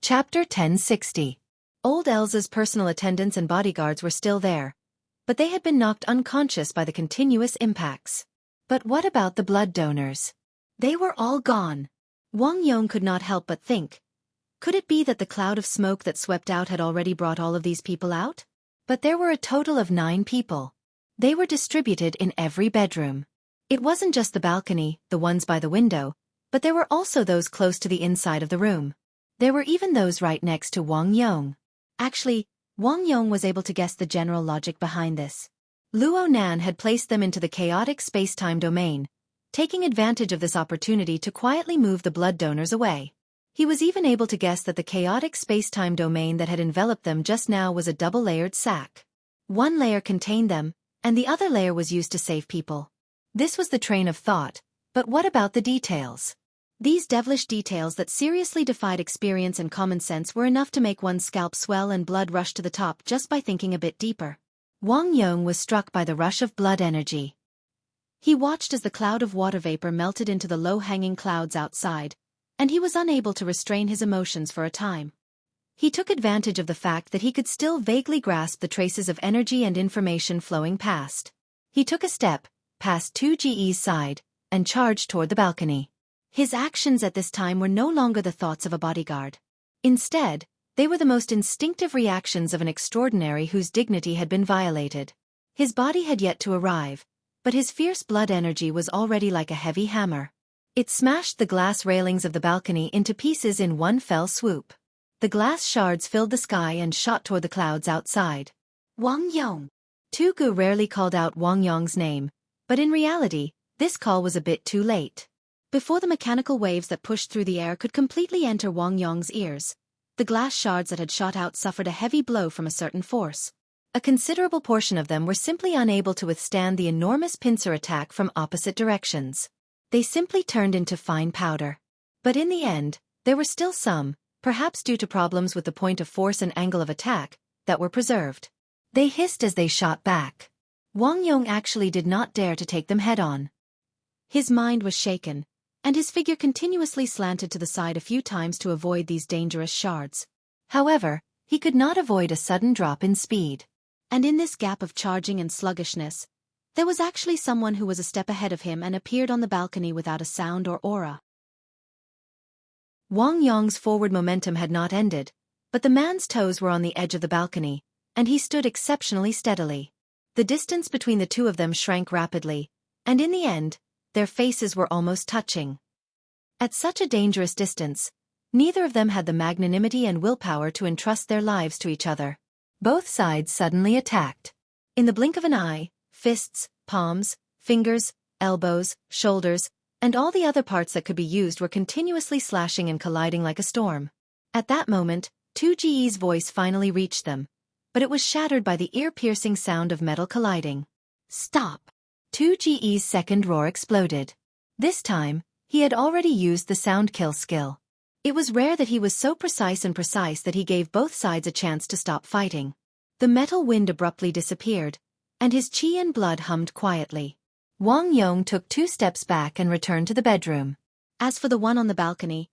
Chapter 1060. Old Elsa's personal attendants and bodyguards were still there, but they had been knocked unconscious by the continuous impacts. But what about the blood donors? They were all gone. Wang Yong could not help but think. Could it be that the cloud of smoke that swept out had already brought all of these people out? But there were a total of 9 people. They were distributed in every bedroom. It wasn't just the balcony, the ones by the window, but there were also those close to the inside of the room. There were even those right next to Wang Yong. Actually, Wang Yong was able to guess the general logic behind this. Luo Nan had placed them into the chaotic space-time domain, taking advantage of this opportunity to quietly move the blood donors away. He was even able to guess that the chaotic space-time domain that had enveloped them just now was a double-layered sack. One layer contained them, and the other layer was used to save people. This was the train of thought, but what about the details? These devilish details that seriously defied experience and common sense were enough to make one's scalp swell and blood rush to the top just by thinking a bit deeper. Wang Yong was struck by the rush of blood energy. He watched as the cloud of water vapor melted into the low-hanging clouds outside, and he was unable to restrain his emotions for a time. He took advantage of the fact that he could still vaguely grasp the traces of energy and information flowing past. He took a step, past 2GE's side, and charged toward the balcony. His actions at this time were no longer the thoughts of a bodyguard. Instead, they were the most instinctive reactions of an extraordinary whose dignity had been violated. His body had yet to arrive, but his fierce blood energy was already like a heavy hammer. It smashed the glass railings of the balcony into pieces in one fell swoop. The glass shards filled the sky and shot toward the clouds outside. Wang Yong. Tu Gu rarely called out Wang Yong's name, but in reality, this call was a bit too late. Before the mechanical waves that pushed through the air could completely enter Wang Yong's ears, the glass shards that had shot out suffered a heavy blow from a certain force. A considerable portion of them were simply unable to withstand the enormous pincer attack from opposite directions. They simply turned into fine powder. But in the end, there were still some, perhaps due to problems with the point of force and angle of attack, that were preserved. They hissed as they shot back. Wang Yong actually did not dare to take them head-on. His mind was shaken, and his figure continuously slanted to the side a few times to avoid these dangerous shards. However, he could not avoid a sudden drop in speed. And in this gap of charging and sluggishness, there was actually someone who was a step ahead of him and appeared on the balcony without a sound or aura. Wang Yong's forward momentum had not ended, but the man's toes were on the edge of the balcony, and he stood exceptionally steadily. The distance between the two of them shrank rapidly, and in the end, their faces were almost touching. At such a dangerous distance, neither of them had the magnanimity and willpower to entrust their lives to each other. Both sides suddenly attacked. In the blink of an eye, fists, palms, fingers, elbows, shoulders, and all the other parts that could be used were continuously slashing and colliding like a storm. At that moment, 2GE's voice finally reached them, but it was shattered by the ear-piercing sound of metal colliding. Stop! 2GE's second roar exploded. This time, he had already used the sound kill skill. It was rare that he was so precise that he gave both sides a chance to stop fighting. The metal wind abruptly disappeared, and his chi and blood hummed quietly. Wang Yong took 2 steps back and returned to the bedroom. As for the one on the balcony,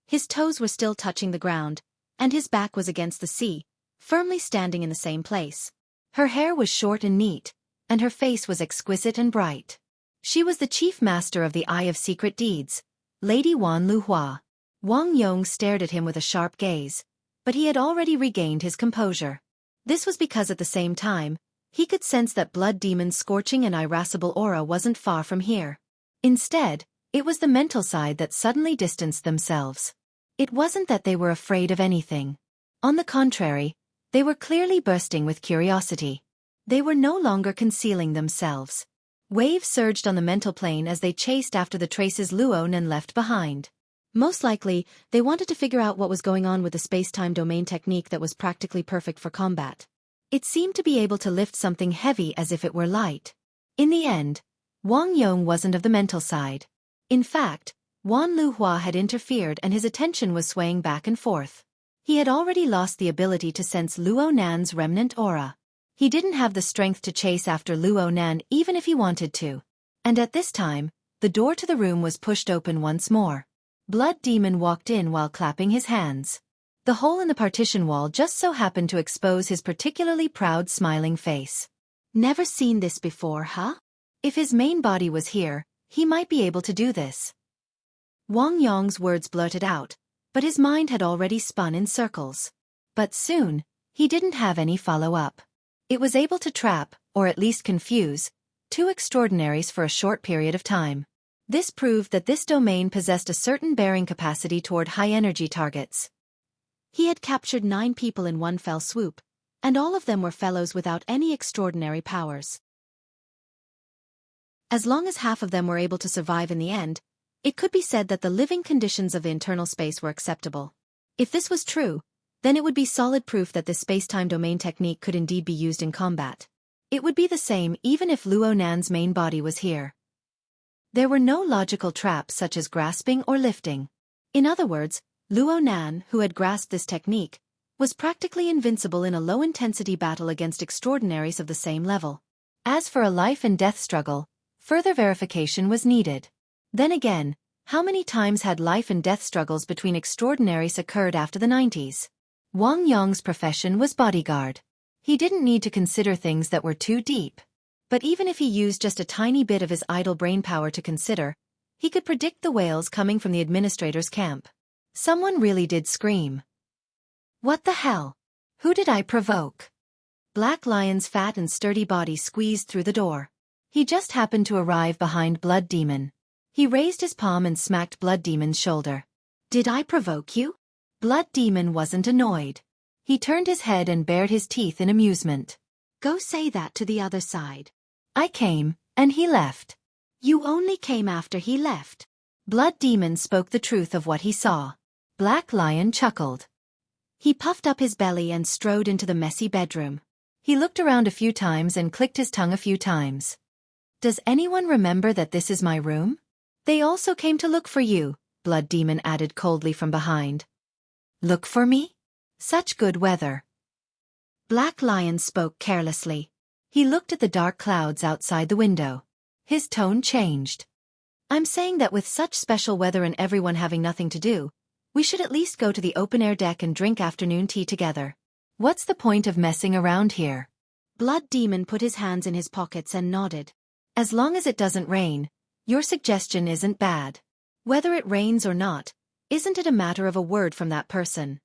his toes were still touching the ground, and his back was against the sea, firmly standing in the same place. Her hair was short and neat, and her face was exquisite and bright. She was the chief master of the Eye of Secret Deeds, Lady Wan Luhua. Wang Yong stared at him with a sharp gaze, but he had already regained his composure. This was because at the same time, he could sense that Blood Demon's scorching and irascible aura wasn't far from here. Instead, it was the mental side that suddenly distanced themselves. It wasn't that they were afraid of anything. On the contrary, they were clearly bursting with curiosity. They were no longer concealing themselves. Waves surged on the mental plane as they chased after the traces Luo Nan left behind. Most likely, they wanted to figure out what was going on with the space-time domain technique that was practically perfect for combat. It seemed to be able to lift something heavy as if it were light. In the end, Wang Yong wasn't of the mental side. In fact, Wan Luhua had interfered and his attention was swaying back and forth. He had already lost the ability to sense Luo Nan's remnant aura. He didn't have the strength to chase after Luo Nan even if he wanted to. And at this time, the door to the room was pushed open once more. Blood Demon walked in while clapping his hands. The hole in the partition wall just so happened to expose his particularly proud smiling face. Never seen this before, huh? If his main body was here, he might be able to do this. Wang Yong's words blurted out, but his mind had already spun in circles. But soon, he didn't have any follow-up. It was able to trap, or at least confuse, two extraordinaries for a short period of time. This proved that this domain possessed a certain bearing capacity toward high-energy targets. He had captured 9 people in one fell swoop, and all of them were fellows without any extraordinary powers. As long as half of them were able to survive in the end, it could be said that the living conditions of the internal space were acceptable. If this was true, then it would be solid proof that this space-time domain technique could indeed be used in combat. It would be the same even if Luo Nan's main body was here. There were no logical traps such as grasping or lifting. In other words, Luo Nan, who had grasped this technique, was practically invincible in a low-intensity battle against extraordinaries of the same level. As for a life-and-death struggle, further verification was needed. Then again, how many times had life-and-death struggles between extraordinaries occurred after the 90s? Wang Yong's profession was bodyguard. He didn't need to consider things that were too deep. But even if he used just a tiny bit of his idle brainpower to consider, he could predict the wails coming from the administrator's camp. Someone really did scream. What the hell? Who did I provoke? Black Lion's fat and sturdy body squeezed through the door. He just happened to arrive behind Blood Demon. He raised his palm and smacked Blood Demon's shoulder. Did I provoke you? Blood Demon wasn't annoyed. He turned his head and bared his teeth in amusement. Go say that to the other side. I came, and he left. You only came after he left. Blood Demon spoke the truth of what he saw. Black Lion chuckled. He puffed up his belly and strode into the messy bedroom. He looked around a few times and clicked his tongue a few times. Does anyone remember that this is my room? They also came to look for you, Blood Demon added coldly from behind. Look for me? Such good weather. Black Lion spoke carelessly. He looked at the dark clouds outside the window. His tone changed. I'm saying that with such special weather and everyone having nothing to do, we should at least go to the open-air deck and drink afternoon tea together. What's the point of messing around here? Blood Demon put his hands in his pockets and nodded. As long as it doesn't rain, your suggestion isn't bad. Whether it rains or not, isn't it a matter of a word from that person?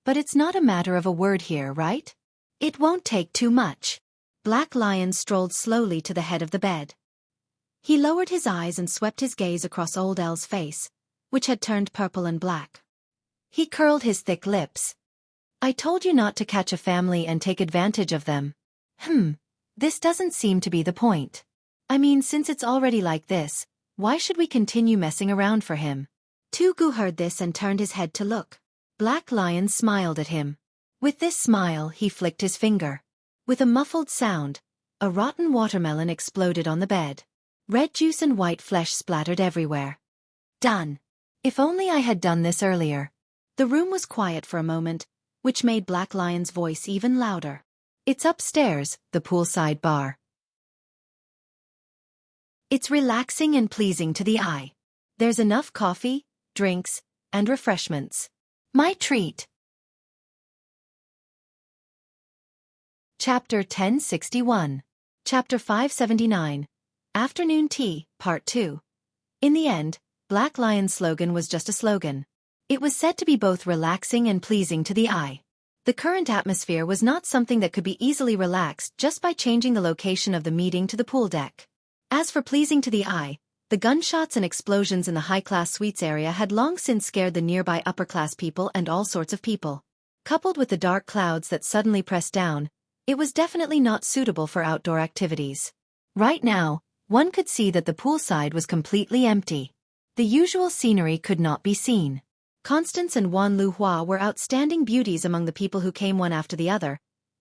But it's not a matter of a word here, right? It won't take too much. Black Lion strolled slowly to the head of the bed. He lowered his eyes and swept his gaze across Old L's face, which had turned purple and black. He curled his thick lips. I told you not to catch a family and take advantage of them. This doesn't seem to be the point. I mean, since it's already like this, why should we continue messing around for him? Tugu heard this and turned his head to look. Black Lion smiled at him. With this smile, he flicked his finger. With a muffled sound, a rotten watermelon exploded on the bed. Red juice and white flesh splattered everywhere. Done. If only I had done this earlier. The room was quiet for a moment, which made Black Lion's voice even louder. It's upstairs, the poolside bar. It's relaxing and pleasing to the eye. There's enough coffee, drinks, and refreshments. My treat. Chapter 1061. Chapter 579. Afternoon Tea, Part 2. In the end, Black Lion's slogan was just a slogan. It was said to be both relaxing and pleasing to the eye. The current atmosphere was not something that could be easily relaxed just by changing the location of the meeting to the pool deck. As for pleasing to the eye, the gunshots and explosions in the high-class suites area had long since scared the nearby upper-class people and all sorts of people. Coupled with the dark clouds that suddenly pressed down, it was definitely not suitable for outdoor activities. Right now, one could see that the poolside was completely empty. The usual scenery could not be seen. Constance and Wan Luhua were outstanding beauties among the people who came one after the other,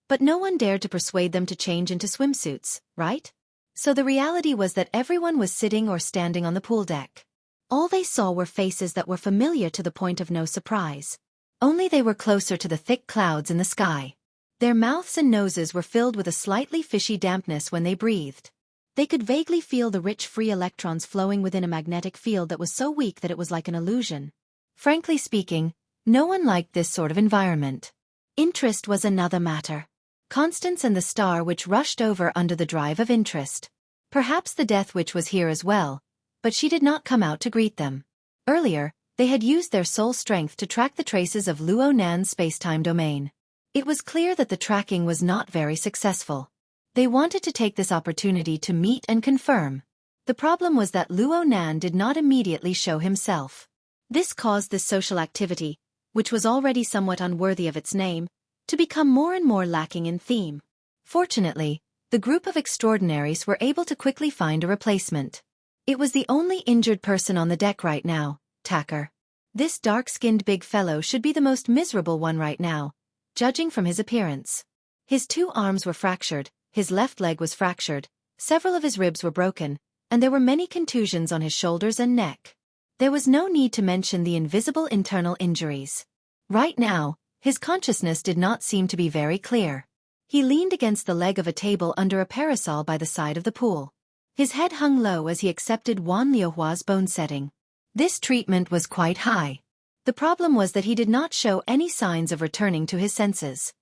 but no one dared to persuade them to change into swimsuits, right? So the reality was that everyone was sitting or standing on the pool deck. All they saw were faces that were familiar to the point of no surprise. Only they were closer to the thick clouds in the sky. Their mouths and noses were filled with a slightly fishy dampness when they breathed. They could vaguely feel the rich free electrons flowing within a magnetic field that was so weak that it was like an illusion. Frankly speaking, No one liked this sort of environment. Interest was another matter. Constance and the star witch rushed over under the drive of interest. Perhaps the death witch was here as well, but she did not come out to greet them. Earlier, they had used their soul strength to track the traces of Luo Nan's spacetime domain. It was clear that the tracking was not very successful. They wanted to take this opportunity to meet and confirm. The problem was that Luo Nan did not immediately show himself. This caused this social activity, which was already somewhat unworthy of its name, to become more and more lacking in theme. Fortunately, the group of extraordinaries were able to quickly find a replacement. It was the only injured person on the deck right now, Tacker. This dark-skinned big fellow should be the most miserable one right now, judging from his appearance. His 2 arms were fractured, his left leg was fractured, several of his ribs were broken, and there were many contusions on his shoulders and neck. There was no need to mention the invisible internal injuries. Right now, his consciousness did not seem to be very clear. He leaned against the leg of a table under a parasol by the side of the pool. His head hung low as he accepted Wan Liuhua's bone setting. This treatment was quite high. The problem was that he did not show any signs of returning to his senses.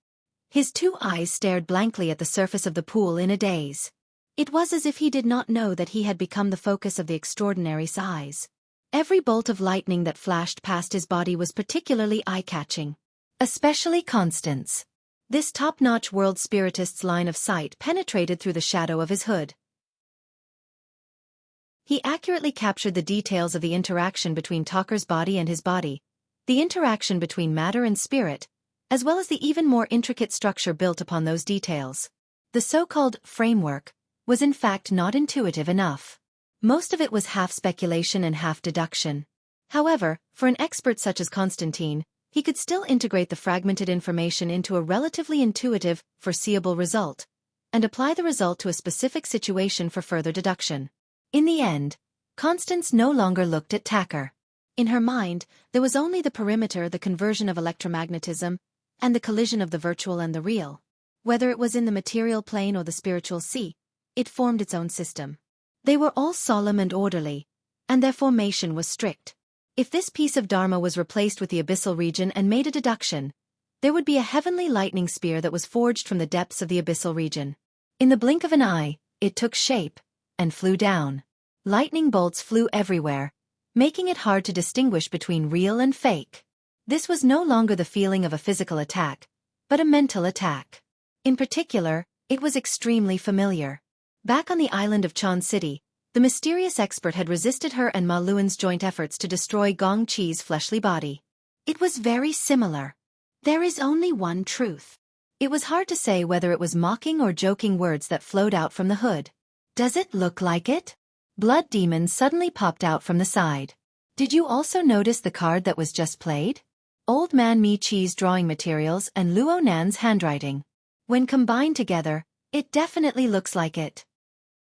His 2 eyes stared blankly at the surface of the pool in a daze. It was as if he did not know that he had become the focus of the extraordinary's eyes. Every bolt of lightning that flashed past his body was particularly eye-catching. Especially Constance. This top-notch world spiritist's line of sight penetrated through the shadow of his hood. He accurately captured the details of the interaction between Tacker's body and his body, the interaction between matter and spirit, as well as the even more intricate structure built upon those details. The so-called framework was in fact not intuitive enough. Most of it was half speculation and half deduction. However, for an expert such as Constantine, he could still integrate the fragmented information into a relatively intuitive, foreseeable result, and apply the result to a specific situation for further deduction. In the end, Constance no longer looked at Tacker. In her mind, there was only the perimeter, the conversion of electromagnetism, and the collision of the virtual and the real. Whether it was in the material plane or the spiritual sea, it formed its own system. They were all solemn and orderly, and their formation was strict. If this piece of Dharma was replaced with the abyssal region and made a deduction, there would be a heavenly lightning spear that was forged from the depths of the abyssal region. In the blink of an eye, it took shape and flew down. Lightning bolts flew everywhere, making it hard to distinguish between real and fake. This was no longer the feeling of a physical attack, but a mental attack. In particular, it was extremely familiar. Back on the island of Chan City, the mysterious expert had resisted her and Ma Luan's joint efforts to destroy Gong Qi's fleshly body. It was very similar. There is only one truth. It was hard to say whether it was mocking or joking words that flowed out from the hood. Does it look like it? Blood Demon suddenly popped out from the side. Did you also notice the card that was just played? Old Man Mi Chi's drawing materials and Luo Nan's handwriting. When combined together, it definitely looks like it.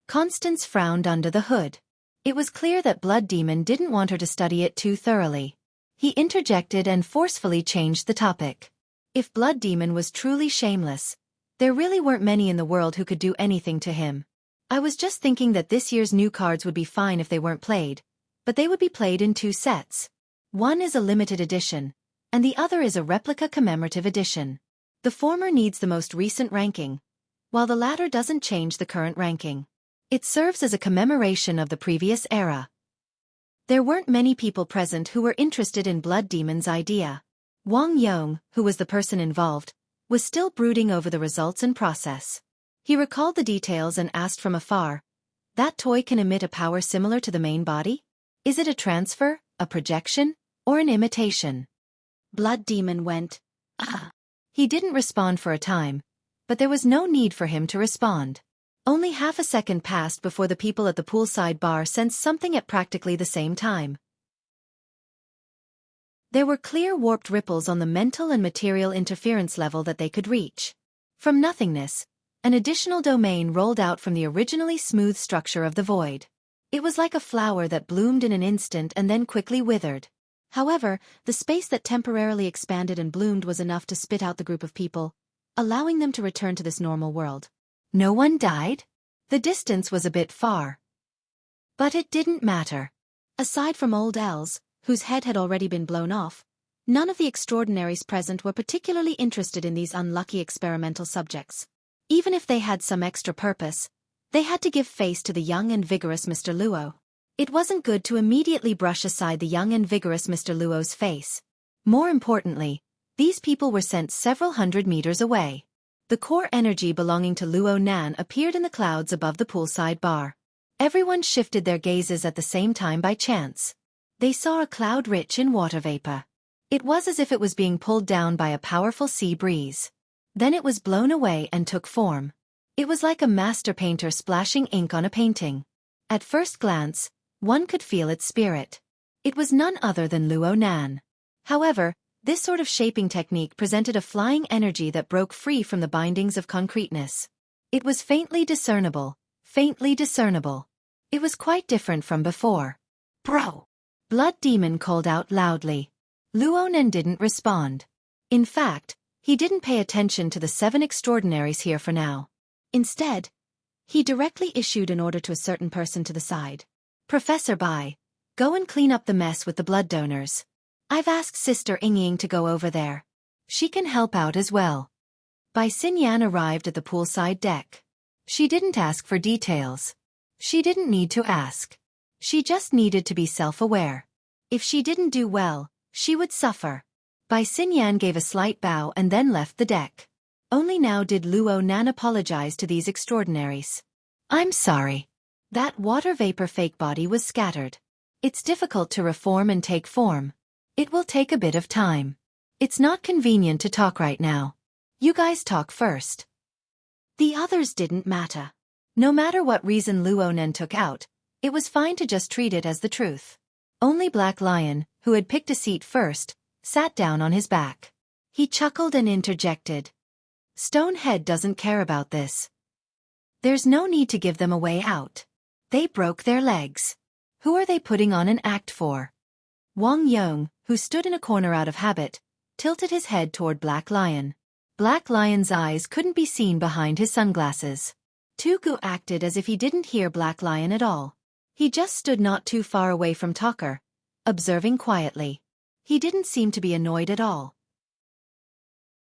Constance frowned under the hood. It was clear that Blood Demon didn't want her to study it too thoroughly. He interjected and forcefully changed the topic. If Blood Demon was truly shameless, there really weren't many in the world who could do anything to him. I was just thinking that this year's new cards would be fine if they weren't played, but they would be played in 2 sets. One is a limited edition, and the other is a replica commemorative edition. The former needs the most recent ranking, while the latter doesn't change the current ranking. It serves as a commemoration of the previous era. There weren't many people present who were interested in Blood Demon's idea. Wang Yong, who was the person involved, was still brooding over the results and process. He recalled the details and asked from afar, "That toy can emit a power similar to the main body? Is it a transfer, a projection, or an imitation?" Blood Demon went, "Ah." He didn't respond for a time, but there was no need for him to respond. Only half a second passed before the people at the poolside bar sensed something at practically the same time. There were clear warped ripples on the mental and material interference level that they could reach. From nothingness, an additional domain rolled out from the originally smooth structure of the void. It was like a flower that bloomed in an instant and then quickly withered. However, the space that temporarily expanded and bloomed was enough to spit out the group of people, allowing them to return to this normal world. No one died? The distance was a bit far. But it didn't matter. Aside from old Els, whose head had already been blown off, None of the extraordinaries present were particularly interested in these unlucky experimental subjects. Even if they had some extra purpose, they had to give face to the young and vigorous Mr. Luo. It wasn't good to immediately brush aside the young and vigorous Mr. Luo's face. More importantly, these people were sent several hundred meters away. The core energy belonging to Luo Nan appeared in the clouds above the poolside bar. Everyone shifted their gazes at the same time by chance. They saw a cloud rich in water vapor. It was as if it was being pulled down by a powerful sea breeze. Then it was blown away and took form. It was like a master painter splashing ink on a painting. At first glance, one could feel its spirit. It was none other than Luo Nan. However, this sort of shaping technique presented a flying energy that broke free from the bindings of concreteness. It was faintly discernible, faintly discernible. It was quite different from before. "Bro!" Blood Demon called out loudly. Luo Nan didn't respond. In fact, he didn't pay attention to the 7 extraordinaries here for now. Instead, he directly issued an order to a certain person to the side. "Professor Bai, go and clean up the mess with the blood donors. I've asked Sister Yingying to go over there. She can help out as well." Bai Xinyan arrived at the poolside deck. She didn't ask for details. She didn't need to ask. She just needed to be self-aware. If she didn't do well, she would suffer. Bai Xinyan gave a slight bow and then left the deck. Only now did Luo Nan apologize to these extraordinaries. "I'm sorry. That water vapor fake body was scattered. It's difficult to reform and take form. It will take a bit of time. It's not convenient to talk right now. You guys talk first." The others didn't matter. No matter what reason Luo Nan took out, it was fine to just treat it as the truth. Only Black Lion, who had picked a seat first, sat down on his back. He chuckled and interjected. "Stonehead doesn't care about this. There's no need to give them a way out. They broke their legs. Who are they putting on an act for?" Wang Yong, who stood in a corner out of habit, tilted his head toward Black Lion. Black Lion's eyes couldn't be seen behind his sunglasses. Tugu acted as if he didn't hear Black Lion at all. He just stood not too far away from Talker, observing quietly. He didn't seem to be annoyed at all.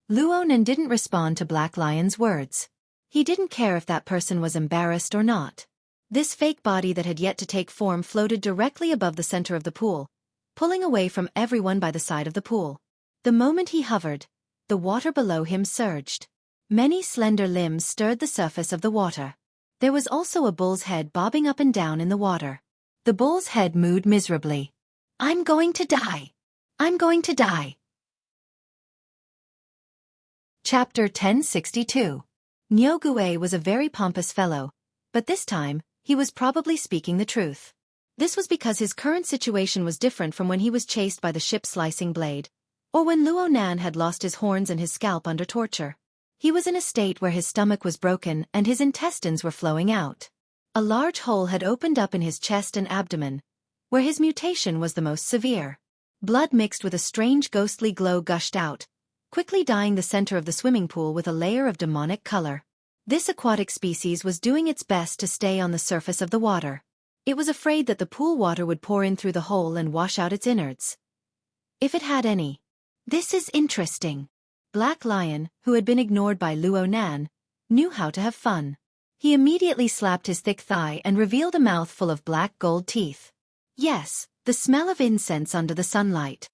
Luo Nan didn't respond to Black Lion's words. He didn't care if that person was embarrassed or not. This fake body that had yet to take form floated directly above the center of the pool, pulling away from everyone by the side of the pool. The moment he hovered, the water below him surged. Many slender limbs stirred the surface of the water. There was also a bull's head bobbing up and down in the water. The bull's head mooed miserably. "I'm going to die. I'm going to die." Chapter 1062. Nyogue was a very pompous fellow, but this time, he was probably speaking the truth. This was because his current situation was different from when he was chased by the ship-slicing blade, or when Luo Nan had lost his horns and his scalp under torture. He was in a state where his stomach was broken and his intestines were flowing out. A large hole had opened up in his chest and abdomen, where his mutation was the most severe. Blood mixed with a strange ghostly glow gushed out, quickly dyeing the center of the swimming pool with a layer of demonic color. This aquatic species was doing its best to stay on the surface of the water. It was afraid that the pool water would pour in through the hole and wash out its innards, if it had any. "This is interesting." Black Lion, who had been ignored by Luo Nan, knew how to have fun. He immediately slapped his thick thigh and revealed a mouth full of black gold teeth. Yes, the smell of incense under the sunlight.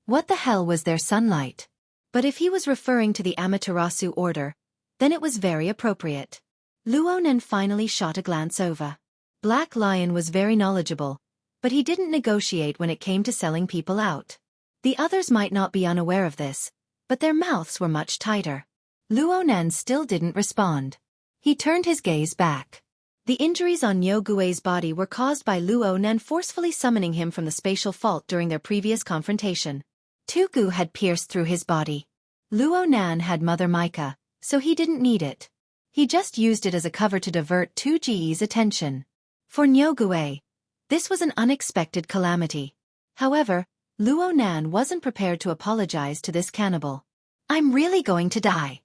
What the hell was their sunlight? But if he was referring to the Amaterasu order, then it was very appropriate. Luo Nan finally shot a glance over. Black Lion was very knowledgeable, but he didn't negotiate when it came to selling people out. The others might not be unaware of this, but their mouths were much tighter. Luo Nan still didn't respond. He turned his gaze back. The injuries on Nyogue's body were caused by Luo Nan forcefully summoning him from the spatial fault during their previous confrontation. Tugu had pierced through his body. Luo Nan had Mother Micah, so he didn't need it. He just used it as a cover to divert Tuji's attention. For Nyogue, this was an unexpected calamity. However, Luo Nan wasn't prepared to apologize to this cannibal. "I'm really going to die."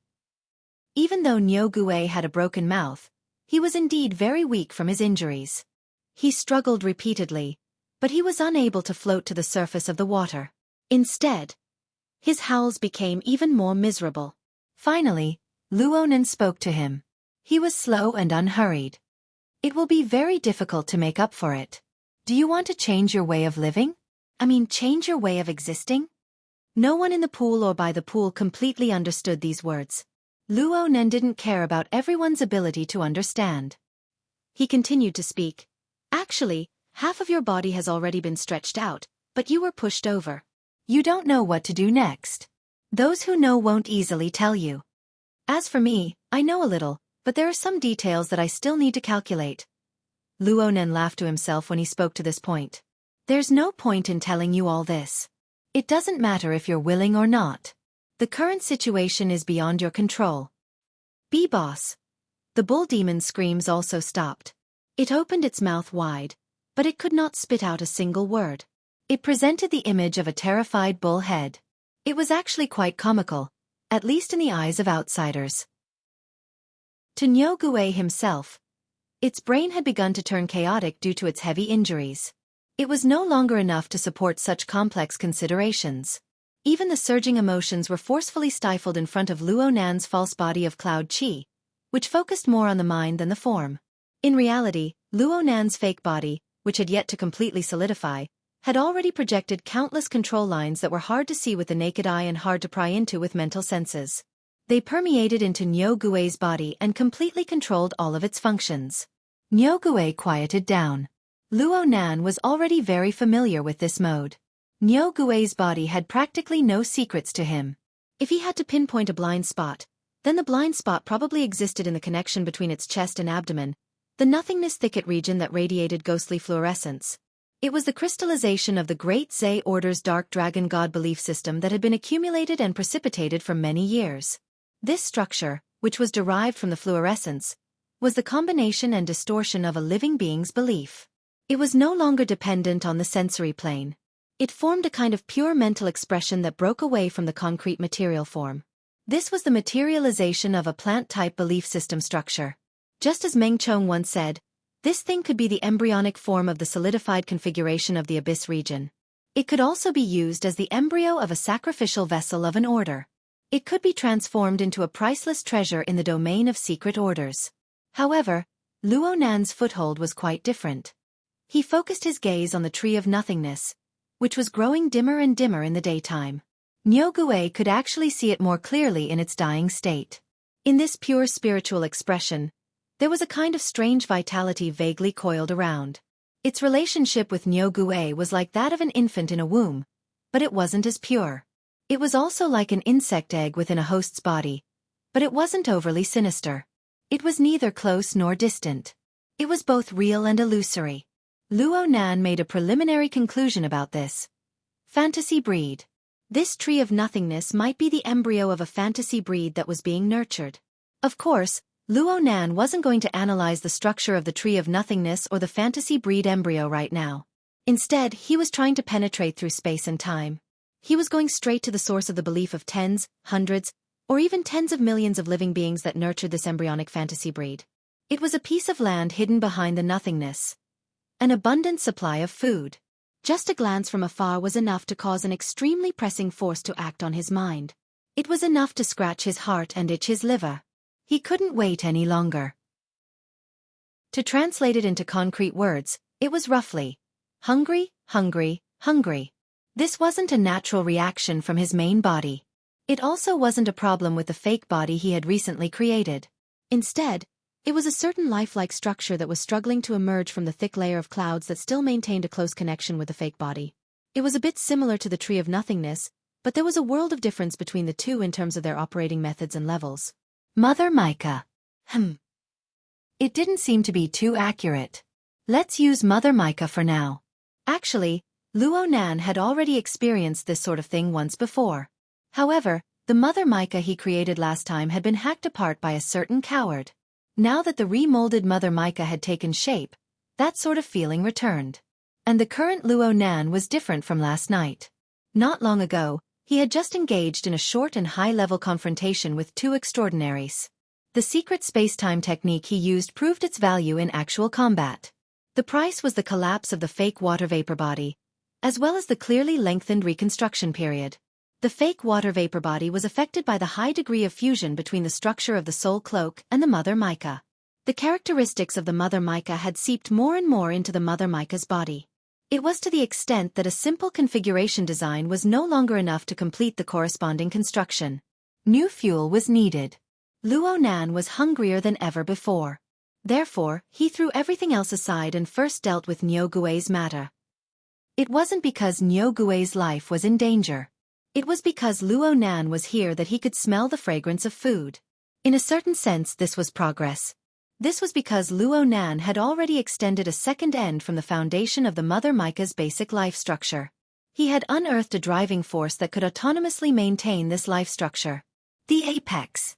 Even though Nyogue had a broken mouth, he was indeed very weak from his injuries. He struggled repeatedly, but he was unable to float to the surface of the water. Instead, His howls became even more miserable. Finally, Luonan spoke to him. He was slow and unhurried. It will be very difficult to make up for it. Do you want to change your way of living? Change your way of existing? No one in the pool or by the pool completely understood these words. Luonan didn't care about everyone's ability to understand. He continued to speak. Actually, half of your body has already been stretched out, but you were pushed over. You don't know what to do next. Those who know won't easily tell you. As for me, I know a little, but there are some details that I still need to calculate. Luonan laughed to himself when he spoke to this point. There's no point in telling you all this. It doesn't matter if you're willing or not. The current situation is beyond your control. Be boss. The bull demon's screams also stopped. It opened its mouth wide, but it could not spit out a single word. It presented the image of a terrified bull head. It was actually quite comical, at least in the eyes of outsiders. To Nyogue himself, its brain had begun to turn chaotic due to its heavy injuries. It was no longer enough to support such complex considerations. Even the surging emotions were forcefully stifled in front of Luonan's false body of cloud chi, which focused more on the mind than the form. In reality, Luonan's fake body, which had yet to completely solidify, had already projected countless control lines that were hard to see with the naked eye and hard to pry into with mental senses. They permeated into Nyogue's body and completely controlled all of its functions. Nyogue quieted down. Luonan was already very familiar with this mode. Nyogue's body had practically no secrets to him. If he had to pinpoint a blind spot, then the blind spot probably existed in the connection between its chest and abdomen, the nothingness thicket region that radiated ghostly fluorescence. It was the crystallization of the Great Zay Order's Dark Dragon God belief system that had been accumulated and precipitated for many years. This structure, which was derived from the fluorescence, was the combination and distortion of a living being's belief. It was no longer dependent on the sensory plane. It formed a kind of pure mental expression that broke away from the concrete material form. This was the materialization of a plant-type belief system structure. Just as Meng Chong once said, this thing could be the embryonic form of the solidified configuration of the abyss region. It could also be used as the embryo of a sacrificial vessel of an order. It could be transformed into a priceless treasure in the domain of secret orders. However, Luonan's foothold was quite different. He focused his gaze on the tree of nothingness, which was growing dimmer and dimmer in the daytime. Nyogue could actually see it more clearly in its dying state. In this pure spiritual expression, there was a kind of strange vitality vaguely coiled around. Its relationship with Nyogue was like that of an infant in a womb, but it wasn't as pure. It was also like an insect egg within a host's body, but it wasn't overly sinister. It was neither close nor distant. It was both real and illusory. Luonan made a preliminary conclusion about this. Fantasy breed. This tree of nothingness might be the embryo of a fantasy breed that was being nurtured. Of course, Luonan wasn't going to analyze the structure of the tree of nothingness or the fantasy breed embryo right now. Instead, he was trying to penetrate through space and time. He was going straight to the source of the belief of tens, hundreds, or even tens of millions of living beings that nurtured this embryonic fantasy breed. It was a piece of land hidden behind the nothingness. An abundant supply of food. Just a glance from afar was enough to cause an extremely pressing force to act on his mind. It was enough to scratch his heart and itch his liver. He couldn't wait any longer. To translate it into concrete words, it was roughly, hungry, hungry, hungry. This wasn't a natural reaction from his main body. It also wasn't a problem with the fake body he had recently created. Instead, it was a certain lifelike structure that was struggling to emerge from the thick layer of clouds that still maintained a close connection with the fake body. It was a bit similar to the tree of nothingness, but there was a world of difference between the two in terms of their operating methods and levels. Mother Micah. It didn't seem to be too accurate. Let's use Mother Micah for now. Actually, Luonan had already experienced this sort of thing once before. However, the Mother Micah he created last time had been hacked apart by a certain coward. Now that the remolded Mother Micah had taken shape, that sort of feeling returned. And the current Luonan was different from last night. Not long ago, he had just engaged in a short and high-level confrontation with two extraordinaries. The secret space-time technique he used proved its value in actual combat. The price was the collapse of the fake water vapor body, as well as the clearly lengthened reconstruction period. The fake water vapor body was affected by the high degree of fusion between the structure of the soul cloak and the mother mica. The characteristics of the mother mica had seeped more and more into the mother mica's body. It was to the extent that a simple configuration design was no longer enough to complete the corresponding construction. New fuel was needed. Luo Nan was hungrier than ever before. Therefore, he threw everything else aside and first dealt with Niu Gui's matter. It wasn't because Niu Gui's life was in danger. It was because Luo Nan was here that he could smell the fragrance of food. In a certain sense, this was progress. This was because Luo Nan had already extended a second end from the foundation of the mother mica's basic life structure. He had unearthed a driving force that could autonomously maintain this life structure. The apex.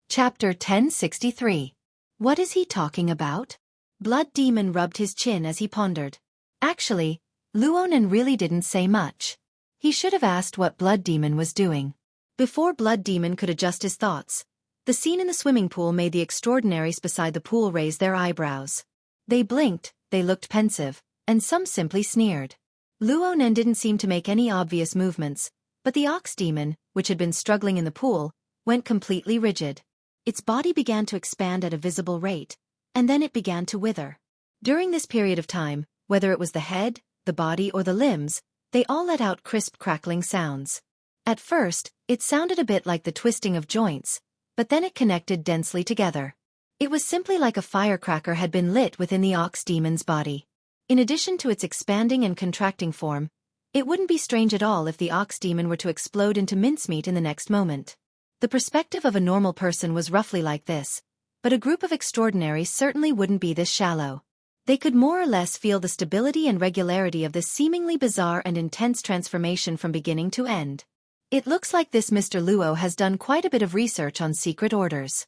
Chapter 1063. What is he talking about? Blood Demon rubbed his chin as he pondered. Actually, Luo Nan really didn't say much. He should have asked what Blood Demon was doing. Before Blood Demon could adjust his thoughts, the scene in the swimming pool made the extraordinaries beside the pool raise their eyebrows. They blinked, they looked pensive, and some simply sneered. Luo Nan didn't seem to make any obvious movements, but the ox demon, which had been struggling in the pool, went completely rigid. Its body began to expand at a visible rate, and then it began to wither. During this period of time, whether it was the head, the body or the limbs, they all let out crisp crackling sounds. At first, it sounded a bit like the twisting of joints, but then it connected densely together. It was simply like a firecracker had been lit within the ox demon's body. In addition to its expanding and contracting form, it wouldn't be strange at all if the ox demon were to explode into mincemeat in the next moment. The perspective of a normal person was roughly like this, but a group of extraordinaries certainly wouldn't be this shallow. They could more or less feel the stability and regularity of this seemingly bizarre and intense transformation from beginning to end. It looks like this Mr. Luo has done quite a bit of research on secret orders.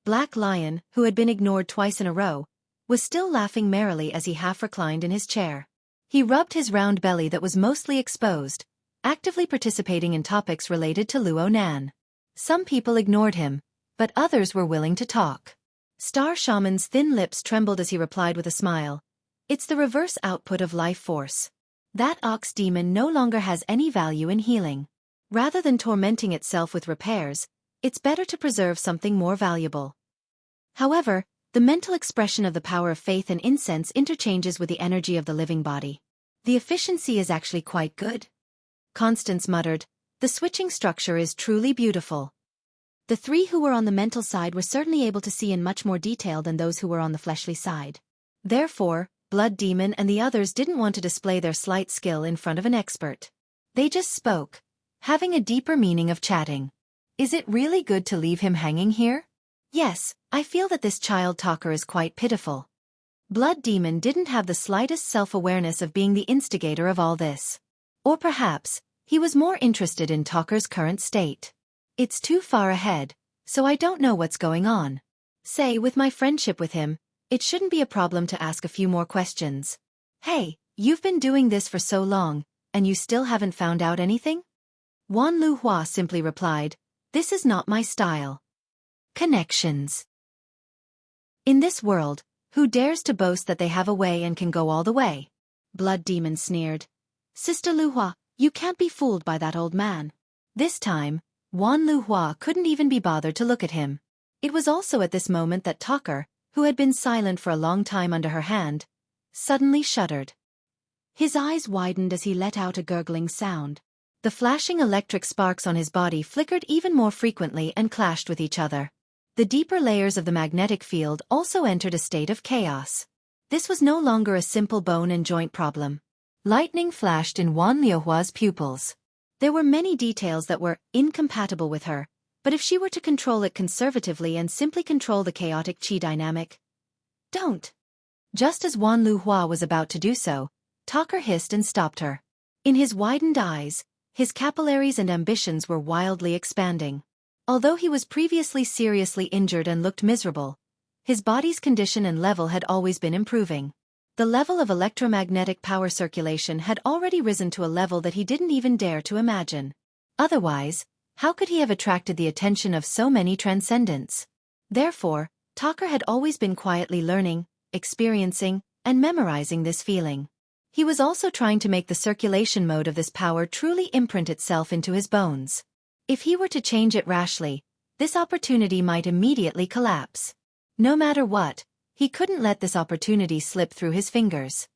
Black Lion, who had been ignored twice in a row, was still laughing merrily as he half reclined in his chair. He rubbed his round belly that was mostly exposed, actively participating in topics related to Luo Nan. Some people ignored him, but others were willing to talk. Star Shaman's thin lips trembled as he replied with a smile. It's the reverse output of life force. That ox demon no longer has any value in healing. Rather than tormenting itself with repairs, it's better to preserve something more valuable. However, the mental expression of the power of faith and incense interchanges with the energy of the living body. The efficiency is actually quite good. Constance muttered, the switching structure is truly beautiful. The three who were on the mental side were certainly able to see in much more detail than those who were on the fleshly side. Therefore, Blood Demon and the others didn't want to display their slight skill in front of an expert. They just spoke, having a deeper meaning of chatting. Is it really good to leave him hanging here? Yes, I feel that this child talker is quite pitiful. Blood Demon didn't have the slightest self-awareness of being the instigator of all this. Or perhaps, he was more interested in Talker's current state. It's too far ahead, so I don't know what's going on. Say, with my friendship with him, it shouldn't be a problem to ask a few more questions. Hey, you've been doing this for so long, and you still haven't found out anything? Wan Lu Hua simply replied, this is not my style. Connections. In this world, who dares to boast that they have a way and can go all the way? Blood Demon sneered. Sister Lu Hua, you can't be fooled by that old man. This time, Wan Lu Hua couldn't even be bothered to look at him. It was also at this moment that Talker, who had been silent for a long time under her hand, suddenly shuddered. His eyes widened as he let out a gurgling sound. The flashing electric sparks on his body flickered even more frequently and clashed with each other. The deeper layers of the magnetic field also entered a state of chaos. This was no longer a simple bone and joint problem. Lightning flashed in Wan Liuhua's pupils. There were many details that were incompatible with her, but if she were to control it conservatively and simply control the chaotic qi dynamic. Don't. Just as Wan Luhua was about to do so, Talker hissed and stopped her. In his widened eyes, his capillaries and ambitions were wildly expanding. Although he was previously seriously injured and looked miserable, his body's condition and level had always been improving. The level of electromagnetic power circulation had already risen to a level that he didn't even dare to imagine. Otherwise, how could he have attracted the attention of so many transcendents? Therefore, Talker had always been quietly learning, experiencing, and memorizing this feeling. He was also trying to make the circulation mode of this power truly imprint itself into his bones. If he were to change it rashly, this opportunity might immediately collapse. No matter what, he couldn't let this opportunity slip through his fingers.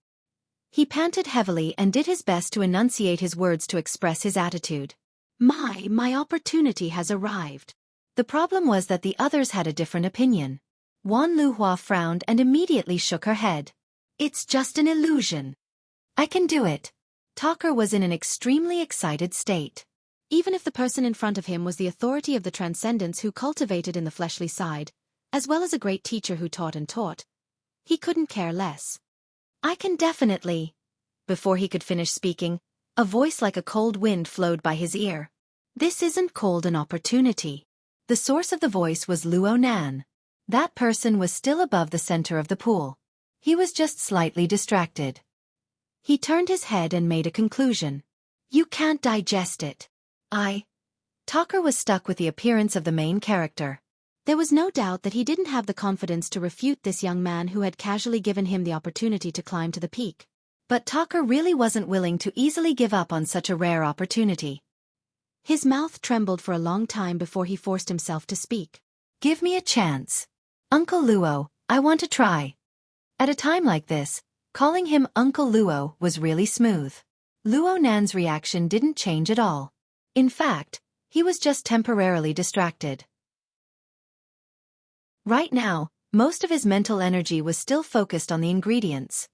He panted heavily and did his best to enunciate his words to express his attitude. My opportunity has arrived. The problem was that the others had a different opinion. Wan Luhua frowned and immediately shook her head. It's just an illusion. I can do it. Talker was in an extremely excited state. Even if the person in front of him was the authority of the transcendence who cultivated in the fleshly side, as well as a great teacher who taught and taught, he couldn't care less. I can definitely. Before he could finish speaking, a voice like a cold wind flowed by his ear. This isn't called an opportunity. The source of the voice was Luo Nan. That person was still above the center of the pool. He was just slightly distracted. He turned his head and made a conclusion. You can't digest it. Talker was stuck with the appearance of the main character. There was no doubt that he didn't have the confidence to refute this young man who had casually given him the opportunity to climb to the peak. But Talker really wasn't willing to easily give up on such a rare opportunity. His mouth trembled for a long time before he forced himself to speak. Give me a chance. Uncle Luo, I want to try. At a time like this, calling him Uncle Luo was really smooth. Luo Nan's reaction didn't change at all. In fact, he was just temporarily distracted. Right now, most of his mental energy was still focused on the ingredients.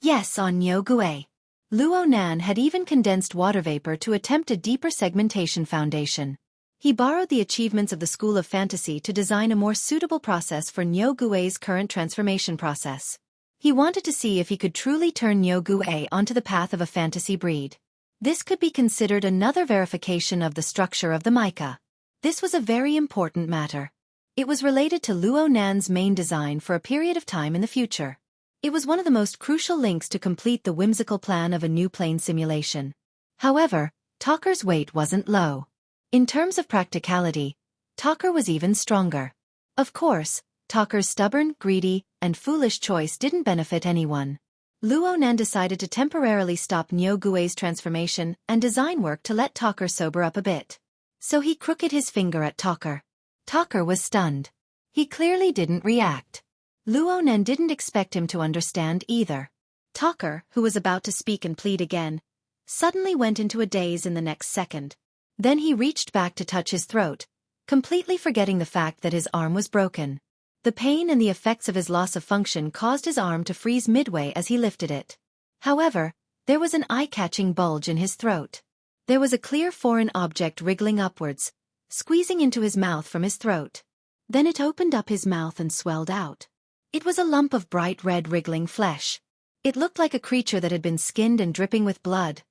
Yes, on Nyo Gui. Luo Nan had even condensed water vapor to attempt a deeper segmentation foundation. He borrowed the achievements of the School of Fantasy to design a more suitable process for Nyo Gui's current transformation process. He wanted to see if he could truly turn Nyo Gui onto the path of a fantasy breed. This could be considered another verification of the structure of the mica. This was a very important matter. It was related to Luo Nan's main design for a period of time in the future. It was one of the most crucial links to complete the whimsical plan of a new plane simulation. However, Talker's weight wasn't low. In terms of practicality, Talker was even stronger. Of course, Talker's stubborn, greedy, and foolish choice didn't benefit anyone. Luo Nan decided to temporarily stop Nyo Gui's transformation and design work to let Talker sober up a bit. So he crooked his finger at Talker. Talker was stunned. He clearly didn't react. Luo Nan didn't expect him to understand either. Talker, who was about to speak and plead again, suddenly went into a daze in the next second. Then he reached back to touch his throat, completely forgetting the fact that his arm was broken. The pain and the effects of his loss of function caused his arm to freeze midway as he lifted it. However, there was an eye-catching bulge in his throat. There was a clear foreign object wriggling upwards, squeezing into his mouth from his throat. Then it opened up his mouth and swelled out. It was a lump of bright red wriggling flesh. It looked like a creature that had been skinned and dripping with blood.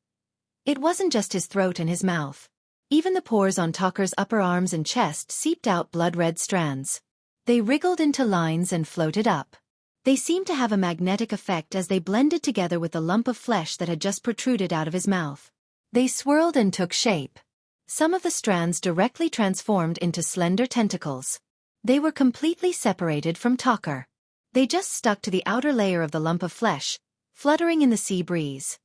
It wasn't just his throat and his mouth. Even the pores on Talker's upper arms and chest seeped out blood-red strands. They wriggled into lines and floated up. They seemed to have a magnetic effect as they blended together with the lump of flesh that had just protruded out of his mouth. They swirled and took shape. Some of the strands directly transformed into slender tentacles. They were completely separated from Talker. They just stuck to the outer layer of the lump of flesh, fluttering in the sea breeze.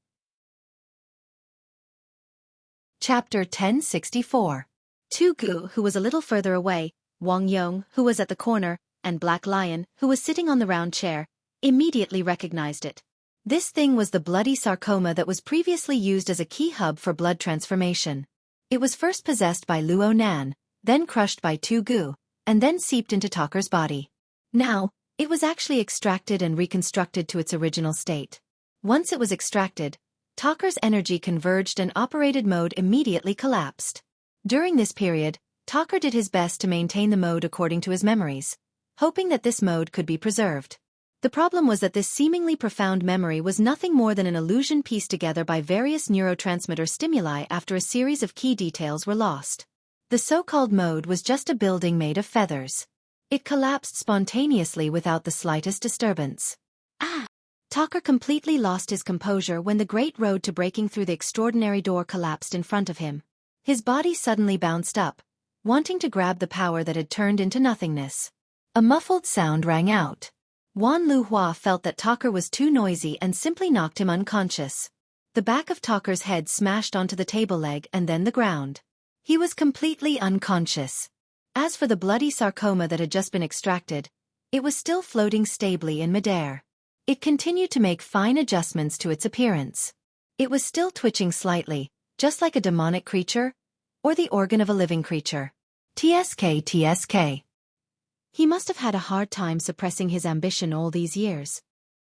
Chapter 1064. Tu Gu, who was a little further away, Wang Yong, who was at the corner, and Black Lion, who was sitting on the round chair, immediately recognized it. This thing was the bloody sarcoma that was previously used as a key hub for blood transformation. It was first possessed by Luo Nan, then crushed by Tu Gu, and then seeped into Talker's body. Now, it was actually extracted and reconstructed to its original state. Once it was extracted, Talker's energy converged and operated mode immediately collapsed. During this period, Talker did his best to maintain the mode according to his memories, hoping that this mode could be preserved. The problem was that this seemingly profound memory was nothing more than an illusion pieced together by various neurotransmitter stimuli after a series of key details were lost. The so-called mode was just a building made of feathers. It collapsed spontaneously without the slightest disturbance. Talker completely lost his composure when the great road to breaking through the extraordinary door collapsed in front of him. His body suddenly bounced up, wanting to grab the power that had turned into nothingness. A muffled sound rang out. Wan Luhua felt that Talker was too noisy and simply knocked him unconscious. The back of Talker's head smashed onto the table leg and then the ground. He was completely unconscious. As for the bloody sarcoma that had just been extracted, it was still floating stably in midair. It continued to make fine adjustments to its appearance. It was still twitching slightly, just like a demonic creature, or the organ of a living creature. TSK. He must have had a hard time suppressing his ambition all these years.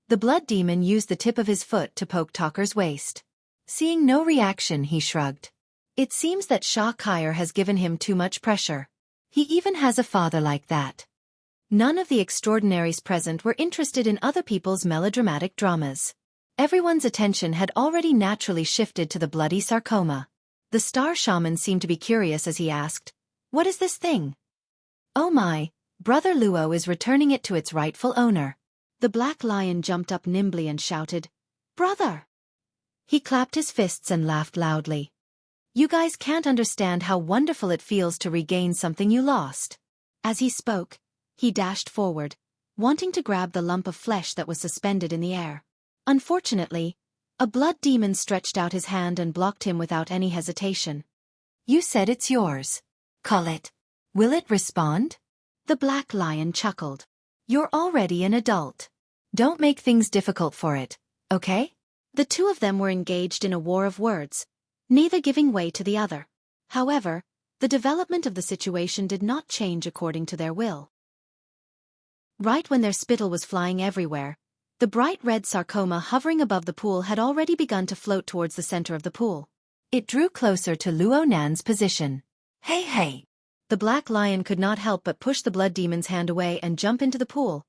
The blood demon used the tip of his foot to poke Talker's waist. Seeing no reaction, he shrugged. It seems that Sha Kyer has given him too much pressure. He even has a father like that. None of the extraordinaries present were interested in other people's melodramatic dramas. Everyone's attention had already naturally shifted to the bloody sarcoma. The star shaman seemed to be curious as he asked, "What is this thing?" "Oh my, Brother Luo is returning it to its rightful owner." The black lion jumped up nimbly and shouted, "Brother!" He clapped his fists and laughed loudly. "You guys can't understand how wonderful it feels to regain something you lost." As he spoke, he dashed forward, wanting to grab the lump of flesh that was suspended in the air. Unfortunately, a blood demon stretched out his hand and blocked him without any hesitation. "You said it's yours. Call it. Will it respond?" The black lion chuckled. "You're already an adult. Don't make things difficult for it, okay?" The two of them were engaged in a war of words, neither giving way to the other. However, the development of the situation did not change according to their will. Right when their spittle was flying everywhere, the bright red sarcoma hovering above the pool had already begun to float towards the center of the pool. It drew closer to Luo Nan's position. Hey! The black lion could not help but push the blood demon's hand away and jump into the pool.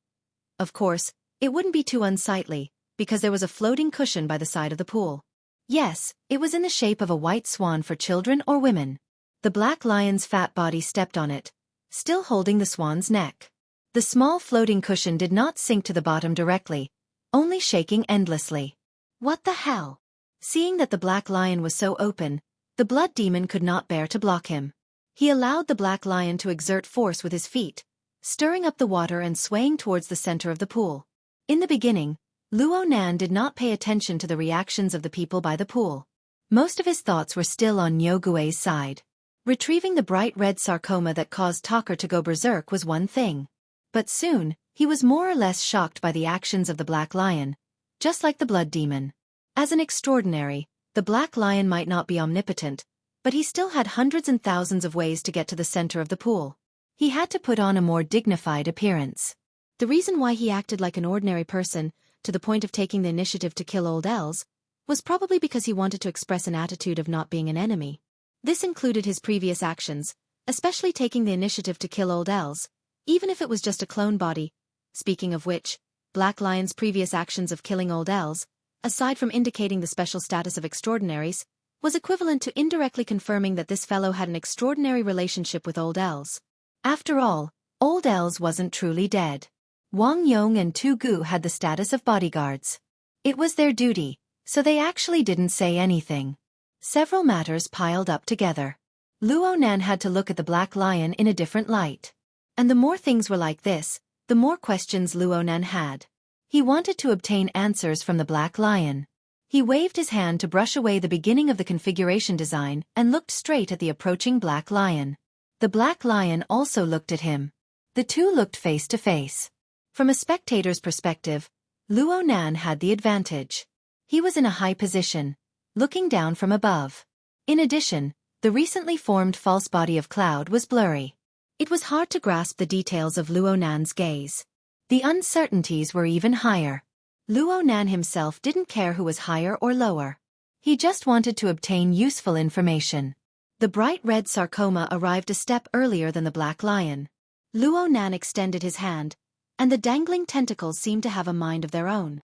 Of course, it wouldn't be too unsightly, because there was a floating cushion by the side of the pool. Yes, it was in the shape of a white swan for children or women. The black lion's fat body stepped on it, still holding the swan's neck. The small floating cushion did not sink to the bottom directly, only shaking endlessly. What the hell? Seeing that the black lion was so open, the blood demon could not bear to block him. He allowed the black lion to exert force with his feet, stirring up the water and swaying towards the center of the pool. In the beginning, Luo Nan did not pay attention to the reactions of the people by the pool. Most of his thoughts were still on Niu Gui's side. Retrieving the bright red sarcoma that caused Talker to go berserk was one thing. But soon, he was more or less shocked by the actions of the black lion, just like the blood demon. As an extraordinary, the black lion might not be omnipotent, but he still had hundreds and thousands of ways to get to the center of the pool. He had to put on a more dignified appearance. The reason why he acted like an ordinary person, to the point of taking the initiative to kill old Els, was probably because he wanted to express an attitude of not being an enemy. This included his previous actions, especially taking the initiative to kill old Els, even if it was just a clone body. Speaking of which, Black Lion's previous actions of killing old Els, aside from indicating the special status of extraordinaries, was equivalent to indirectly confirming that this fellow had an extraordinary relationship with old Els. After all, old Els wasn't truly dead. Wang Yong and Tu Gu had the status of bodyguards. It was their duty, so they actually didn't say anything. Several matters piled up together. Luo Nan had to look at the black lion in a different light. And the more things were like this, the more questions Luo Nan had. He wanted to obtain answers from the black lion. He waved his hand to brush away the beginning of the configuration design and looked straight at the approaching black lion. The black lion also looked at him. The two looked face to face. From a spectator's perspective, Luo Nan had the advantage. He was in a high position, looking down from above. In addition, the recently formed false body of cloud was blurry. It was hard to grasp the details of Luo Nan's gaze. The uncertainties were even higher. Luo Nan himself didn't care who was higher or lower. He just wanted to obtain useful information. The bright red sarcoma arrived a step earlier than the black lion. Luo Nan extended his hand, and the dangling tentacles seemed to have a mind of their own.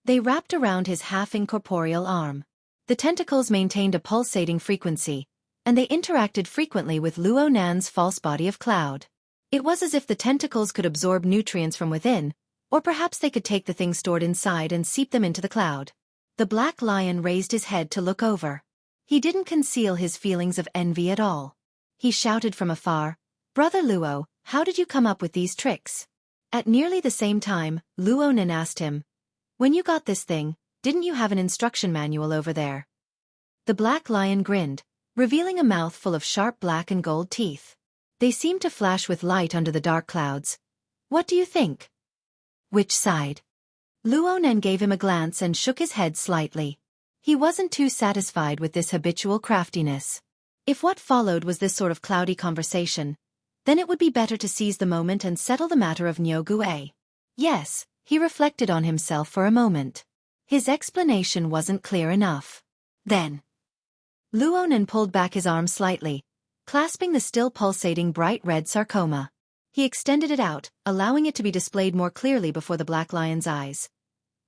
They wrapped around his half-incorporeal arm. The tentacles maintained a pulsating frequency, and they interacted frequently with Luo Nan's false body of cloud. It was as if the tentacles could absorb nutrients from within, or perhaps they could take the things stored inside and seep them into the cloud. The black lion raised his head to look over. He didn't conceal his feelings of envy at all. He shouted from afar, "Brother Luo, how did you come up with these tricks?" At nearly the same time, Luonan asked him, "When you got this thing, didn't you have an instruction manual over there?" The black lion grinned, revealing a mouth full of sharp black and gold teeth. They seemed to flash with light under the dark clouds. "What do you think?" "Which side?" Luonan gave him a glance and shook his head slightly. He wasn't too satisfied with this habitual craftiness. If what followed was this sort of cloudy conversation, then it would be better to seize the moment and settle the matter of Nyogue. Yes, he reflected on himself for a moment. His explanation wasn't clear enough. Then Luonan pulled back his arm slightly, clasping the still pulsating bright red sarcoma. He extended it out, allowing it to be displayed more clearly before the black lion's eyes.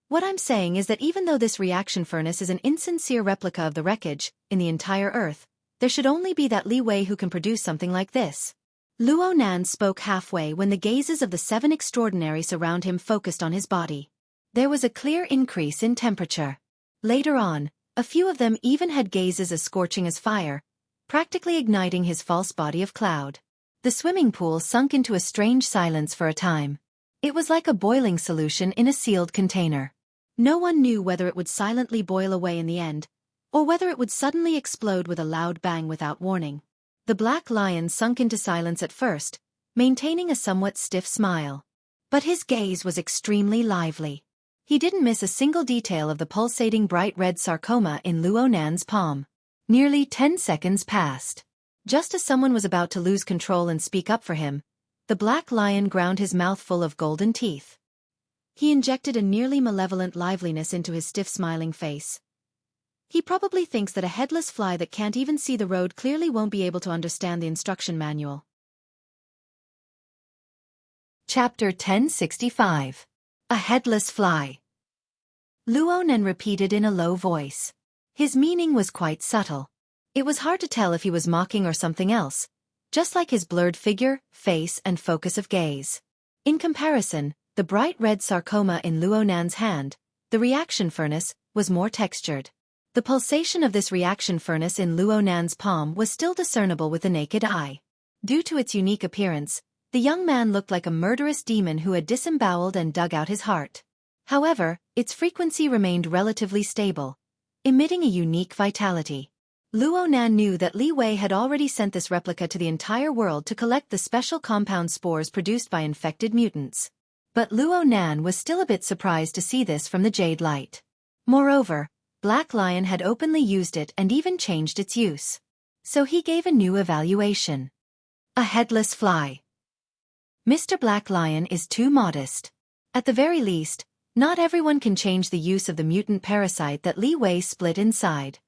"What I'm saying is that even though this reaction furnace is an insincere replica of the wreckage, in the entire Earth, there should only be that Li Wei who can produce something like this." Luonan spoke halfway when the gazes of the 7 extraordinaries around him focused on his body. There was a clear increase in temperature. Later on, a few of them even had gazes as scorching as fire, practically igniting his false body of cloud. The swimming pool sunk into a strange silence for a time. It was like a boiling solution in a sealed container. No one knew whether it would silently boil away in the end, or whether it would suddenly explode with a loud bang without warning. The black lion sunk into silence at first, maintaining a somewhat stiff smile. But his gaze was extremely lively. He didn't miss a single detail of the pulsating bright red sarcoma in Luonan's palm. Nearly 10 seconds passed. Just as someone was about to lose control and speak up for him, the black lion ground his mouth full of golden teeth. He injected a nearly malevolent liveliness into his stiff smiling face. He probably thinks that a headless fly that can't even see the road clearly won't be able to understand the instruction manual. Chapter 1065. A Headless Fly. Luonan repeated in a low voice. His meaning was quite subtle. It was hard to tell if he was mocking or something else, just like his blurred figure, face, and focus of gaze. In comparison, the bright red sarcoma in Luonan's hand, the reaction furnace, was more textured. The pulsation of this reaction furnace in Luonan's palm was still discernible with the naked eye. Due to its unique appearance, the young man looked like a murderous demon who had disemboweled and dug out his heart. However, its frequency remained relatively stable, emitting a unique vitality. Luonan knew that Li Wei had already sent this replica to the entire world to collect the special compound spores produced by infected mutants. But Luonan was still a bit surprised to see this from the jade light. Moreover, Black Lion had openly used it and even changed its use. So he gave a new evaluation. A headless fly. Mr. Black Lion is too modest. At the very least, not everyone can change the use of the mutant parasite that Li Wei split inside.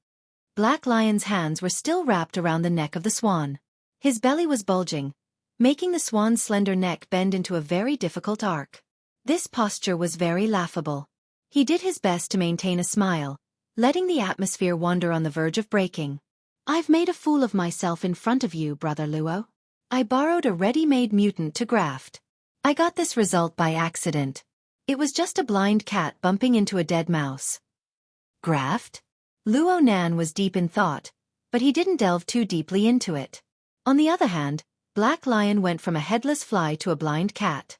Black Lion's hands were still wrapped around the neck of the swan. His belly was bulging, making the swan's slender neck bend into a very difficult arc. This posture was very laughable. He did his best to maintain a smile, letting the atmosphere wander on the verge of breaking. "I've made a fool of myself in front of you, Brother Luo. I borrowed a ready-made mutant to graft. I got this result by accident. It was just a blind cat bumping into a dead mouse." Graft? Luonan was deep in thought, but he didn't delve too deeply into it. On the other hand, Black Lion went from a headless fly to a blind cat.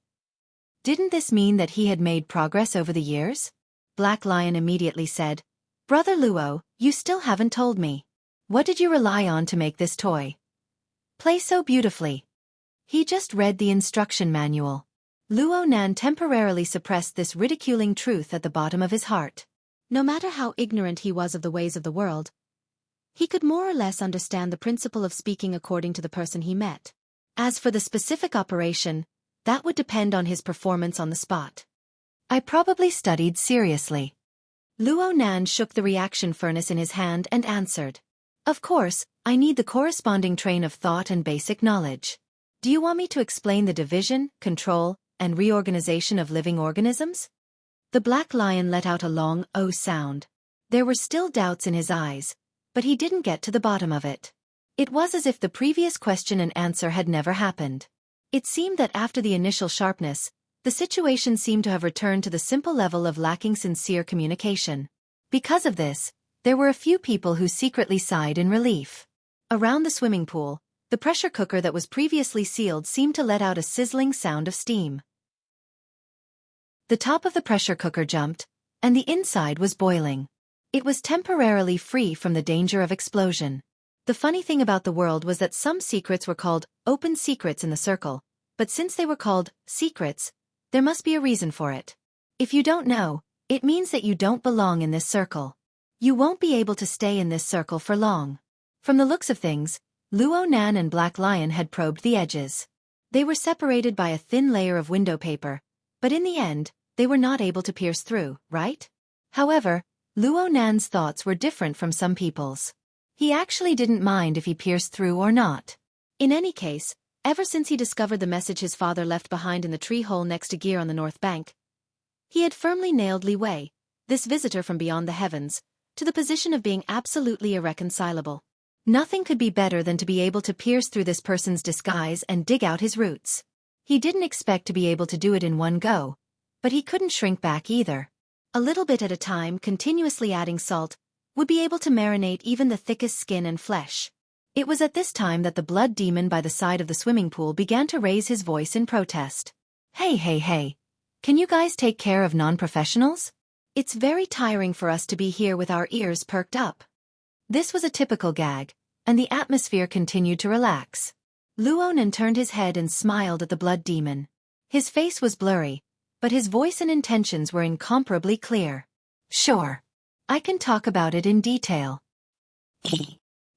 Didn't this mean that he had made progress over the years? Black Lion immediately said, "Brother Luo, you still haven't told me. What did you rely on to make this toy? Play so beautifully." He just read the instruction manual. Luonan temporarily suppressed this ridiculing truth at the bottom of his heart. No matter how ignorant he was of the ways of the world, he could more or less understand the principle of speaking according to the person he met. As for the specific operation, that would depend on his performance on the spot. "I probably studied seriously." Luonan shook the reaction furnace in his hand and answered. "Of course, I need the corresponding train of thought and basic knowledge. Do you want me to explain the division, control, and reorganization of living organisms?" The Black Lion let out a long "oh" sound. There were still doubts in his eyes, but he didn't get to the bottom of it. It was as if the previous question and answer had never happened. It seemed that after the initial sharpness, the situation seemed to have returned to the simple level of lacking sincere communication. Because of this, there were a few people who secretly sighed in relief. Around the swimming pool, the pressure cooker that was previously sealed seemed to let out a sizzling sound of steam. The top of the pressure cooker jumped, and the inside was boiling. It was temporarily free from the danger of explosion. The funny thing about the world was that some secrets were called open secrets in the circle, but since they were called secrets, there must be a reason for it. If you don't know, it means that you don't belong in this circle. You won't be able to stay in this circle for long. From the looks of things, Luo Nan and Black Lion had probed the edges. They were separated by a thin layer of window paper, but in the end, they were not able to pierce through, right? However, Luo Nan's thoughts were different from some people's. He actually didn't mind if he pierced through or not. In any case, ever since he discovered the message his father left behind in the tree hole next to Gear on the north bank, he had firmly nailed Li Wei, this visitor from beyond the heavens, to the position of being absolutely irreconcilable. Nothing could be better than to be able to pierce through this person's disguise and dig out his roots. He didn't expect to be able to do it in one go, but he couldn't shrink back either. A little bit at a time, continuously adding salt, would be able to marinate even the thickest skin and flesh. It was at this time that the blood demon by the side of the swimming pool began to raise his voice in protest. Hey. Can you guys take care of non-professionals? It's very tiring for us to be here with our ears perked up. This was a typical gag, and the atmosphere continued to relax. Luo Nan turned his head and smiled at the blood demon. His face was blurry, but his voice and intentions were incomparably clear. Sure. I can talk about it in detail.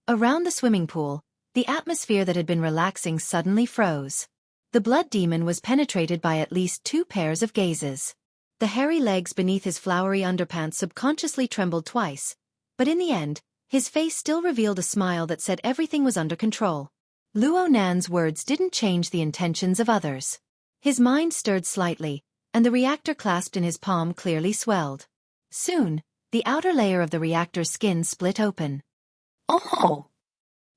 Around the swimming pool, the atmosphere that had been relaxing suddenly froze. The blood demon was penetrated by at least 2 pairs of gazes. The hairy legs beneath his flowery underpants subconsciously trembled twice, but in the end, his face still revealed a smile that said everything was under control. Luo Nan's words didn't change the intentions of others. His mind stirred slightly, and the reactor clasped in his palm clearly swelled. Soon, the outer layer of the reactor's skin split open. Oh!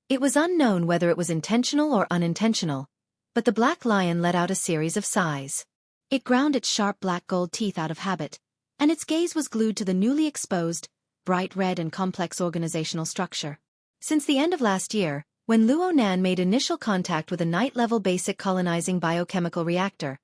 It was unknown whether it was intentional or unintentional, but the Black Lion let out a series of sighs. It ground its sharp black gold teeth out of habit, and its gaze was glued to the newly exposed, bright red and complex organizational structure. Since the end of last year, when Luo Nan made initial contact with a night-level basic colonizing biochemical reactor,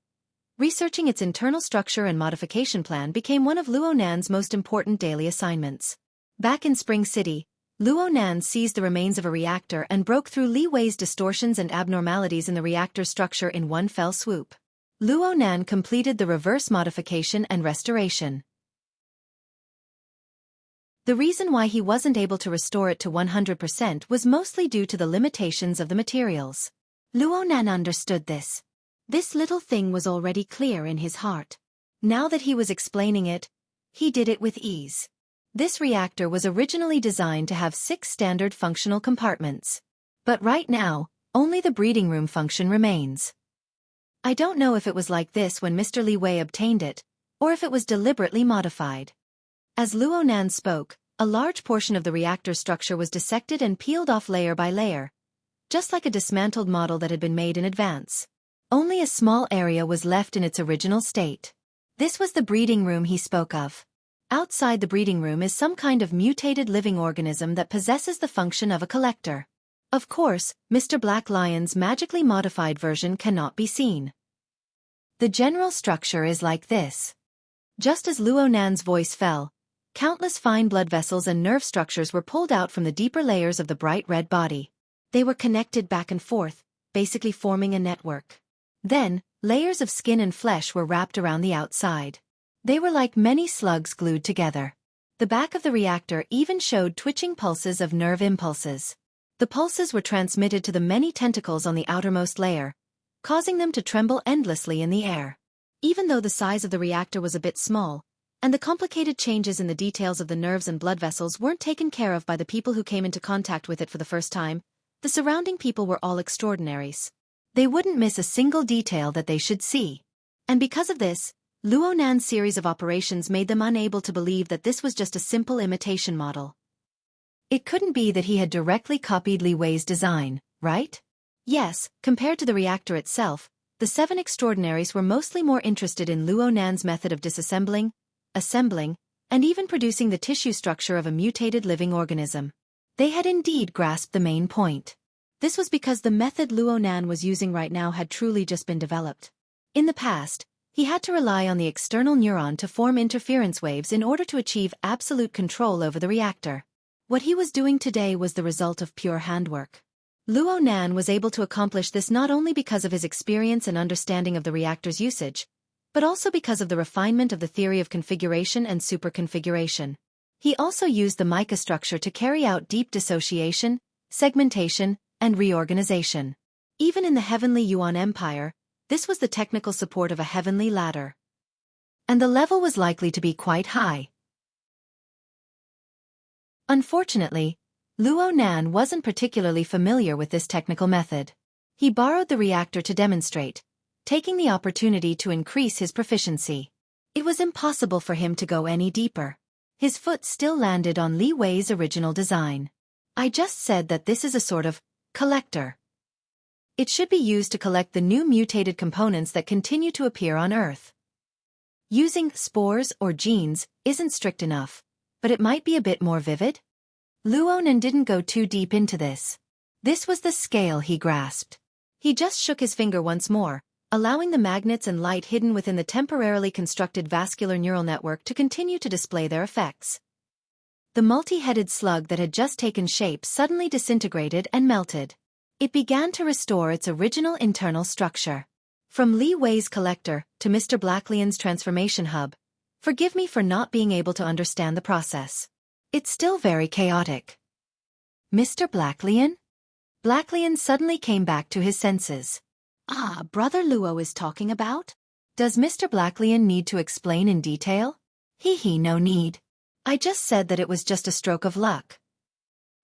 researching its internal structure and modification plan became one of Luo Nan's most important daily assignments. Back in Spring City, Luo Nan seized the remains of a reactor and broke through Li Wei's distortions and abnormalities in the reactor's structure in one fell swoop. Luo Nan completed the reverse modification and restoration. The reason why he wasn't able to restore it to 100% was mostly due to the limitations of the materials. Luo Nan understood this. This little thing was already clear in his heart. Now that he was explaining it, he did it with ease. This reactor was originally designed to have 6 standard functional compartments. But right now, only the breeding room function remains. I don't know if it was like this when Mr. Li Wei obtained it, or if it was deliberately modified. As Luo Nan spoke, a large portion of the reactor structure was dissected and peeled off layer by layer, just like a dismantled model that had been made in advance. Only a small area was left in its original state. This was the breeding room he spoke of. Outside the breeding room is some kind of mutated living organism that possesses the function of a collector. Of course, Mr. Black Lion's magically modified version cannot be seen. The general structure is like this. Just as Luo Nan's voice fell, countless fine blood vessels and nerve structures were pulled out from the deeper layers of the bright red body. They were connected back and forth, basically forming a network. Then, layers of skin and flesh were wrapped around the outside. They were like many slugs glued together. The back of the reactor even showed twitching pulses of nerve impulses. The pulses were transmitted to the many tentacles on the outermost layer, causing them to tremble endlessly in the air. Even though the size of the reactor was a bit small, and the complicated changes in the details of the nerves and blood vessels weren't taken care of by the people who came into contact with it for the first time, the surrounding people were all extraordinaries. They wouldn't miss a single detail that they should see. And because of this, Luo Nan's series of operations made them unable to believe that this was just a simple imitation model. It couldn't be that he had directly copied Li Wei's design, right? Yes, compared to the reactor itself, the 7 extraordinaries were mostly more interested in Luo Nan's method of disassembling, assembling, and even producing the tissue structure of a mutated living organism. They had indeed grasped the main point. This was because the method Luo Nan was using right now had truly just been developed. In the past, He had to rely on the external neuron to form interference waves in order to achieve absolute control over the reactor. What he was doing today was the result of pure handwork. Luo Nan was able to accomplish this not only because of his experience and understanding of the reactor's usage, but also because of the refinement of the theory of configuration and superconfiguration. He also used the mica structure to carry out deep dissociation, segmentation, and reorganization. Even in the heavenly Yuan Empire, this was the technical support of a heavenly ladder. And the level was likely to be quite high. Unfortunately, Luo Nan wasn't particularly familiar with this technical method. He borrowed the reactor to demonstrate, taking the opportunity to increase his proficiency. It was impossible for him to go any deeper. His foot still landed on Li Wei's original design. I just said that this is a sort of collector. It should be used to collect the new mutated components that continue to appear on Earth. Using spores or genes isn't strict enough, but it might be a bit more vivid. Luo Nan didn't go too deep into this. This was the scale he grasped. He just shook his finger once more, allowing the magnets and light hidden within the temporarily constructed vascular neural network to continue to display their effects. The multi-headed slug that had just taken shape suddenly disintegrated and melted. It began to restore its original internal structure. From Li Wei's collector to Mr. Blacklian's transformation hub, forgive me for not being able to understand the process. It's still very chaotic. Mr. Blacklian? Blacklian suddenly came back to his senses. Ah, Brother Luo is talking about? Does Mr. Blacklian need to explain in detail? No need. I just said that it was just a stroke of luck.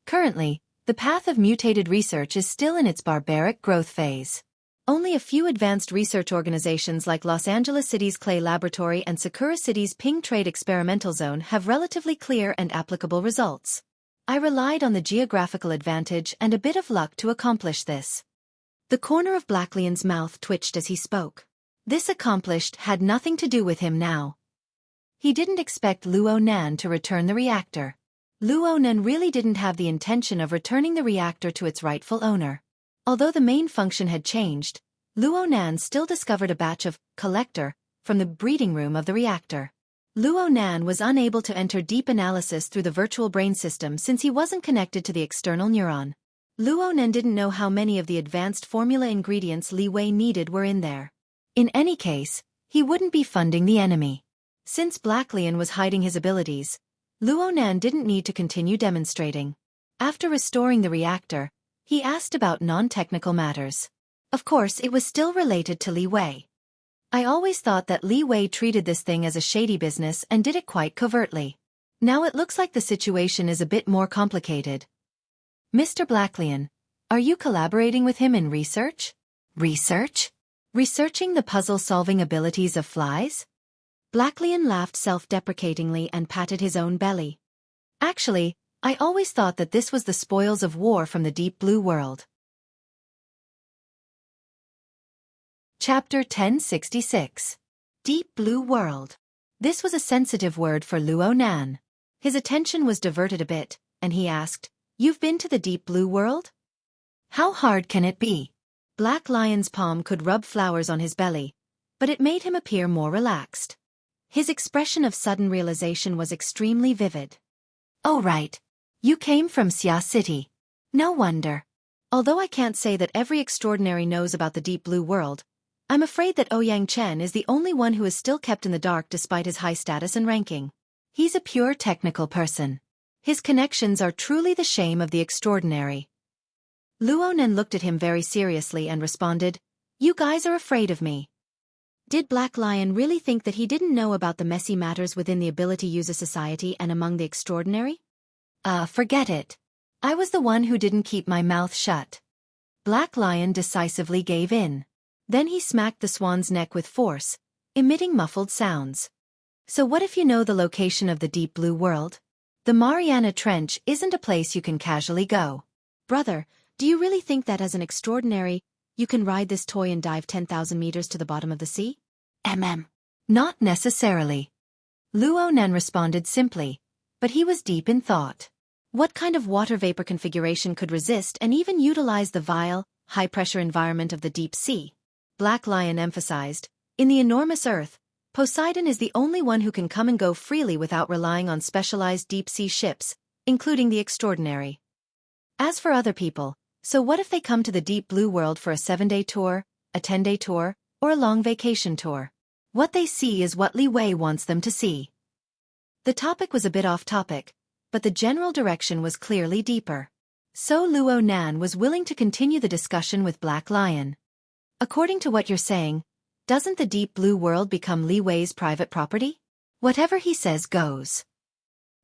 Currently, the path of mutated research is still in its barbaric growth phase. Only a few advanced research organizations like Los Angeles City's Clay Laboratory and Sakura City's Ping Trade Experimental Zone have relatively clear and applicable results. I relied on the geographical advantage and a bit of luck to accomplish this. The corner of Blacklian's mouth twitched as he spoke. This accomplished had nothing to do with him now. He didn't expect Luo Nan to return the reactor. Luo Nan really didn't have the intention of returning the reactor to its rightful owner. Although the main function had changed, Luo Nan still discovered a batch of collector from the breeding room of the reactor. Luo Nan was unable to enter deep analysis through the virtual brain system since he wasn't connected to the external neuron. Luo Nan didn't know how many of the advanced formula ingredients Li Wei needed were in there. In any case, he wouldn't be funding the enemy. Since Blacklian was hiding his abilities, Luo Nan didn't need to continue demonstrating. After restoring the reactor, he asked about non-technical matters. Of course, it was still related to Li Wei. I always thought that Li Wei treated this thing as a shady business and did it quite covertly. Now it looks like the situation is a bit more complicated. Mr. Blacklian, are you collaborating with him in research? Research? Researching the puzzle-solving abilities of flies? Blacklian laughed self-deprecatingly and patted his own belly. Actually, I always thought that this was the spoils of war from the Deep Blue World. Chapter 1066. Deep Blue World. This was a sensitive word for Luo Nan. His attention was diverted a bit, and he asked, "You've been to the Deep Blue World? How hard can it be?" Black Lion's palm could rub flowers on his belly, but it made him appear more relaxed. His expression of sudden realization was extremely vivid. "Oh right. You came from Xia City. No wonder. Although I can't say that every extraordinary knows about the Deep Blue World, I'm afraid that Ouyang Chen is the only one who is still kept in the dark despite his high status and ranking. He's a pure technical person. His connections are truly the shame of the extraordinary." Luo Nan looked at him very seriously and responded, "You guys are afraid of me." Did Black Lion really think that he didn't know about the messy matters within the ability user society and among the extraordinary? Forget it. I was the one who didn't keep my mouth shut. Black Lion decisively gave in. Then he smacked the swan's neck with force, emitting muffled sounds. "So what if you know the location of the Deep Blue World? The Mariana Trench isn't a place you can casually go. Brother, do you really think that as an extraordinary, you can ride this toy and dive 10,000 meters to the bottom of the sea? Not necessarily." Luo Nan responded simply, but he was deep in thought. What kind of water vapor configuration could resist and even utilize the vile, high-pressure environment of the deep sea? Black Lion emphasized, In the enormous Earth, Poseidon is the only one who can come and go freely without relying on specialized deep-sea ships, including the Extraordinary. As for other people, so what if they come to the deep blue world for a 7-day tour, a 10-day tour, or a long vacation tour? What they see is what Li Wei wants them to see. The topic was a bit off topic, but the general direction was clearly deeper. So Luo Nan was willing to continue the discussion with Black Lion. According to what you're saying, doesn't the deep blue world become Li Wei's private property? Whatever he says goes.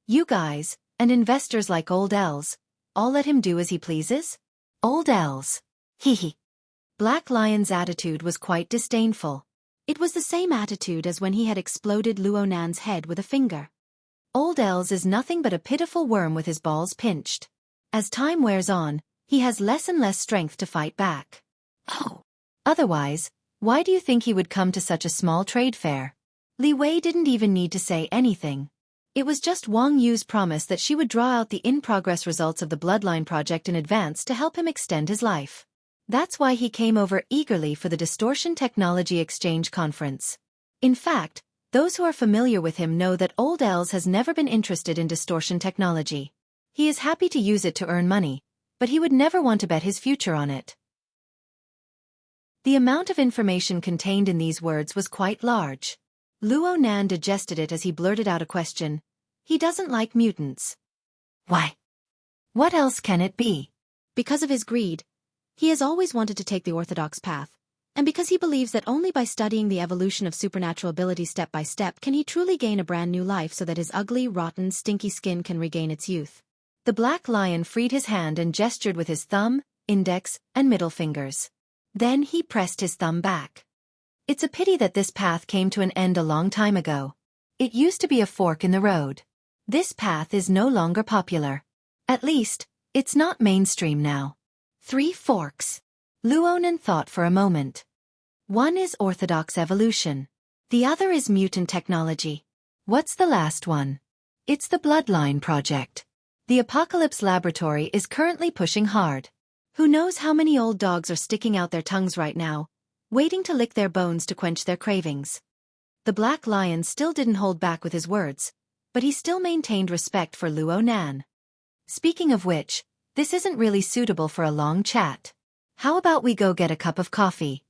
You guys, and investors like Old Els, all let him do as he pleases? Old Els. Hee. Black Lion's attitude was quite disdainful. It was the same attitude as when he had exploded Luo Nan's head with a finger. Old Els is nothing but a pitiful worm with his balls pinched. As time wears on, he has less and less strength to fight back. Oh. Otherwise, why do you think he would come to such a small trade fair? Li Wei didn't even need to say anything. It was just Wang Yu's promise that she would draw out the in-progress results of the Bloodline project in advance to help him extend his life. That's why he came over eagerly for the Distortion Technology Exchange Conference. In fact, those who are familiar with him know that Old Els has never been interested in distortion technology. He is happy to use it to earn money, but he would never want to bet his future on it. The amount of information contained in these words was quite large. Luo Nan digested it as he blurted out a question. He doesn't like mutants. Why? What else can it be? Because of his greed. He has always wanted to take the orthodox path, and because he believes that only by studying the evolution of supernatural abilities step by step can he truly gain a brand new life so that his ugly, rotten, stinky skin can regain its youth. The Black Lion freed his hand and gestured with his thumb, index, and middle fingers. Then he pressed his thumb back. It's a pity that this path came to an end a long time ago. It used to be a fork in the road. This path is no longer popular. At least, it's not mainstream now. 3 forks. Luo Nan thought for a moment. One is orthodox evolution. The other is mutant technology. What's the last one? It's the Bloodline project. The Apocalypse Laboratory is currently pushing hard. Who knows how many old dogs are sticking out their tongues right now, waiting to lick their bones to quench their cravings. The Black Lion still didn't hold back with his words, but he still maintained respect for Luo Nan. Speaking of which, this isn't really suitable for a long chat. How about we go get a cup of coffee?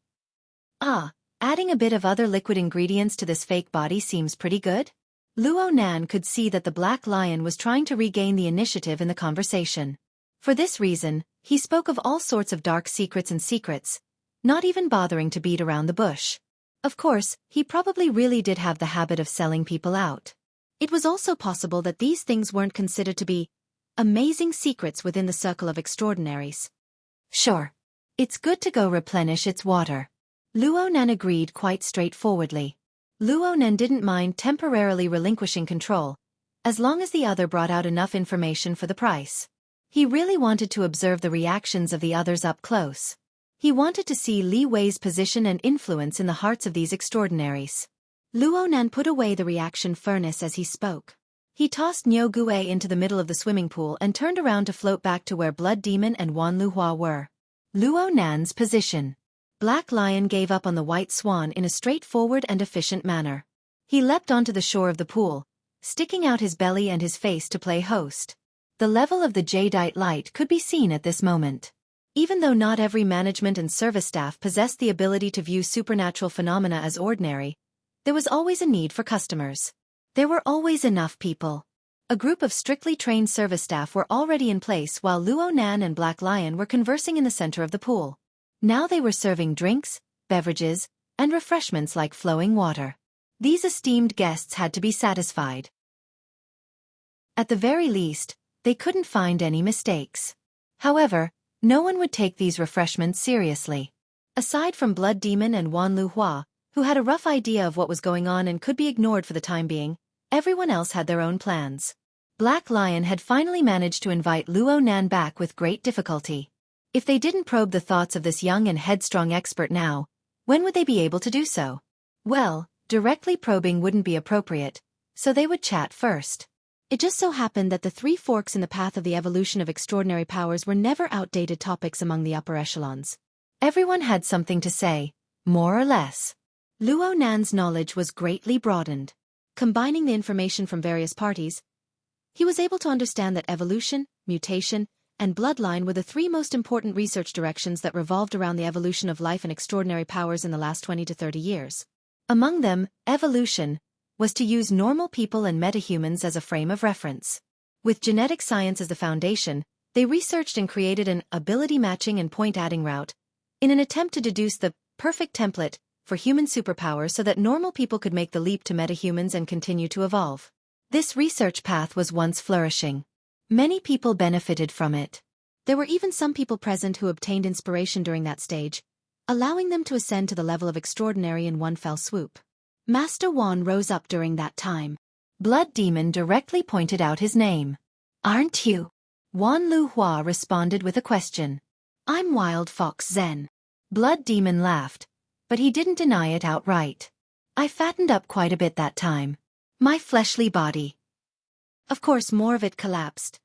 Adding a bit of other liquid ingredients to this fake body seems pretty good? Luo Nan could see that the Black Lion was trying to regain the initiative in the conversation. For this reason, he spoke of all sorts of dark secrets and secrets, not even bothering to beat around the bush. Of course, he probably really did have the habit of selling people out. It was also possible that these things weren't considered to be amazing secrets within the circle of extraordinaries. Sure. It's good to go replenish its water. Luo Nan agreed quite straightforwardly. Luo Nan didn't mind temporarily relinquishing control, as long as the other brought out enough information for the price. He really wanted to observe the reactions of the others up close. He wanted to see Li Wei's position and influence in the hearts of these extraordinaries. Luo Nan put away the reaction furnace as he spoke. He tossed Niu Gue into the middle of the swimming pool and turned around to float back to where Blood Demon and Wan Luhua were. Luo Nan's position. Black Lion gave up on the White Swan in a straightforward and efficient manner. He leapt onto the shore of the pool, sticking out his belly and his face to play host. The level of the jadeite light could be seen at this moment. Even though not every management and service staff possessed the ability to view supernatural phenomena as ordinary, there was always a need for customers. There were always enough people. A group of strictly trained service staff were already in place while Luo Nan and Black Lion were conversing in the center of the pool. Now they were serving drinks, beverages, and refreshments like flowing water. These esteemed guests had to be satisfied. At the very least, they couldn't find any mistakes. However, no one would take these refreshments seriously. Aside from Blood Demon and Wan Luhua, who had a rough idea of what was going on and could be ignored for the time being, everyone else had their own plans. Black Lion had finally managed to invite Luo Nan back with great difficulty. If they didn't probe the thoughts of this young and headstrong expert now, when would they be able to do so? Well, directly probing wouldn't be appropriate, so they would chat first. It just so happened that the 3 forks in the path of the evolution of extraordinary powers were never outdated topics among the upper echelons. Everyone had something to say, more or less. Luo Nan's knowledge was greatly broadened. Combining the information from various parties, he was able to understand that evolution, mutation, and bloodline were the three most important research directions that revolved around the evolution of life and extraordinary powers in the last 20 to 30 years. Among them, evolution was to use normal people and metahumans as a frame of reference. With genetic science as the foundation, they researched and created an ability matching and point adding route in an attempt to deduce the perfect template for human superpowers so that normal people could make the leap to metahumans and continue to evolve. This research path was once flourishing. Many people benefited from it. There were even some people present who obtained inspiration during that stage, allowing them to ascend to the level of extraordinary in one fell swoop. Master Wan rose up during that time. Blood Demon directly pointed out his name. "Aren't you?" Wan Lu Hua responded with a question. "I'm Wild Fox Zen." Blood Demon laughed, but he didn't deny it outright. "I fattened up quite a bit that time. My fleshly body." Of course, more of it collapsed.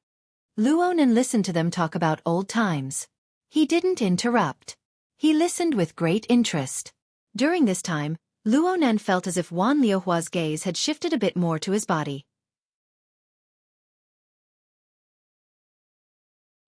Luonan listened to them talk about old times. He didn't interrupt. He listened with great interest. During this time, Luonan felt as if Wan Liuhua's gaze had shifted a bit more to his body.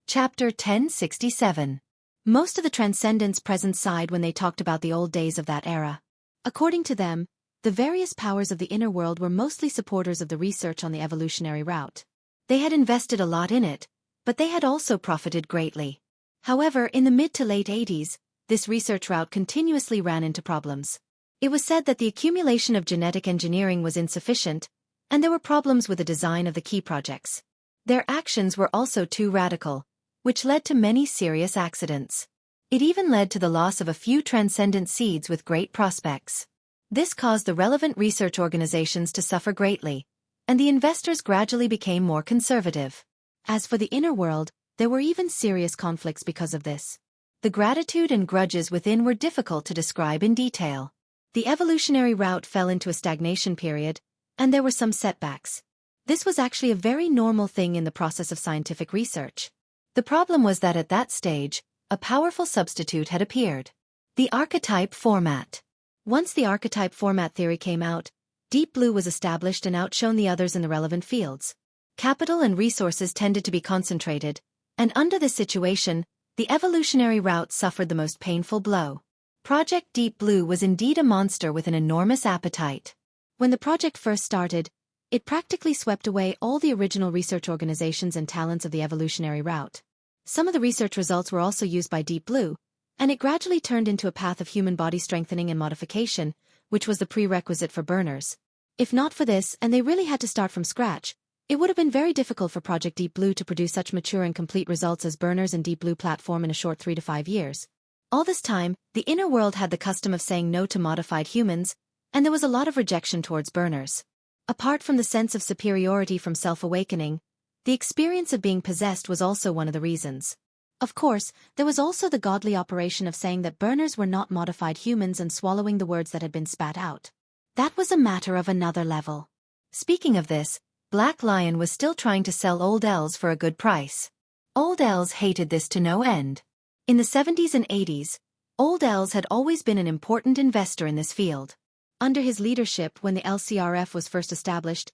Chapter 1067. Most of the Transcendents present sighed when they talked about the old days of that era. According to them, the various powers of the inner world were mostly supporters of the research on the evolutionary route. They had invested a lot in it, but they had also profited greatly. However, in the mid to late 80s, this research route continuously ran into problems. It was said that the accumulation of genetic engineering was insufficient, and there were problems with the design of the key projects. Their actions were also too radical, which led to many serious accidents. It even led to the loss of a few transcendent seeds with great prospects. This caused the relevant research organizations to suffer greatly, and the investors gradually became more conservative. As for the inner world, there were even serious conflicts because of this. The gratitude and grudges within were difficult to describe in detail. The evolutionary route fell into a stagnation period, and there were some setbacks. This was actually a very normal thing in the process of scientific research. The problem was that at that stage, a powerful substitute had appeared. The archetype format. Once the archetype format theory came out, Deep Blue was established and outshone the others in the relevant fields. Capital and resources tended to be concentrated, and under this situation, the evolutionary route suffered the most painful blow. Project Deep Blue was indeed a monster with an enormous appetite. When the project first started, it practically swept away all the original research organizations and talents of the evolutionary route. Some of the research results were also used by Deep Blue, and it gradually turned into a path of human body strengthening and modification, which was the prerequisite for burners. If not for this, and they really had to start from scratch, it would have been very difficult for Project Deep Blue to produce such mature and complete results as burners and Deep Blue platform in a short 3 to 5 years. All this time, the inner world had the custom of saying no to modified humans, and there was a lot of rejection towards burners. Apart from the sense of superiority from self-awakening, the experience of being possessed was also one of the reasons. Of course, there was also the godly operation of saying that burners were not modified humans and swallowing the words that had been spat out. That was a matter of another level. Speaking of this, Black Lion was still trying to sell Old Els for a good price. Old Els hated this to no end. In the 70s and 80s, Old Els had always been an important investor in this field. Under his leadership when the LCRF was first established,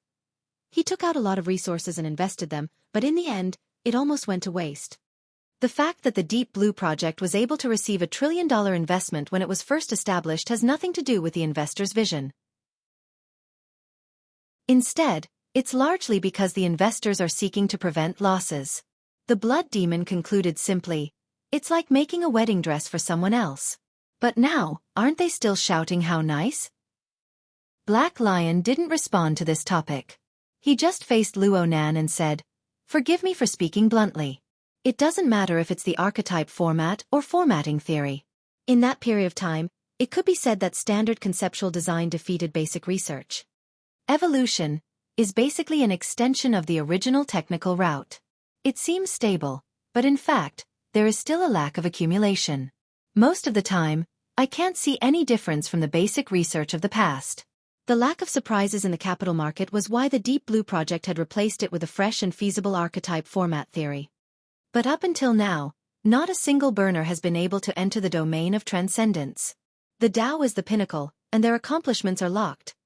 he took out a lot of resources and invested them, but in the end, it almost went to waste. The fact that the Deep Blue project was able to receive $1 trillion investment when it was first established has nothing to do with the investor's vision. Instead, it's largely because the investors are seeking to prevent losses. The Blood Demon concluded simply, "It's like making a wedding dress for someone else." But now, aren't they still shouting how nice? Black Lion didn't respond to this topic. He just faced Luo Nan and said, "Forgive me for speaking bluntly. It doesn't matter if it's the archetype format or formatting theory. In that period of time, it could be said that standard conceptual design defeated basic research. Evolution is basically an extension of the original technical route. It seems stable, but in fact, there is still a lack of accumulation. Most of the time, I can't see any difference from the basic research of the past." The lack of surprises in the capital market was why the Deep Blue project had replaced it with a fresh and feasible archetype format theory. But up until now, not a single burner has been able to enter the domain of transcendence. The Tao is the pinnacle, and their accomplishments are locked.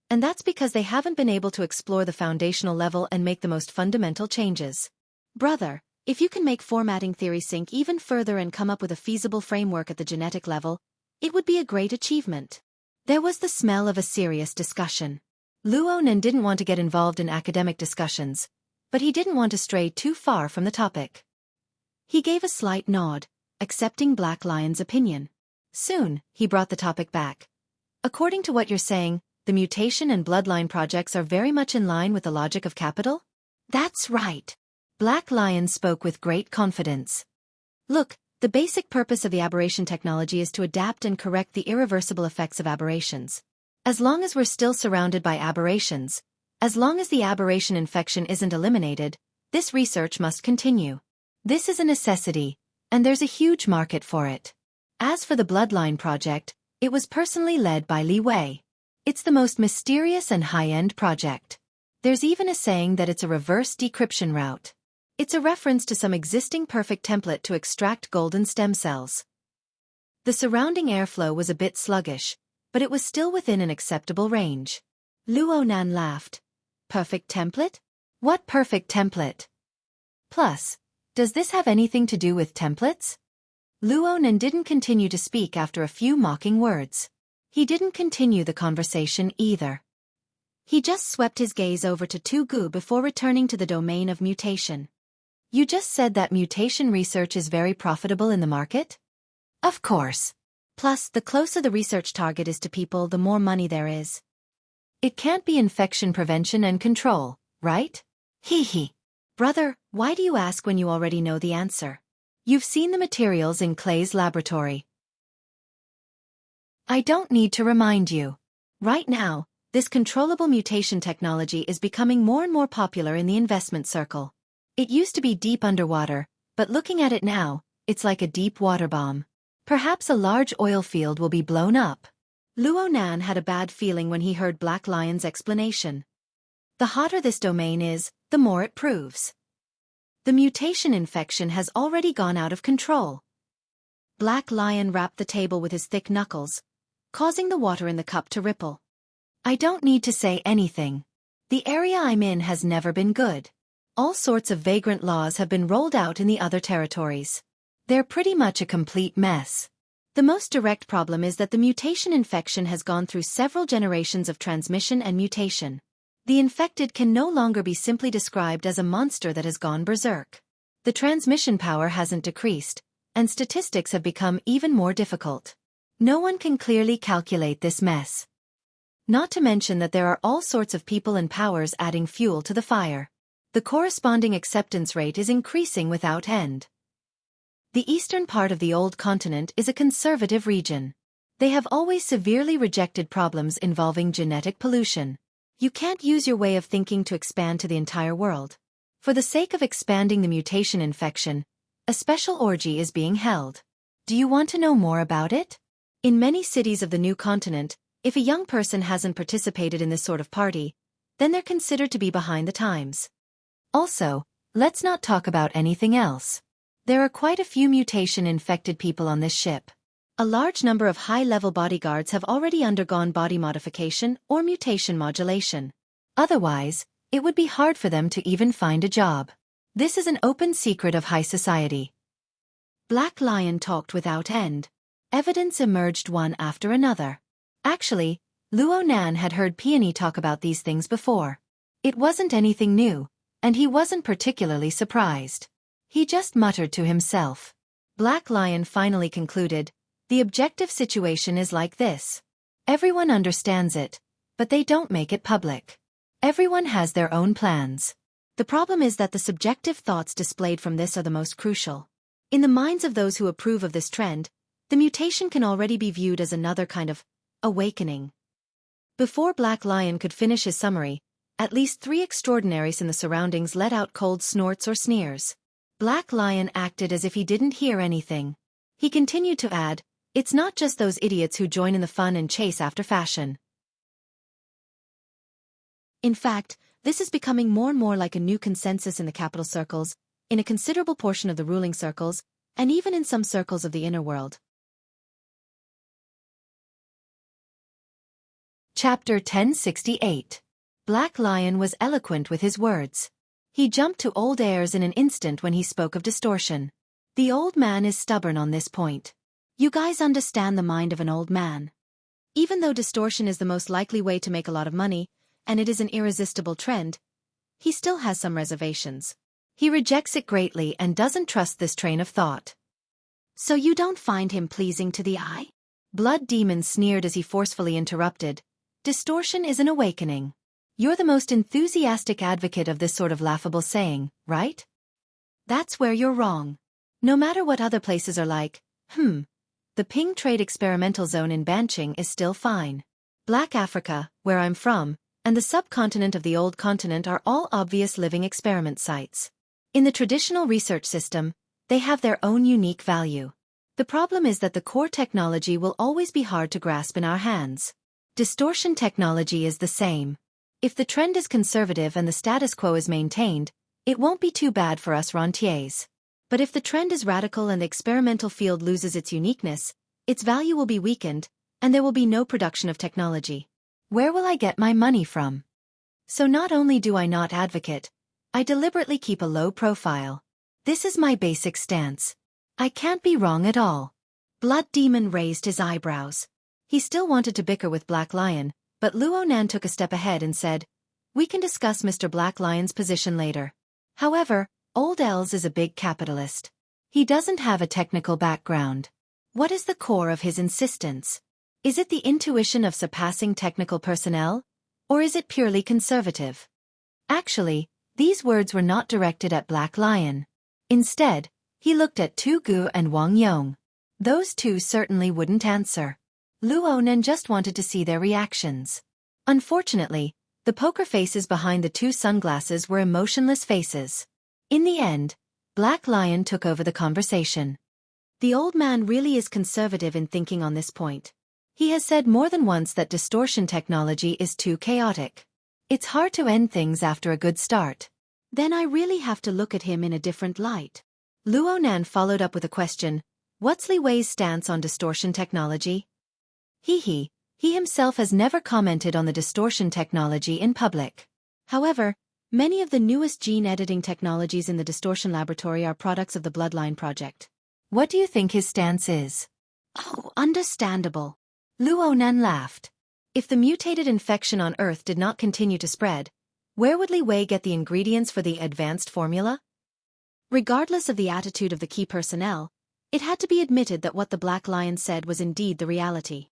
And that's because they haven't been able to explore the foundational level and make the most fundamental changes. Brother, if you can make formatting theory sink even further and come up with a feasible framework at the genetic level, it would be a great achievement. There was the smell of a serious discussion. Luo Nan didn't want to get involved in academic discussions, but he didn't want to stray too far from the topic. He gave a slight nod, accepting Black Lion's opinion. Soon, he brought the topic back. According to what you're saying, the mutation and bloodline projects are very much in line with the logic of capital? That's right. Black Lion spoke with great confidence. Look, the basic purpose of the aberration technology is to adapt and correct the irreversible effects of aberrations. As long as we're still surrounded by aberrations, as long as the aberration infection isn't eliminated, this research must continue. This is a necessity, and there's a huge market for it. As for the Bloodline project, it was personally led by Li Wei. It's the most mysterious and high-end project. There's even a saying that it's a reverse decryption route. It's a reference to some existing perfect template to extract golden stem cells. The surrounding airflow was a bit sluggish, but it was still within an acceptable range. Luo Nan laughed. Perfect template? What perfect template? Plus, does this have anything to do with templates? Luo Nan didn't continue to speak after a few mocking words. He didn't continue the conversation either. He just swept his gaze over to Tu Gu before returning to the domain of mutation. You just said that mutation research is very profitable in the market? Of course. Plus, the closer the research target is to people, the more money there is. It can't be infection prevention and control, right? Hee hee. Brother, why do you ask when you already know the answer? You've seen the materials in Clay's laboratory. I don't need to remind you. Right now, this controllable mutation technology is becoming more and more popular in the investment circle. It used to be deep underwater, but looking at it now, it's like a deep water bomb. Perhaps a large oil field will be blown up. Luo Nan had a bad feeling when he heard Black Lion's explanation. The hotter this domain is, the more it proves. The mutation infection has already gone out of control. Black Lion rapped the table with his thick knuckles, causing the water in the cup to ripple. I don't need to say anything. The area I'm in has never been good. All sorts of vagrant laws have been rolled out in the other territories. They're pretty much a complete mess. The most direct problem is that the mutation infection has gone through several generations of transmission and mutation. The infected can no longer be simply described as a monster that has gone berserk. The transmission power hasn't decreased, and statistics have become even more difficult. No one can clearly calculate this mess. Not to mention that there are all sorts of people and powers adding fuel to the fire. The corresponding acceptance rate is increasing without end. The eastern part of the old continent is a conservative region. They have always severely rejected problems involving genetic pollution. You can't use your way of thinking to expand to the entire world. For the sake of expanding the mutation infection, a special orgy is being held. Do you want to know more about it? In many cities of the new continent, if a young person hasn't participated in this sort of party, then they're considered to be behind the times. Also, let's not talk about anything else. There are quite a few mutation-infected people on this ship. A large number of high-level bodyguards have already undergone body modification or mutation modulation. Otherwise, it would be hard for them to even find a job. This is an open secret of high society. Black Lion talked without end. Evidence emerged one after another. Actually, Luo Nan had heard Peony talk about these things before. It wasn't anything new, and he wasn't particularly surprised. He just muttered to himself. Black Lion finally concluded, the objective situation is like this. Everyone understands it, but they don't make it public. Everyone has their own plans. The problem is that the subjective thoughts displayed from this are the most crucial. In the minds of those who approve of this trend, the mutation can already be viewed as another kind of awakening. Before Black Lion could finish his summary, at least 3 extraordinaries in the surroundings let out cold snorts or sneers. Black Lion acted as if he didn't hear anything. He continued to add, it's not just those idiots who join in the fun and chase after fashion. In fact, this is becoming more and more like a new consensus in the capital circles, in a considerable portion of the ruling circles, and even in some circles of the inner world. Chapter 1068. Black Lion was eloquent with his words. He jumped to old airs in an instant when he spoke of distortion. The old man is stubborn on this point. You guys understand the mind of an old man. Even though distortion is the most likely way to make a lot of money, and it is an irresistible trend, he still has some reservations. He rejects it greatly and doesn't trust this train of thought. So you don't find him pleasing to the eye? Blood Demon sneered as he forcefully interrupted. Distortion is an awakening. You're the most enthusiastic advocate of this sort of laughable saying, right? That's where you're wrong. No matter what other places are like, the Ping Trade Experimental Zone in Banqing is still fine. Black Africa, where I'm from, and the subcontinent of the Old Continent are all obvious living experiment sites. In the traditional research system, they have their own unique value. The problem is that the core technology will always be hard to grasp in our hands. Distortion technology is the same. If the trend is conservative and the status quo is maintained, it won't be too bad for us rentiers. But if the trend is radical and the experimental field loses its uniqueness, its value will be weakened, and there will be no production of technology. Where will I get my money from? So not only do I not advocate, I deliberately keep a low profile. This is my basic stance. I can't be wrong at all. Blood Demon raised his eyebrows. He still wanted to bicker with Black Lion, but Luo Nan took a step ahead and said, "We can discuss Mr. Black Lion's position later. However, Old Els is a big capitalist. He doesn't have a technical background. What is the core of his insistence? Is it the intuition of surpassing technical personnel? Or is it purely conservative?" Actually, these words were not directed at Black Lion. Instead, he looked at Tu Gu and Wang Yong. Those two certainly wouldn't answer. Luo Nan just wanted to see their reactions. Unfortunately, the poker faces behind the two sunglasses were emotionless faces. In the end, Black Lion took over the conversation. The old man really is conservative in thinking on this point. He has said more than once that distortion technology is too chaotic. It's hard to end things after a good start. Then I really have to look at him in a different light. Luo Nan followed up with a question, what's Li Wei's stance on distortion technology? He himself has never commented on the distortion technology in public. However, many of the newest gene editing technologies in the distortion laboratory are products of the Bloodline project. What do you think his stance is? Oh, understandable. Luo Nan laughed. If the mutated infection on Earth did not continue to spread, where would Li Wei get the ingredients for the advanced formula? Regardless of the attitude of the key personnel, it had to be admitted that what the Black Lion said was indeed the reality.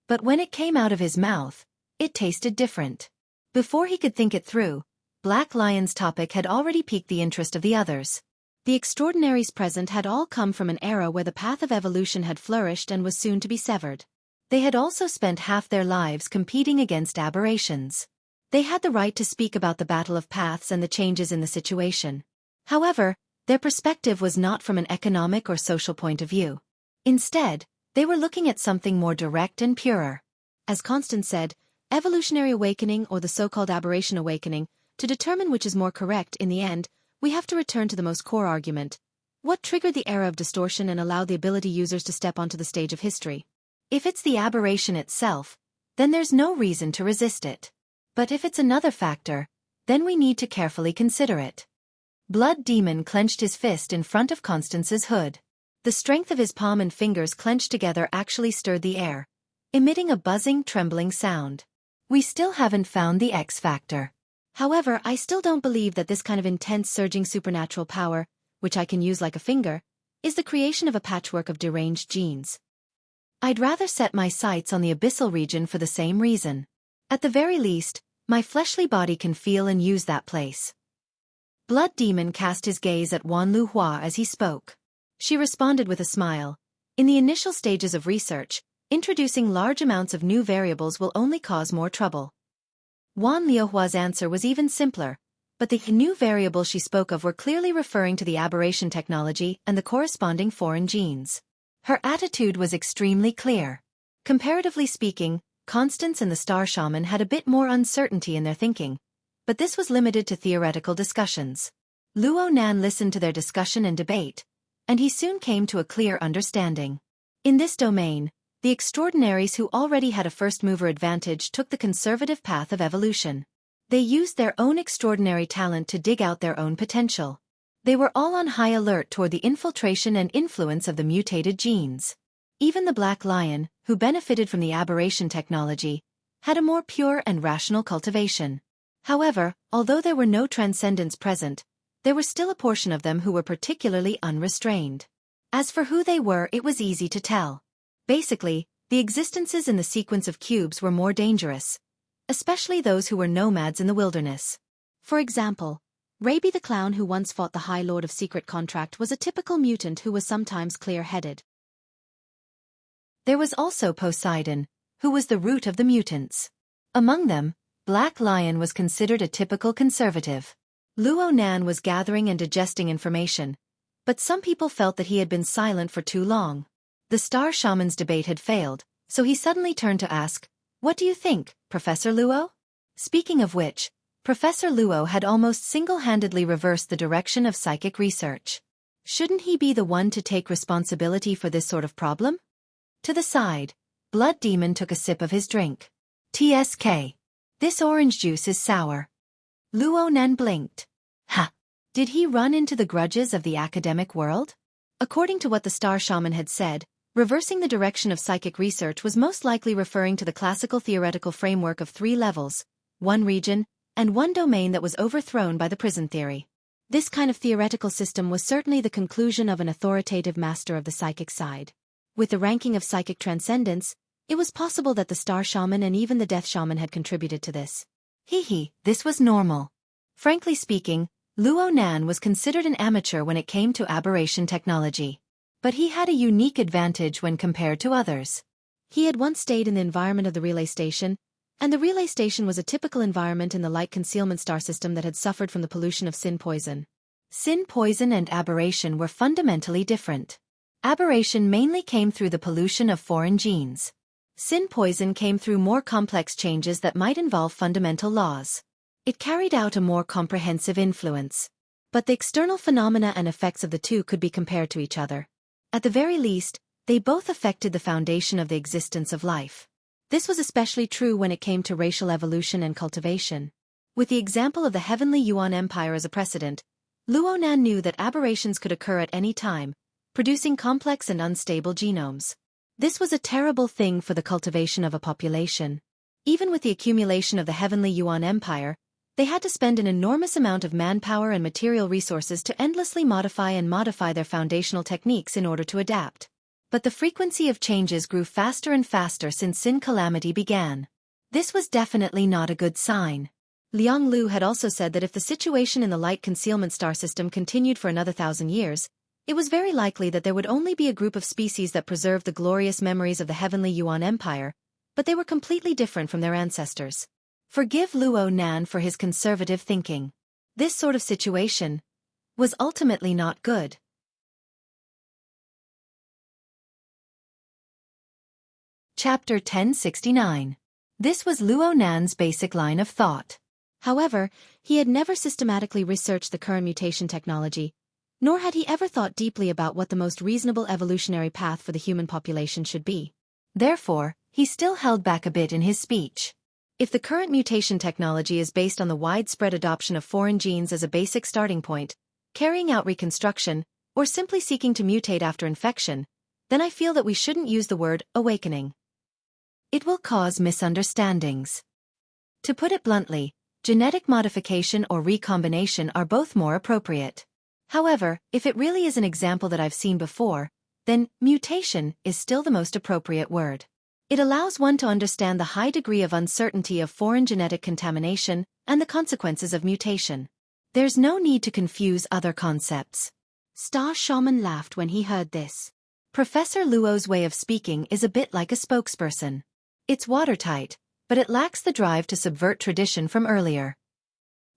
But when it came out of his mouth, it tasted different. Before he could think it through, Black Lion's topic had already piqued the interest of the others. The extraordinaries present had all come from an era where the path of evolution had flourished and was soon to be severed. They had also spent half their lives competing against aberrations. They had the right to speak about the battle of paths and the changes in the situation. However, their perspective was not from an economic or social point of view. Instead, they were looking at something more direct and purer. As Constance said, evolutionary awakening or the so-called aberration awakening, to determine which is more correct in the end, we have to return to the most core argument. What triggered the era of distortion and allowed the ability users to step onto the stage of history? If it's the aberration itself, then there's no reason to resist it. But if it's another factor, then we need to carefully consider it. Blood Demon clenched his fist in front of Constance's hood. The strength of his palm and fingers clenched together actually stirred the air, emitting a buzzing, trembling sound. We still haven't found the X factor. However, I still don't believe that this kind of intense surging supernatural power, which I can use like a finger, is the creation of a patchwork of deranged genes. I'd rather set my sights on the abyssal region for the same reason. At the very least, my fleshly body can feel and use that place. Blood Demon cast his gaze at Wan Luhua as he spoke. She responded with a smile. In the initial stages of research, introducing large amounts of new variables will only cause more trouble. Wan Liuhua's answer was even simpler, but the new variables she spoke of were clearly referring to the aberration technology and the corresponding foreign genes. Her attitude was extremely clear. Comparatively speaking, Constance and the Star Shaman had a bit more uncertainty in their thinking, but this was limited to theoretical discussions. Luo Nan listened to their discussion and debate, and he soon came to a clear understanding. In this domain, the extraordinaries who already had a first-mover advantage took the conservative path of evolution. They used their own extraordinary talent to dig out their own potential. They were all on high alert toward the infiltration and influence of the mutated genes. Even the black lion, who benefited from the aberration technology, had a more pure and rational cultivation. However, although there were no transcendents present, there was still a portion of them who were particularly unrestrained. As for who they were, it was easy to tell. Basically, the existences in the sequence of cubes were more dangerous, especially those who were nomads in the wilderness. For example, Raby the clown who once fought the High Lord of Secret Contract was a typical mutant who was sometimes clear-headed. There was also Poseidon, who was the root of the mutants. Among them, Black Lion was considered a typical conservative. Luo Nan was gathering and digesting information, but some people felt that he had been silent for too long. The Star Shaman's debate had failed, so he suddenly turned to ask, "What do you think, Professor Luo?" Speaking of which, Professor Luo had almost single-handedly reversed the direction of psychic research. Shouldn't he be the one to take responsibility for this sort of problem? To the side, Blood Demon took a sip of his drink. "TSK. This orange juice is sour." Luo Nan blinked. Ha! Did he run into the grudges of the academic world? According to what the Star Shaman had said, reversing the direction of psychic research was most likely referring to the classical theoretical framework of 3 levels, 1 region, and 1 domain that was overthrown by the prison theory. This kind of theoretical system was certainly the conclusion of an authoritative master of the psychic side. With the ranking of psychic transcendence, it was possible that the Star Shaman and even the Death Shaman had contributed to this. This was normal. Frankly speaking, Luo Nan was considered an amateur when it came to aberration technology. But he had a unique advantage when compared to others. He had once stayed in the environment of the relay station, and the relay station was a typical environment in the light concealment star system that had suffered from the pollution of sin poison. Sin poison and aberration were fundamentally different. Aberration mainly came through the pollution of foreign genes. Sin poison came through more complex changes that might involve fundamental laws. It carried out a more comprehensive influence. But the external phenomena and effects of the two could be compared to each other. At the very least, they both affected the foundation of the existence of life. This was especially true when it came to racial evolution and cultivation. With the example of the Heavenly Yuan Empire as a precedent, Luo Nan knew that aberrations could occur at any time, producing complex and unstable genomes. This was a terrible thing for the cultivation of a population. Even with the accumulation of the Heavenly Yuan Empire, they had to spend an enormous amount of manpower and material resources to endlessly modify their foundational techniques in order to adapt. But the frequency of changes grew faster and faster since Sin Calamity began. This was definitely not a good sign. Liang Lu had also said that if the situation in the light concealment star system continued for another 1,000 years, it was very likely that there would only be a group of species that preserved the glorious memories of the Heavenly Yuan Empire, but they were completely different from their ancestors. Forgive Luo Nan for his conservative thinking. This sort of situation was ultimately not good. Chapter 1069. This was Luo Nan's basic line of thought. However, he had never systematically researched the current mutation technology, nor had he ever thought deeply about what the most reasonable evolutionary path for the human population should be. Therefore, he still held back a bit in his speech. If the current mutation technology is based on the widespread adoption of foreign genes as a basic starting point, carrying out reconstruction, or simply seeking to mutate after infection, then I feel that we shouldn't use the word awakening. It will cause misunderstandings. To put it bluntly, genetic modification or recombination are both more appropriate. However, if it really is an example that I've seen before, then mutation is still the most appropriate word. It allows one to understand the high degree of uncertainty of foreign genetic contamination and the consequences of mutation. There's no need to confuse other concepts. Star Shaman laughed when he heard this. Professor Luo's way of speaking is a bit like a spokesperson. It's watertight, but it lacks the drive to subvert tradition from earlier.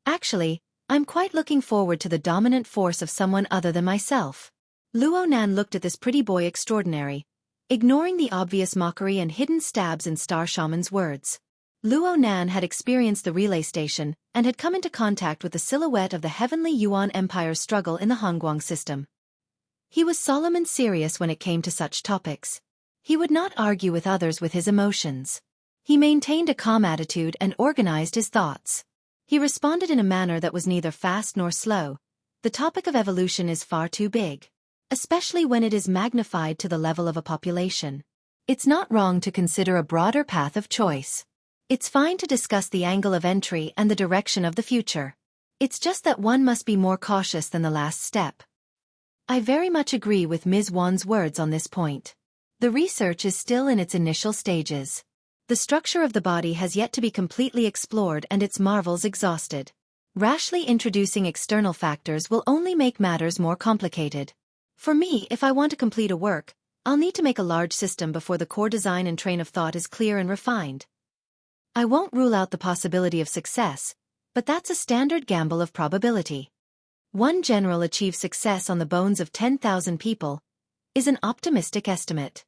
Actually, I'm quite looking forward to the dominant force of someone other than myself. Luo Nan looked at this pretty boy extraordinary, ignoring the obvious mockery and hidden stabs in Star Shaman's words. Luo Nan had experienced the relay station and had come into contact with the silhouette of the Heavenly Yuan Empire's struggle in the Hongguang system. He was solemn and serious when it came to such topics. He would not argue with others with his emotions. He maintained a calm attitude and organized his thoughts. He responded in a manner that was neither fast nor slow. The topic of evolution is far too big, especially when it is magnified to the level of a population. It's not wrong to consider a broader path of choice. It's fine to discuss the angle of entry and the direction of the future. It's just that one must be more cautious than the last step. I very much agree with Ms. Wan's words on this point. The research is still in its initial stages. The structure of the body has yet to be completely explored and its marvels exhausted. Rashly introducing external factors will only make matters more complicated. For me, if I want to complete a work, I'll need to make a large system before the core design and train of thought is clear and refined. I won't rule out the possibility of success, but that's a standard gamble of probability. One general achieves success on the bones of 10,000 people is an optimistic estimate.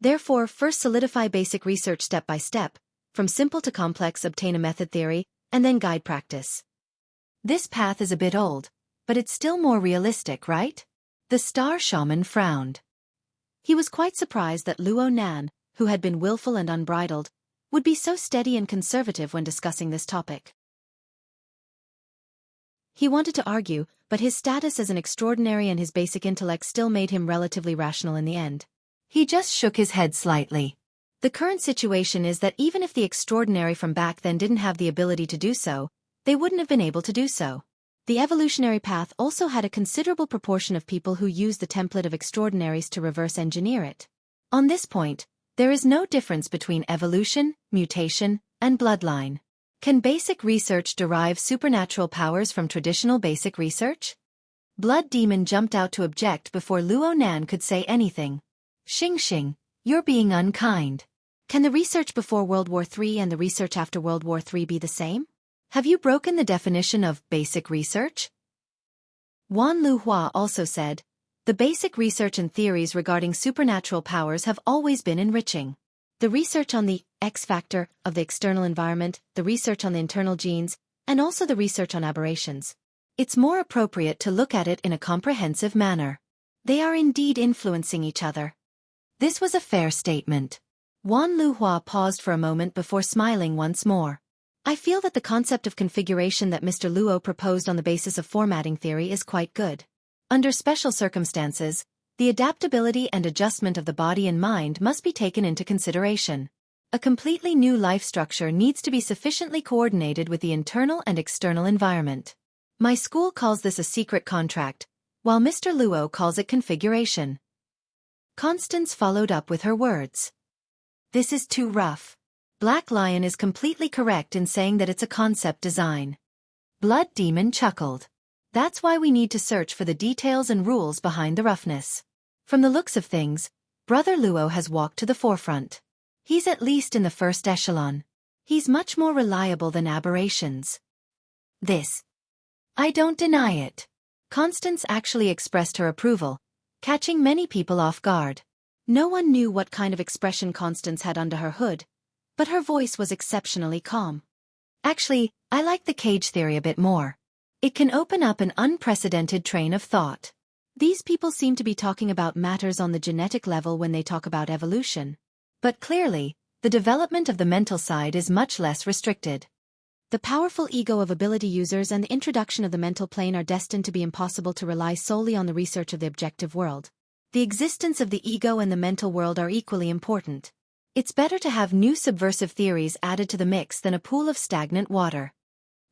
Therefore, first solidify basic research step by step, from simple to complex obtain a method theory, and then guide practice. This path is a bit old, but it's still more realistic, right? The star shaman frowned. He was quite surprised that Luo Nan, who had been willful and unbridled, would be so steady and conservative when discussing this topic. He wanted to argue, but his status as an extraordinary and his basic intellect still made him relatively rational in the end. He just shook his head slightly. The current situation is that even if the extraordinary from back then didn't have the ability to do so, they wouldn't have been able to do so. The evolutionary path also had a considerable proportion of people who used the template of extraordinaries to reverse engineer it. On this point, there is no difference between evolution, mutation, and bloodline. Can basic research derive supernatural powers from traditional basic research? Blood Demon jumped out to object before Luo Nan could say anything. Xing, you're being unkind. Can the research before World War III and the research after World War III be the same? Have you broken the definition of basic research? Wan Luhua also said, the basic research and theories regarding supernatural powers have always been enriching. The research on the X factor of the external environment, the research on the internal genes, and also the research on aberrations. It's more appropriate to look at it in a comprehensive manner. They are indeed influencing each other. This was a fair statement. Wan Luhua paused for a moment before smiling once more. I feel that the concept of configuration that Mr. Luo proposed on the basis of formatting theory is quite good. Under special circumstances, the adaptability and adjustment of the body and mind must be taken into consideration. A completely new life structure needs to be sufficiently coordinated with the internal and external environment. My school calls this a secret contract, while Mr. Luo calls it configuration. Constance followed up with her words. This is too rough. Black Lion is completely correct in saying that it's a concept design. Blood Demon chuckled. That's why we need to search for the details and rules behind the roughness. From the looks of things, Brother Luo has walked to the forefront. He's at least in the first echelon. He's much more reliable than aberrations. I don't deny it. Constance actually expressed her approval, catching many people off guard. No one knew what kind of expression Constance had under her hood, but her voice was exceptionally calm. Actually, I like the cage theory a bit more. It can open up an unprecedented train of thought. These people seem to be talking about matters on the genetic level when they talk about evolution. But clearly, the development of the mental side is much less restricted. The powerful ego of ability users and the introduction of the mental plane are destined to be impossible to rely solely on the research of the objective world. The existence of the ego and the mental world are equally important. It's better to have new subversive theories added to the mix than a pool of stagnant water.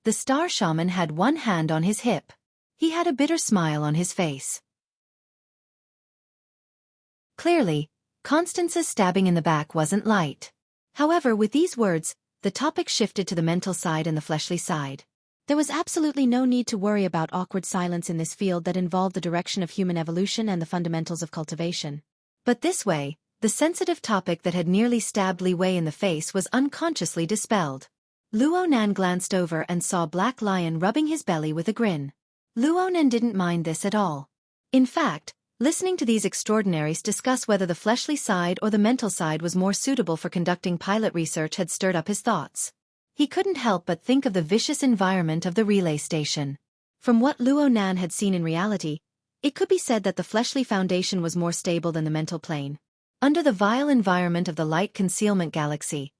The star shaman had one hand on his hip. He had a bitter smile on his face. Clearly, Constance's stabbing in the back wasn't light. However, with these words, the topic shifted to the mental side and the fleshly side. There was absolutely no need to worry about awkward silence in this field that involved the direction of human evolution and the fundamentals of cultivation. But this way, the sensitive topic that had nearly stabbed Li Wei in the face was unconsciously dispelled. Luo Nan glanced over and saw Black Lion rubbing his belly with a grin. Luo Nan didn't mind this at all. In fact, listening to these extraordinaries discuss whether the fleshly side or the mental side was more suitable for conducting pilot research had stirred up his thoughts. He couldn't help but think of the vicious environment of the relay station. From what Luo Nan had seen in reality, it could be said that the fleshly foundation was more stable than the mental plane. Under the vile environment of the light concealment galaxy,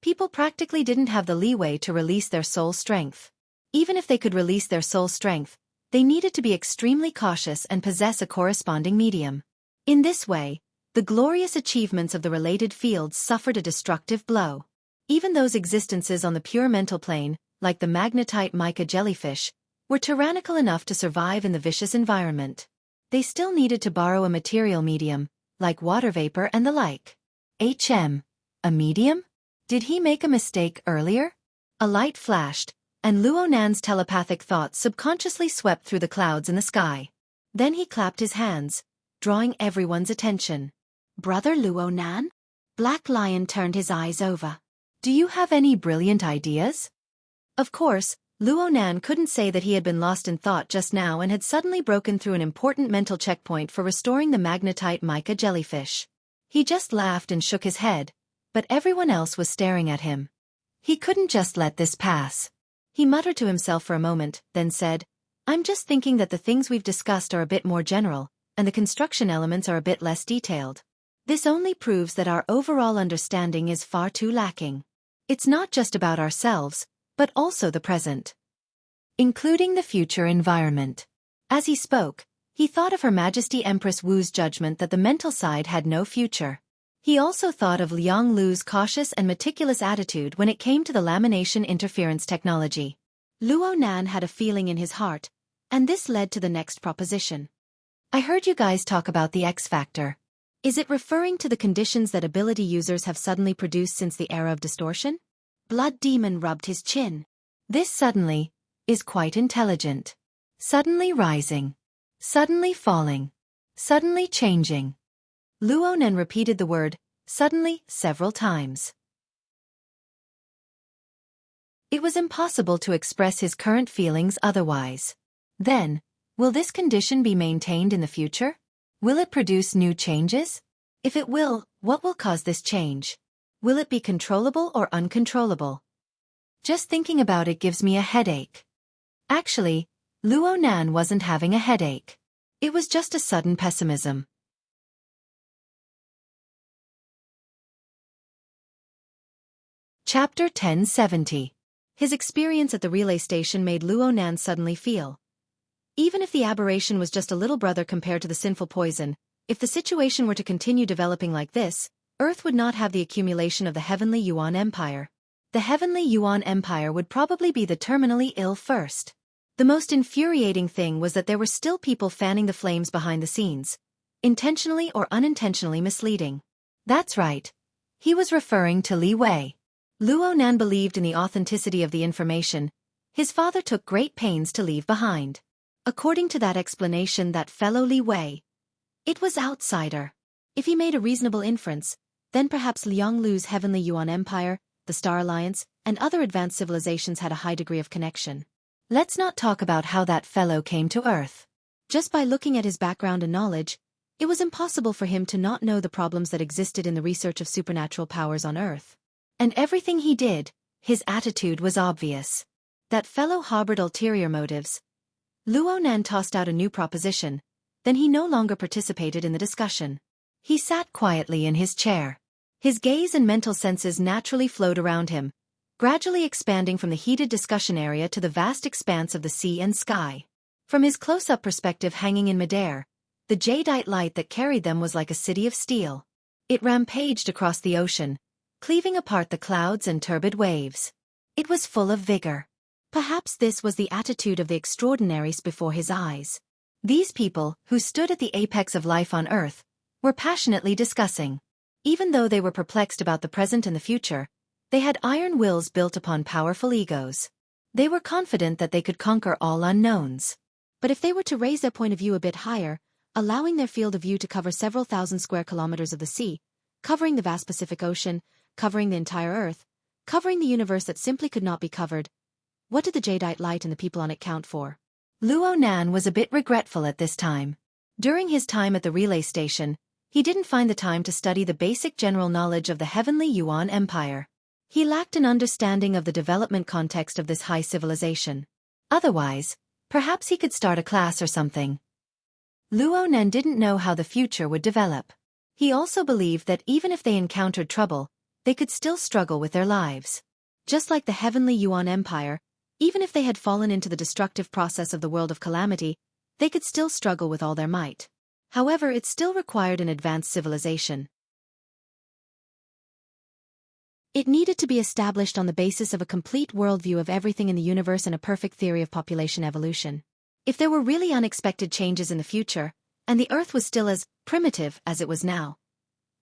people practically didn't have the leeway to release their soul strength. Even if they could release their soul strength, they needed to be extremely cautious and possess a corresponding medium. In this way, the glorious achievements of the related fields suffered a destructive blow. Even those existences on the pure mental plane, like the magnetite mica jellyfish, were tyrannical enough to survive in the vicious environment. They still needed to borrow a material medium, like water vapor and the like. A medium? Did he make a mistake earlier? A light flashed, and Luo Nan's telepathic thoughts subconsciously swept through the clouds in the sky. Then he clapped his hands, drawing everyone's attention. Brother Luo Nan? Black Lion turned his eyes over. Do you have any brilliant ideas? Of course, Luo Nan couldn't say that he had been lost in thought just now and had suddenly broken through an important mental checkpoint for restoring the magnetite mica jellyfish. He just laughed and shook his head, but everyone else was staring at him. He couldn't just let this pass. He muttered to himself for a moment, then said, I'm just thinking that the things we've discussed are a bit more general, and the construction elements are a bit less detailed. This only proves that our overall understanding is far too lacking. It's not just about ourselves, but also the present, including the future environment. As he spoke, he thought of Her Majesty Empress Wu's judgment that the mental side had no future. He also thought of Liang Lu's cautious and meticulous attitude when it came to the lamination interference technology. Luo Nan had a feeling in his heart, and this led to the next proposition. I heard you guys talk about the X factor. Is it referring to the conditions that ability users have suddenly produced since the era of distortion? Blood Demon rubbed his chin. This suddenly is quite intelligent. Suddenly rising. Suddenly falling. Suddenly changing. Luo Nan repeated the word, suddenly, several times. It was impossible to express his current feelings otherwise. Then, will this condition be maintained in the future? Will it produce new changes? If it will, what will cause this change? Will it be controllable or uncontrollable? Just thinking about it gives me a headache. Actually, Luo Nan wasn't having a headache. It was just a sudden pessimism. Chapter 1070. His experience at the relay station made Luo Nan suddenly feel. Even if the aberration was just a little brother compared to the sinful poison, if the situation were to continue developing like this, Earth would not have the accumulation of the Heavenly Yuan Empire. The Heavenly Yuan Empire would probably be the terminally ill first. The most infuriating thing was that there were still people fanning the flames behind the scenes, intentionally or unintentionally misleading. That's right. He was referring to Li Wei. Luo Nan believed in the authenticity of the information his father took great pains to leave behind. According to that explanation, that fellow Li Wei, it was outsider. If he made a reasonable inference, then perhaps Liang Lu's Heavenly Yuan Empire, the Star Alliance, and other advanced civilizations had a high degree of connection. Let's not talk about how that fellow came to Earth. Just by looking at his background and knowledge, it was impossible for him to not know the problems that existed in the research of supernatural powers on Earth. And everything he did, his attitude was obvious. That fellow harbored ulterior motives. Luo Nan tossed out a new proposition, then he no longer participated in the discussion. He sat quietly in his chair. His gaze and mental senses naturally flowed around him, gradually expanding from the heated discussion area to the vast expanse of the sea and sky. From his close-up perspective hanging in midair, the jadeite light that carried them was like a city of steel. It rampaged across the ocean, cleaving apart the clouds and turbid waves. It was full of vigor. Perhaps this was the attitude of the extraordinaries before his eyes. These people, who stood at the apex of life on Earth, were passionately discussing. Even though they were perplexed about the present and the future, they had iron wills built upon powerful egos. They were confident that they could conquer all unknowns. But if they were to raise their point of view a bit higher, allowing their field of view to cover several thousand square kilometers of the sea, covering the vast Pacific Ocean, covering the entire Earth, covering the universe that simply could not be covered, what did the jadeite light and the people on it count for? Luo Nan was a bit regretful at this time. During his time at the relay station, he didn't find the time to study the basic general knowledge of the Heavenly Yuan Empire. He lacked an understanding of the development context of this high civilization. Otherwise, perhaps he could start a class or something. Luo Nan didn't know how the future would develop. He also believed that even if they encountered trouble, they could still struggle with their lives. Just like the heavenly Yuan Empire, even if they had fallen into the destructive process of the world of calamity, they could still struggle with all their might. However, it still required an advanced civilization. It needed to be established on the basis of a complete worldview of everything in the universe and a perfect theory of population evolution. If there were really unexpected changes in the future, and the Earth was still as primitive as it was now,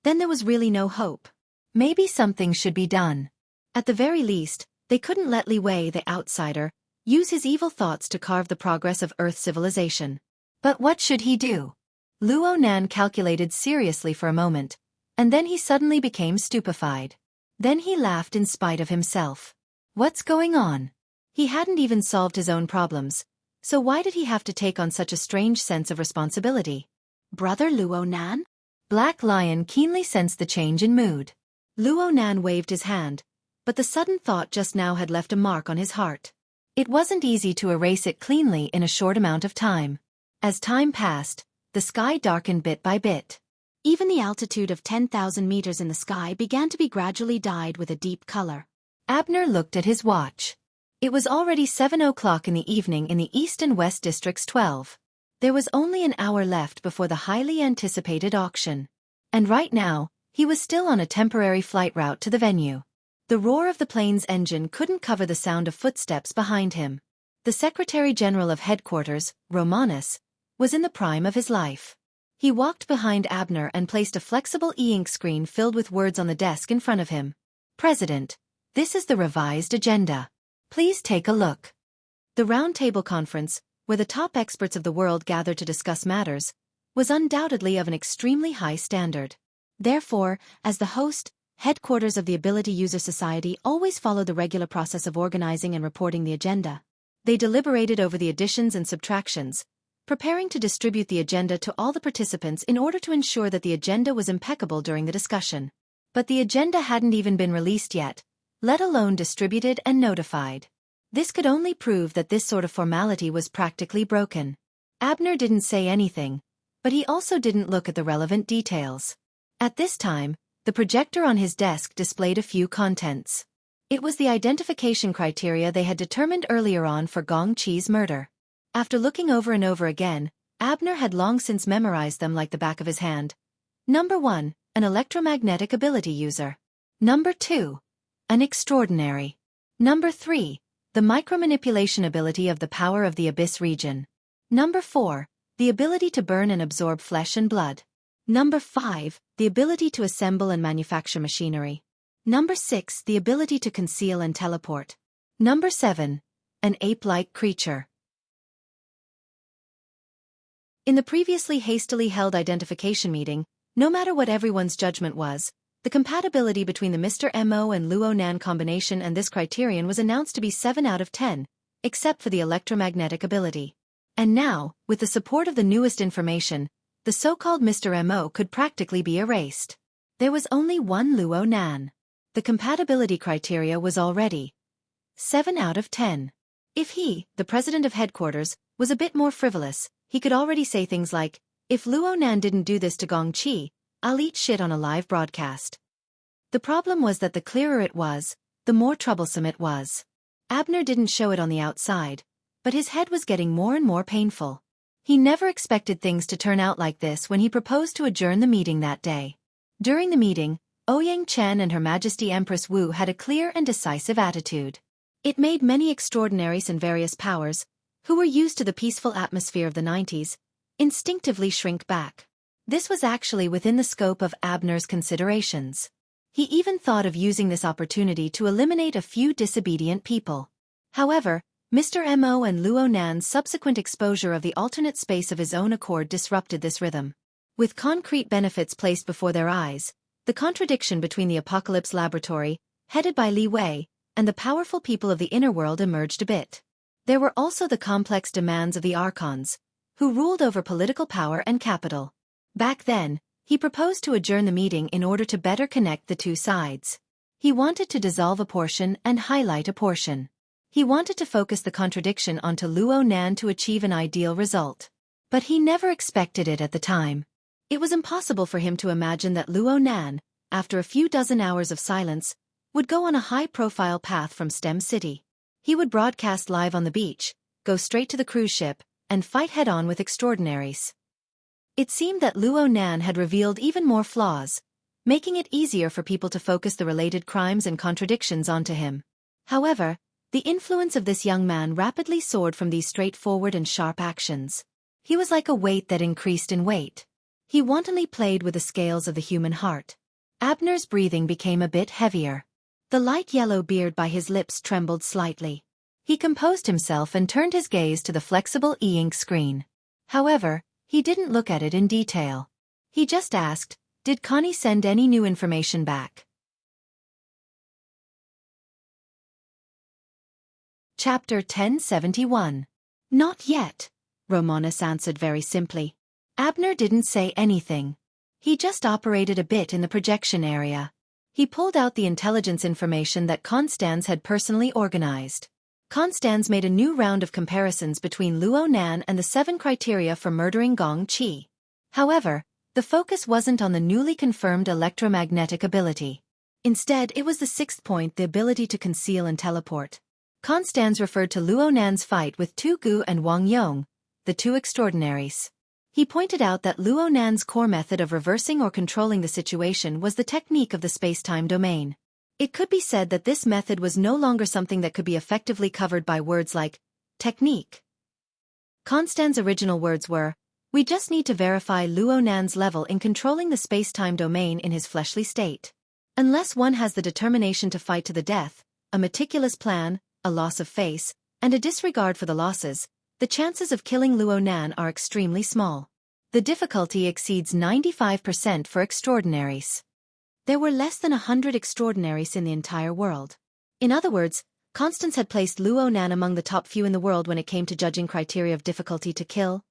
then there was really no hope. Maybe something should be done. At the very least, they couldn't let Li Wei, the outsider, use his evil thoughts to carve the progress of Earth civilization. But what should he do? Luo Nan calculated seriously for a moment, and then he suddenly became stupefied. Then he laughed in spite of himself. What's going on? He hadn't even solved his own problems, so why did he have to take on such a strange sense of responsibility? Brother Luo Nan? Black Lion keenly sensed the change in mood. Luo Nan waved his hand, but the sudden thought just now had left a mark on his heart. It wasn't easy to erase it cleanly in a short amount of time. As time passed, the sky darkened bit by bit. Even the altitude of 10,000 meters in the sky began to be gradually dyed with a deep color. Abner looked at his watch. It was already 7 o'clock in the evening in the East and West Districts 12. There was only an hour left before the highly anticipated auction. And right now, he was still on a temporary flight route to the venue. The roar of the plane's engine couldn't cover the sound of footsteps behind him. The Secretary General of Headquarters, Romanus, was in the prime of his life. He walked behind Abner and placed a flexible e-ink screen filled with words on the desk in front of him. President, this is the revised agenda. Please take a look. The roundtable conference, where the top experts of the world gathered to discuss matters, was undoubtedly of an extremely high standard. Therefore, as the host, headquarters of the Ability User Society always followed the regular process of organizing and reporting the agenda. They deliberated over the additions and subtractions, preparing to distribute the agenda to all the participants in order to ensure that the agenda was impeccable during the discussion. But the agenda hadn't even been released yet, let alone distributed and notified. This could only prove that this sort of formality was practically broken. Abner didn't say anything, but he also didn't look at the relevant details. At this time, the projector on his desk displayed a few contents. It was the identification criteria they had determined earlier on for Gong Qi's murder. After looking over and over again, Abner had long since memorized them like the back of his hand. Number 1, an electromagnetic ability user. Number 2, an extraordinary. Number 3, the micromanipulation ability of the power of the abyss region. Number 4, the ability to burn and absorb flesh and blood. Number 5, the ability to assemble and manufacture machinery. Number 6, the ability to conceal and teleport. Number 7, an ape-like creature. In the previously hastily held identification meeting, no matter what everyone's judgment was, the compatibility between the Mr. Mo and Luo Nan combination and this criterion was announced to be 7 out of 10, except for the electromagnetic ability. And now, with the support of the newest information, the so-called Mr. Mo could practically be erased. There was only one Luo Nan. The compatibility criteria was already 7 out of 10. If he, the president of headquarters, was a bit more frivolous, he could already say things like, if Luo Nan didn't do this to Gong Qi, I'll eat shit on a live broadcast. The problem was that the clearer it was, the more troublesome it was. Abner didn't show it on the outside, but his head was getting more and more painful. He never expected things to turn out like this when he proposed to adjourn the meeting that day. During the meeting, Ouyang Chen and Her Majesty Empress Wu had a clear and decisive attitude. It made many extraordinaries and various powers, who were used to the peaceful atmosphere of the 90s, instinctively shrink back. This was actually within the scope of Abner's considerations. He even thought of using this opportunity to eliminate a few disobedient people. However, Mr. Mo and Luo Nan's subsequent exposure of the alternate space of his own accord disrupted this rhythm. With concrete benefits placed before their eyes, the contradiction between the Apocalypse Laboratory, headed by Li Wei, and the powerful people of the inner world emerged a bit. There were also the complex demands of the Archons, who ruled over political power and capital. Back then, he proposed to adjourn the meeting in order to better connect the two sides. He wanted to dissolve a portion and highlight a portion. He wanted to focus the contradiction onto Luo Nan to achieve an ideal result. But he never expected it at the time. It was impossible for him to imagine that Luo Nan, after a few dozen hours of silence, would go on a high-profile path from STEM City. He would broadcast live on the beach, go straight to the cruise ship, and fight head-on with extraordinaries. It seemed that Luo Nan had revealed even more flaws, making it easier for people to focus the related crimes and contradictions onto him. However, the influence of this young man rapidly soared from these straightforward and sharp actions. He was like a weight that increased in weight. He wantonly played with the scales of the human heart. Abner's breathing became a bit heavier. The light yellow beard by his lips trembled slightly. He composed himself and turned his gaze to the flexible e-ink screen. However, he didn't look at it in detail. He just asked, "Did Connie send any new information back?" Chapter 1071. Not yet, Romanus answered very simply. Abner didn't say anything. He just operated a bit in the projection area. He pulled out the intelligence information that Constans had personally organized. Constans made a new round of comparisons between Luo Nan and the 7 criteria for murdering Gong Qi. However, the focus wasn't on the newly confirmed electromagnetic ability. Instead, it was the 6th point, the ability to conceal and teleport. Constans referred to Luo Nan's fight with Tu Gu and Wang Yong, the 2 extraordinaries. He pointed out that Luo Nan's core method of reversing or controlling the situation was the technique of the space-time domain. It could be said that this method was no longer something that could be effectively covered by words like technique. Constans' original words were, "We just need to verify Luo Nan's level in controlling the space-time domain in his fleshly state. Unless one has the determination to fight to the death, a meticulous plan, a loss of face, and a disregard for the losses, the chances of killing Luo Nan are extremely small. The difficulty exceeds 95% for extraordinaries." There were less than 100 extraordinaries in the entire world. In other words, Constans had placed Luo Nan among the top few in the world when it came to judging criteria of difficulty to kill.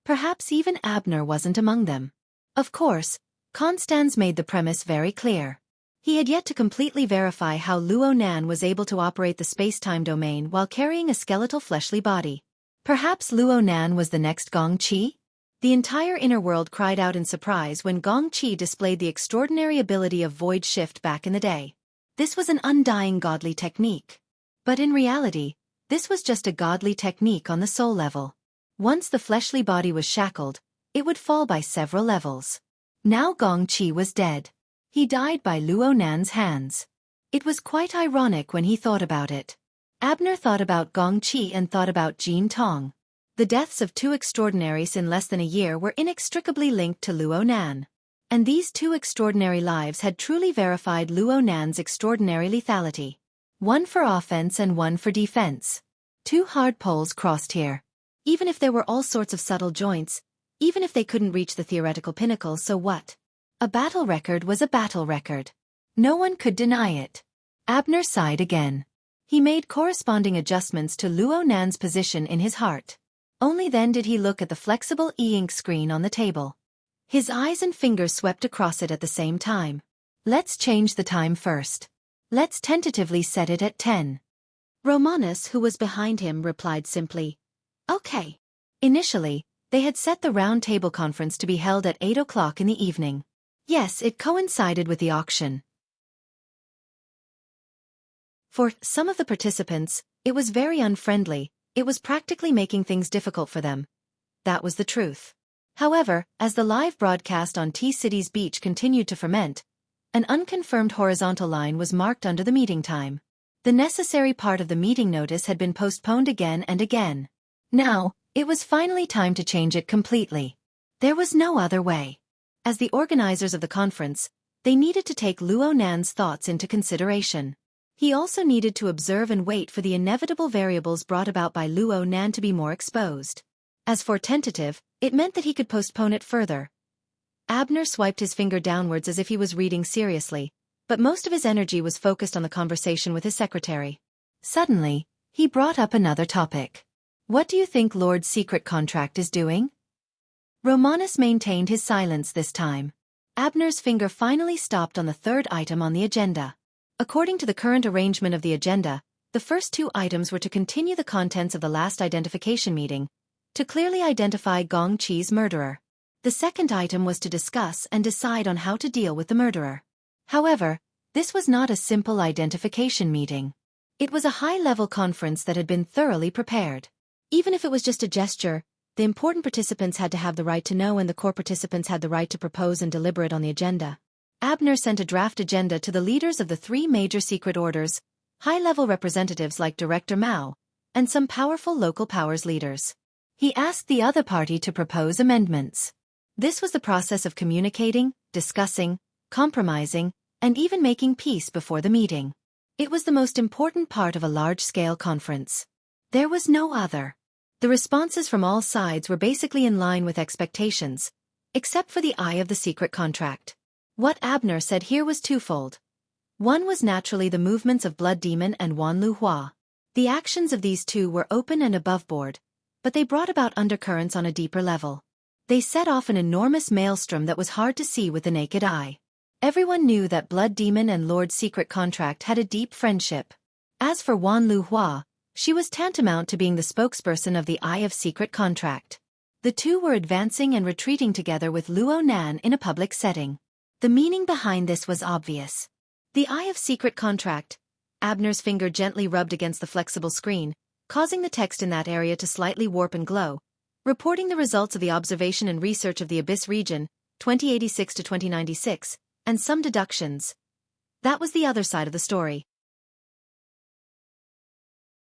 Perhaps even Abner wasn't among them. Of course, Constans made the premise very clear. He had yet to completely verify how Luo Nan was able to operate the space-time domain while carrying a skeletal fleshly body. Perhaps Luo Nan was the next Gong Qi? The entire inner world cried out in surprise when Gong Qi displayed the extraordinary ability of void shift back in the day. This was an undying godly technique. But in reality, this was just a godly technique on the soul level. Once the fleshly body was shackled, it would fall by several levels. Now Gong Qi was dead. He died by Luo Nan's hands. It was quite ironic when he thought about it. Abner thought about Gong Qi and thought about Jin Tong. The deaths of 2 extraordinaries in less than a year were inextricably linked to Luo Nan. And these 2 extraordinary lives had truly verified Luo Nan's extraordinary lethality. One for offense and one for defense. 2 hard poles crossed here. Even if there were all sorts of subtle joints, even if they couldn't reach the theoretical pinnacle, so what? A battle record was a battle record. No one could deny it. Abner sighed again. He made corresponding adjustments to Luo Nan's position in his heart. Only then did he look at the flexible e-ink screen on the table. His eyes and fingers swept across it at the same time. Let's change the time first. Let's tentatively set it at 10. Romanus, who was behind him, replied simply, "Okay." Initially, they had set the round table conference to be held at 8 o'clock in the evening. Yes, it coincided with the auction. For some of the participants, it was very unfriendly. It was practically making things difficult for them. That was the truth. However, as the live broadcast on T-City's beach continued to ferment, an unconfirmed horizontal line was marked under the meeting time. The necessary part of the meeting notice had been postponed again and again. Now, it was finally time to change it completely. There was no other way. As the organizers of the conference, they needed to take Luo Nan's thoughts into consideration. He also needed to observe and wait for the inevitable variables brought about by Luo Nan to be more exposed. As for tentative, it meant that he could postpone it further. Abner swiped his finger downwards as if he was reading seriously, but most of his energy was focused on the conversation with his secretary. Suddenly, he brought up another topic. "What do you think Lord's secret contract is doing?" Romanus maintained his silence this time. Abner's finger finally stopped on the 3rd item on the agenda. According to the current arrangement of the agenda, the first 2 items were to continue the contents of the last identification meeting, to clearly identify Gong Qi's murderer. The second item was to discuss and decide on how to deal with the murderer. However, this was not a simple identification meeting. It was a high-level conference that had been thoroughly prepared. Even if it was just a gesture, the important participants had to have the right to know and the core participants had the right to propose and deliberate on the agenda. Abner sent a draft agenda to the leaders of the 3 major secret orders, high-level representatives like Director Mao, and some powerful local powers leaders. He asked the other party to propose amendments. This was the process of communicating, discussing, compromising, and even making peace before the meeting. It was the most important part of a large-scale conference. There was no other. The responses from all sides were basically in line with expectations, except for the eye of the secret contract. What Abner said here was twofold. One was naturally the movements of Blood Demon and Wan Lu Hua. The actions of these two were open and above board, but they brought about undercurrents on a deeper level. They set off an enormous maelstrom that was hard to see with the naked eye. Everyone knew that Blood Demon and Lord Secret Contract had a deep friendship. As for Wan Lu Hua, she was tantamount to being the spokesperson of the Eye of Secret Contract. The two were advancing and retreating together with Luo Nan in a public setting. The meaning behind this was obvious. The Eye of Secret Contract. Abner's finger gently rubbed against the flexible screen, causing the text in that area to slightly warp and glow, reporting the results of the observation and research of the Abyss region, 2086 to 2096, and some deductions. That was the other side of the story.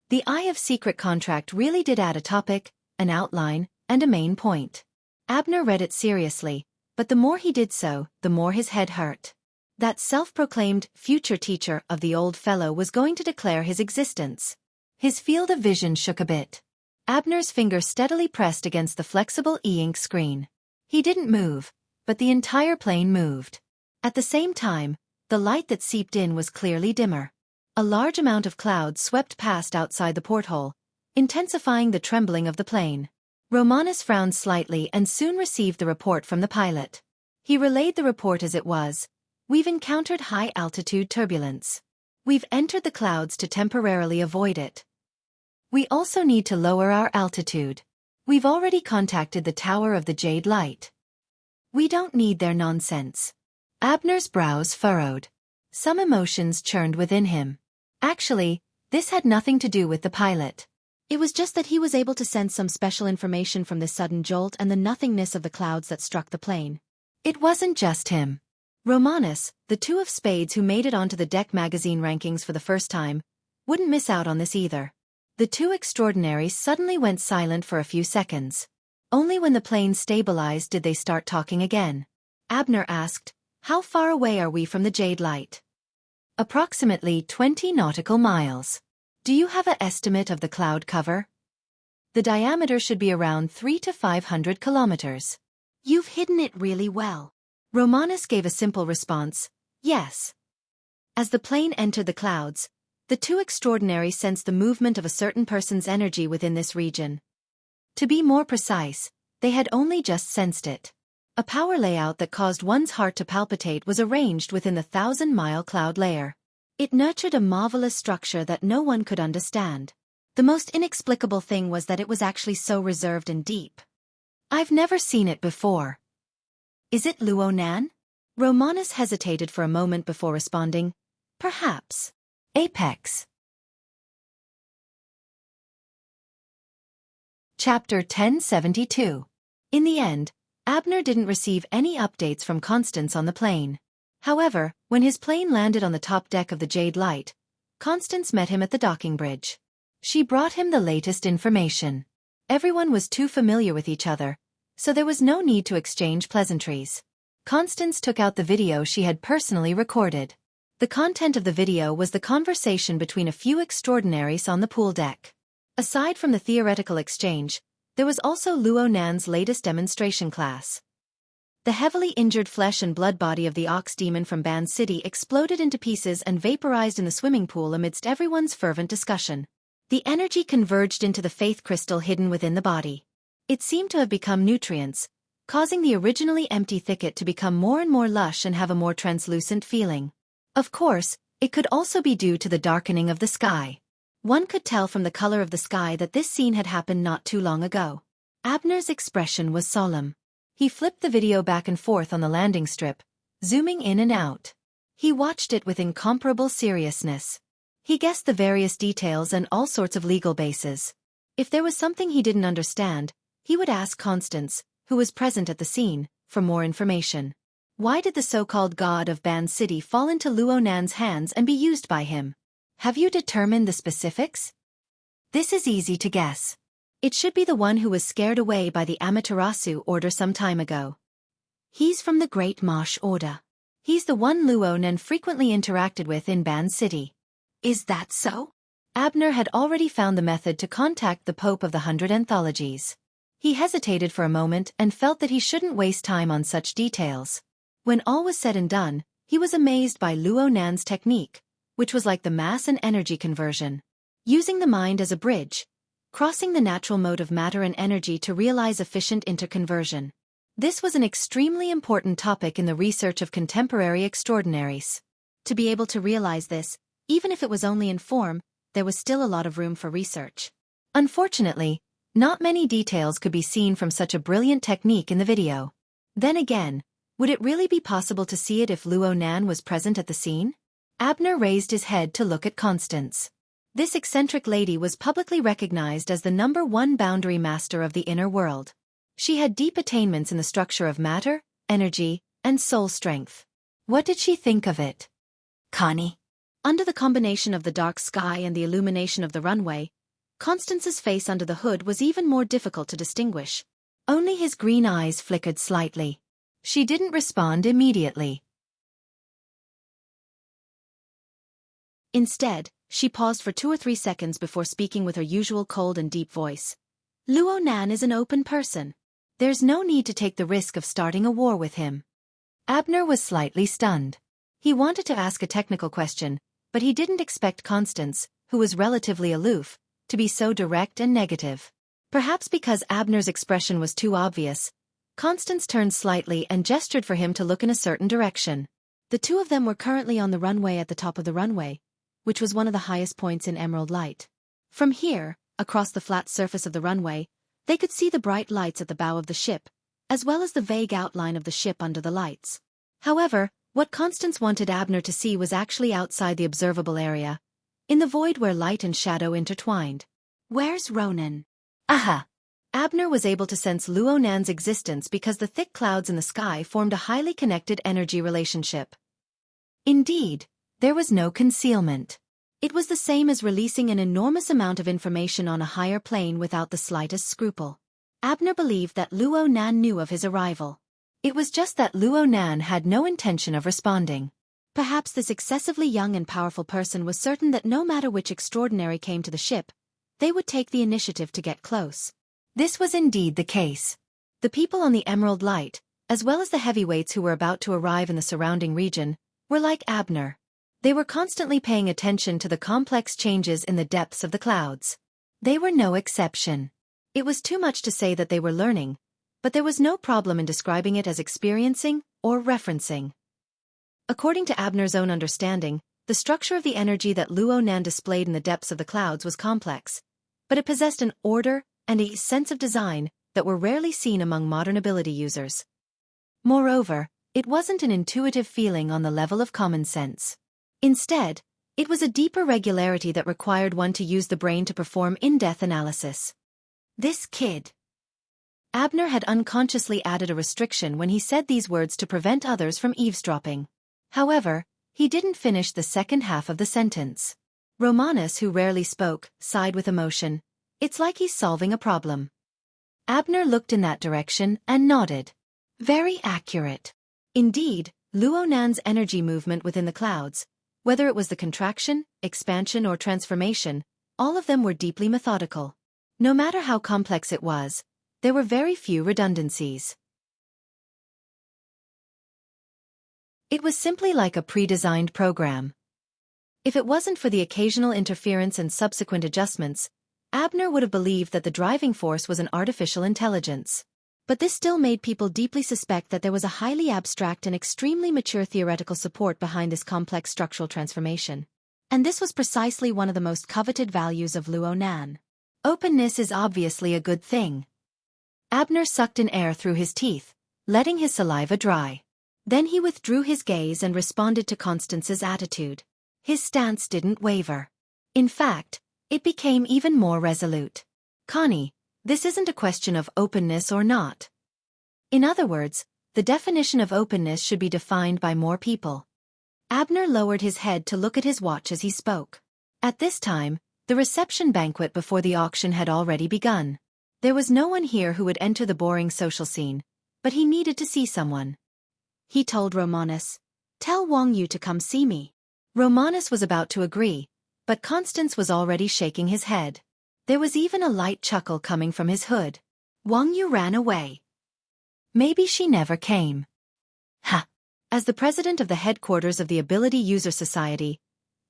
The Eye of Secret Contract really did add a topic, an outline, and a main point. Abner read it seriously, but the more he did so, the more his head hurt. That self-proclaimed future teacher of the old fellow was going to declare his existence. His field of vision shook a bit. Abner's finger steadily pressed against the flexible e-ink screen. He didn't move, but the entire plane moved. At the same time, the light that seeped in was clearly dimmer. A large amount of clouds swept past outside the porthole, intensifying the trembling of the plane. Romanus frowned slightly and soon received the report from the pilot. He relayed the report as it was. We've encountered high-altitude turbulence. We've entered the clouds to temporarily avoid it. We also need to lower our altitude. We've already contacted the Tower of the Jade Light. We don't need their nonsense. Abner's brows furrowed. Some emotions churned within him. Actually, this had nothing to do with the pilot. It was just that he was able to sense some special information from this sudden jolt and the nothingness of the clouds that struck the plane. It wasn't just him. Romanus, the 2 of spades who made it onto the Deck magazine rankings for the first time, wouldn't miss out on this either. The 2 extraordinaries suddenly went silent for a few seconds. Only when the plane stabilized did they start talking again. Abner asked, "How far away are we from the Jade Light?" "Approximately 20 nautical miles. Do you have an estimate of the cloud cover?" "The diameter should be around 300 to 500 kilometers. You've hidden it really well." Romanus gave a simple response, "Yes." As the plane entered the clouds, the 2 extraordinaries sensed the movement of a certain person's energy within this region. To be more precise, they had only just sensed it. A power layout that caused one's heart to palpitate was arranged within the 1,000-mile cloud layer. It nurtured a marvelous structure that no one could understand. The most inexplicable thing was that it was actually so reserved and deep. "I've never seen it before." "Is it Luo Nan?" Romanus hesitated for a moment before responding, "Perhaps." Apex. Chapter 1072. In the end, Abner didn't receive any updates from Constance on the plane. However, when his plane landed on the top deck of the Jade Light, Constance met him at the docking bridge. She brought him the latest information. Everyone was too familiar with each other, so there was no need to exchange pleasantries. Constance took out the video she had personally recorded. The content of the video was the conversation between a few extraordinaries on the pool deck. Aside from the theoretical exchange, there was also Luo Nan's latest demonstration class. The heavily injured flesh and blood body of the ox demon from Ban City exploded into pieces and vaporized in the swimming pool amidst everyone's fervent discussion. The energy converged into the faith crystal hidden within the body. It seemed to have become nutrients, causing the originally empty thicket to become more and more lush and have a more translucent feeling. Of course, it could also be due to the darkening of the sky. One could tell from the color of the sky that this scene had happened not too long ago. Abner's expression was solemn. He flipped the video back and forth on the landing strip, zooming in and out. He watched it with incomparable seriousness. He guessed the various details and all sorts of legal bases. If there was something he didn't understand, he would ask Constance, who was present at the scene, for more information. Why did the so-called god of Ban City fall into Luo Nan's hands and be used by him? Have you determined the specifics? This is easy to guess. It should be the one who was scared away by the Amaterasu order some time ago. He's from the Great Marsh Order. He's the one Luo Nan frequently interacted with in Ban City. Is that so? Abner had already found the method to contact the Pope of the 100 Anthologies. He hesitated for a moment and felt that he shouldn't waste time on such details. When all was said and done, he was amazed by Luo Nan's technique, which was like the mass and energy conversion. Using the mind as a bridge, crossing the natural mode of matter and energy to realize efficient interconversion. This was an extremely important topic in the research of contemporary extraordinaries. To be able to realize this, even if it was only in form, there was still a lot of room for research. Unfortunately, not many details could be seen from such a brilliant technique in the video. Then again, would it really be possible to see it if Luo Nan was present at the scene? Abner raised his head to look at Constance. This eccentric lady was publicly recognized as the #1 boundary master of the inner world. She had deep attainments in the structure of matter, energy, and soul strength. What did she think of it? Connie. Under the combination of the dark sky and the illumination of the runway, Constance's face under the hood was even more difficult to distinguish. Only his green eyes flickered slightly. She didn't respond immediately. Instead, she paused for 2 or 3 seconds before speaking with her usual cold and deep voice. Luo Nan is an open person. There's no need to take the risk of starting a war with him. Abner was slightly stunned. He wanted to ask a technical question, but he didn't expect Constance, who was relatively aloof, to be so direct and negative. Perhaps because Abner's expression was too obvious, Constance turned slightly and gestured for him to look in a certain direction. The two of them were currently on the runway at the top of the runway, which was one of the highest points in Emerald Light. From here, across the flat surface of the runway, they could see the bright lights at the bow of the ship, as well as the vague outline of the ship under the lights. However, what Constance wanted Abner to see was actually outside the observable area, in the void where light and shadow intertwined. Where's Ronan? Aha! Abner was able to sense Luo Nan's existence because the thick clouds in the sky formed a highly connected energy relationship. Indeed, there was no concealment. It was the same as releasing an enormous amount of information on a higher plane without the slightest scruple. Abner believed that Luo Nan knew of his arrival. It was just that Luo Nan had no intention of responding. Perhaps this excessively young and powerful person was certain that no matter which extraordinary came to the ship, they would take the initiative to get close. This was indeed the case. The people on the Emerald Light, as well as the heavyweights who were about to arrive in the surrounding region, were like Abner. They were constantly paying attention to the complex changes in the depths of the clouds. They were no exception. It was too much to say that they were learning, but there was no problem in describing it as experiencing or referencing. According to Abner's own understanding, the structure of the energy that Luo Nan displayed in the depths of the clouds was complex, but it possessed an order and a sense of design that were rarely seen among modern ability users. Moreover, it wasn't an intuitive feeling on the level of common sense. Instead, it was a deeper regularity that required one to use the brain to perform in-depth analysis. This kid. Abner had unconsciously added a restriction when he said these words to prevent others from eavesdropping. However, he didn't finish the second half of the sentence. Romanus, who rarely spoke, sighed with emotion. It's like he's solving a problem. Abner looked in that direction and nodded. Very accurate. Indeed, Luo Nan's energy movement within the clouds, whether it was the contraction, expansion or transformation, all of them were deeply methodical. No matter how complex it was, there were very few redundancies. It was simply like a pre-designed program. If it wasn't for the occasional interference and subsequent adjustments, Abner would have believed that the driving force was an artificial intelligence. But this still made people deeply suspect that there was a highly abstract and extremely mature theoretical support behind this complex structural transformation. And this was precisely one of the most coveted values of Luo Nan. Openness is obviously a good thing. Abner sucked in air through his teeth, letting his saliva dry. Then he withdrew his gaze and responded to Constance's attitude. His stance didn't waver. In fact, it became even more resolute. Connie, this isn't a question of openness or not. In other words, the definition of openness should be defined by more people. Abner lowered his head to look at his watch as he spoke. At this time, the reception banquet before the auction had already begun. There was no one here who would enter the boring social scene, but he needed to see someone. He told Romanus, "Tell Wang Yu to come see me." Romanus was about to agree, but Constance was already shaking his head. There was even a light chuckle coming from his hood. Wang Yu ran away. Maybe she never came. Ha! As the president of the headquarters of the Ability User Society,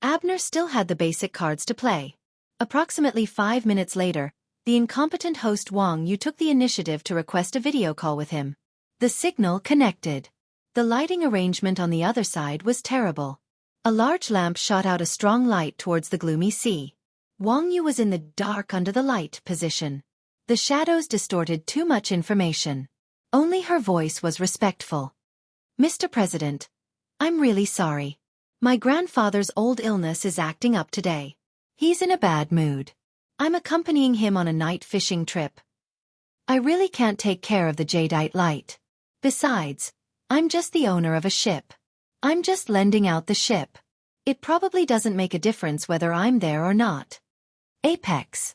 Abner still had the basic cards to play. Approximately 5 minutes later, the incompetent host Wang Yu took the initiative to request a video call with him. The signal connected. The lighting arrangement on the other side was terrible. A large lamp shot out a strong light towards the gloomy sea. Wang Yu was in the dark under the light position. The shadows distorted too much information. Only her voice was respectful. "Mr. President, I'm really sorry. My grandfather's old illness is acting up today. He's in a bad mood. I'm accompanying him on a night fishing trip. I really can't take care of the jadeite light. Besides, I'm just the owner of a ship. I'm just lending out the ship. It probably doesn't make a difference whether I'm there or not." Apex.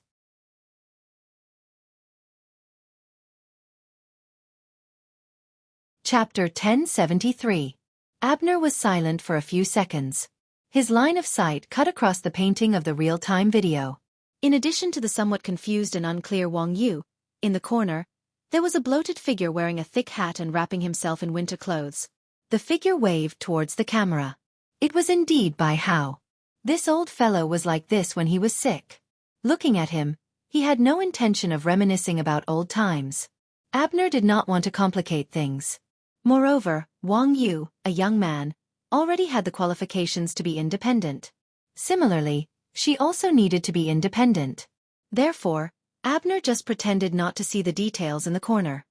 Chapter 1073. Abner was silent for a few seconds. His line of sight cut across the painting of the real-time video. In addition to the somewhat confused and unclear Wang Yu, in the corner, there was a bloated figure wearing a thick hat and wrapping himself in winter clothes. The figure waved towards the camera. It was indeed Bai Hao. This old fellow was like this when he was sick. Looking at him, he had no intention of reminiscing about old times. Abner did not want to complicate things. Moreover, Wang Yu, a young man, already had the qualifications to be independent. Similarly, she also needed to be independent. Therefore, Abner just pretended not to see the details in the corner.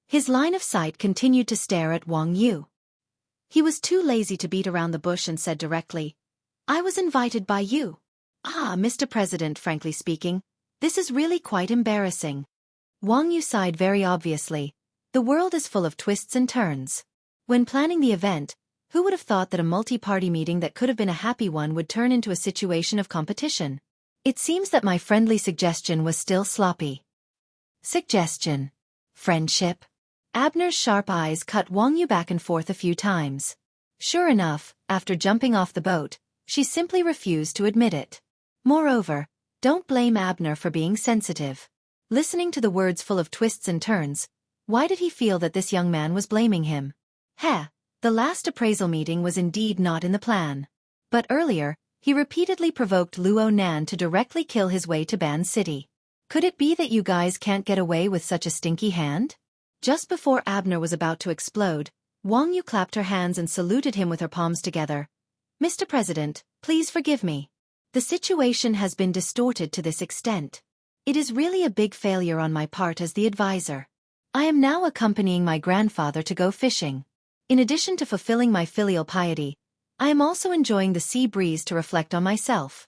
His line of sight continued to stare at Wang Yu. He was too lazy to beat around the bush and said directly, "I was invited by you." "Ah, Mr. President, frankly speaking, this is really quite embarrassing." Wang Yu sighed very obviously. The world is full of twists and turns. When planning the event, who would have thought that a multi-party meeting that could have been a happy one would turn into a situation of competition? It seems that my friendly suggestion was still sloppy. Suggestion. Friendship. Abner's sharp eyes cut Wang Yu back and forth a few times. Sure enough, after jumping off the boat, she simply refused to admit it. Moreover, don't blame Abner for being sensitive. Listening to the words full of twists and turns, why did he feel that this young man was blaming him? The last appraisal meeting was indeed not in the plan. But earlier, he repeatedly provoked Luo Nan to directly kill his way to Ban City. Could it be that you guys can't get away with such a stinky hand? Just before Abner was about to explode, Wang Yu clapped her hands and saluted him with her palms together. "Mr. President, please forgive me. The situation has been distorted to this extent. It is really a big failure on my part as the advisor. I am now accompanying my grandfather to go fishing. In addition to fulfilling my filial piety, I am also enjoying the sea breeze to reflect on myself.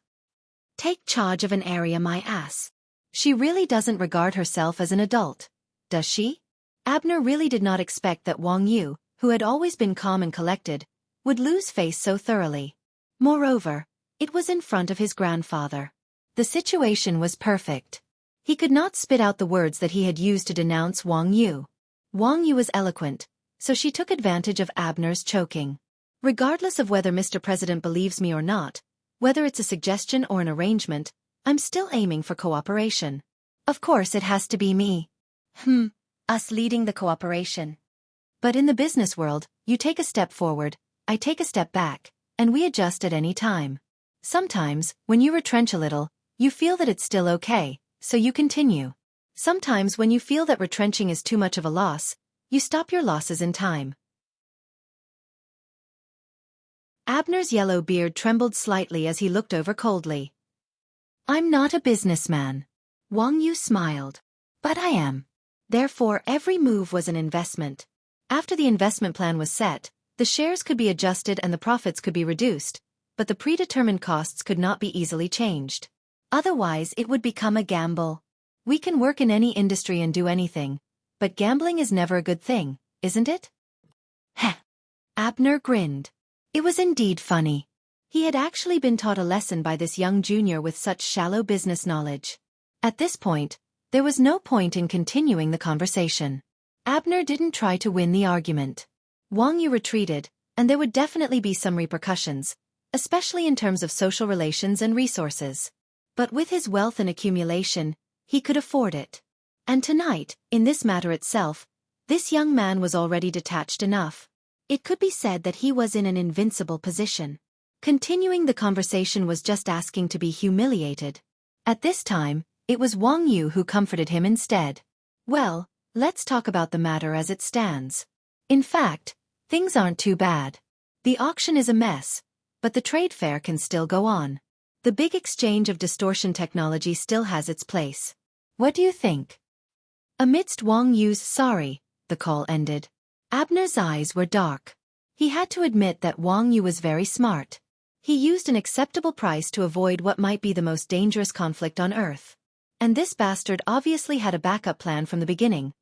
Take charge of an area, my ass. She really doesn't regard herself as an adult, does she?" Abner really did not expect that Wang Yu, who had always been calm and collected, would lose face so thoroughly. Moreover, it was in front of his grandfather. The situation was perfect. He could not spit out the words that he had used to denounce Wang Yu. Wang Yu was eloquent, so she took advantage of Abner's choking. "Regardless of whether Mr. President believes me or not, whether it's a suggestion or an arrangement, I'm still aiming for cooperation. Of course it has to be me. Us leading the cooperation. But in the business world, you take a step forward, I take a step back, and we adjust at any time. Sometimes, when you retrench a little, you feel that it's still okay, so you continue. Sometimes when you feel that retrenching is too much of a loss, you stop your losses in time." Abner's yellow beard trembled slightly as he looked over coldly. "I'm not a businessman." Wang Yu smiled. "But I am. Therefore every move was an investment. After the investment plan was set, the shares could be adjusted and the profits could be reduced, but the predetermined costs could not be easily changed. Otherwise, it would become a gamble. We can work in any industry and do anything, but gambling is never a good thing, isn't it? Heh. Abner grinned. It was indeed funny. He had actually been taught a lesson by this young junior with such shallow business knowledge. At this point, there was no point in continuing the conversation. Abner didn't try to win the argument. Wang Yu retreated, and there would definitely be some repercussions, especially in terms of social relations and resources. But with his wealth and accumulation, he could afford it. And tonight, in this matter itself, this young man was already detached enough. It could be said that he was in an invincible position. Continuing the conversation was just asking to be humiliated. At this time, it was Wang Yu who comforted him instead. Well, let's talk about the matter as it stands. In fact, things aren't too bad. The auction is a mess, but the trade fair can still go on. The big exchange of distortion technology still has its place. What do you think? Amidst Wang Yu's sorry, the call ended. Abner's eyes were dark. He had to admit that Wang Yu was very smart. He used an acceptable price to avoid what might be the most dangerous conflict on Earth. And this bastard obviously had a backup plan from the beginning,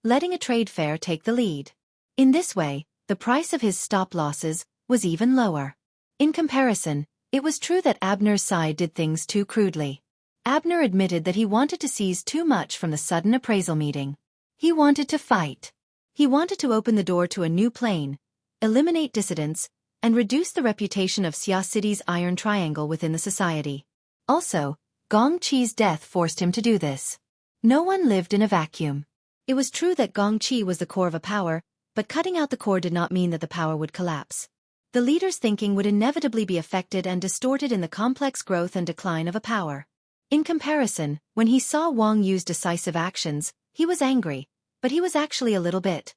letting a trade fair take the lead. In this way, the price of his stop losses was even lower. In comparison, it was true that Abner's side did things too crudely. Abner admitted that he wanted to seize too much from the sudden appraisal meeting. He wanted to fight. He wanted to open the door to a new plane, eliminate dissidents, and reduce the reputation of Xia City's iron triangle within the society. Also, Gong Qi's death forced him to do this. No one lived in a vacuum. It was true that Gong Qi was the core of a power, but cutting out the core did not mean that the power would collapse. The leader's thinking would inevitably be affected and distorted in the complex growth and decline of a power. In comparison, when he saw Wang Yu's decisive actions, he was angry, but he was actually a little bit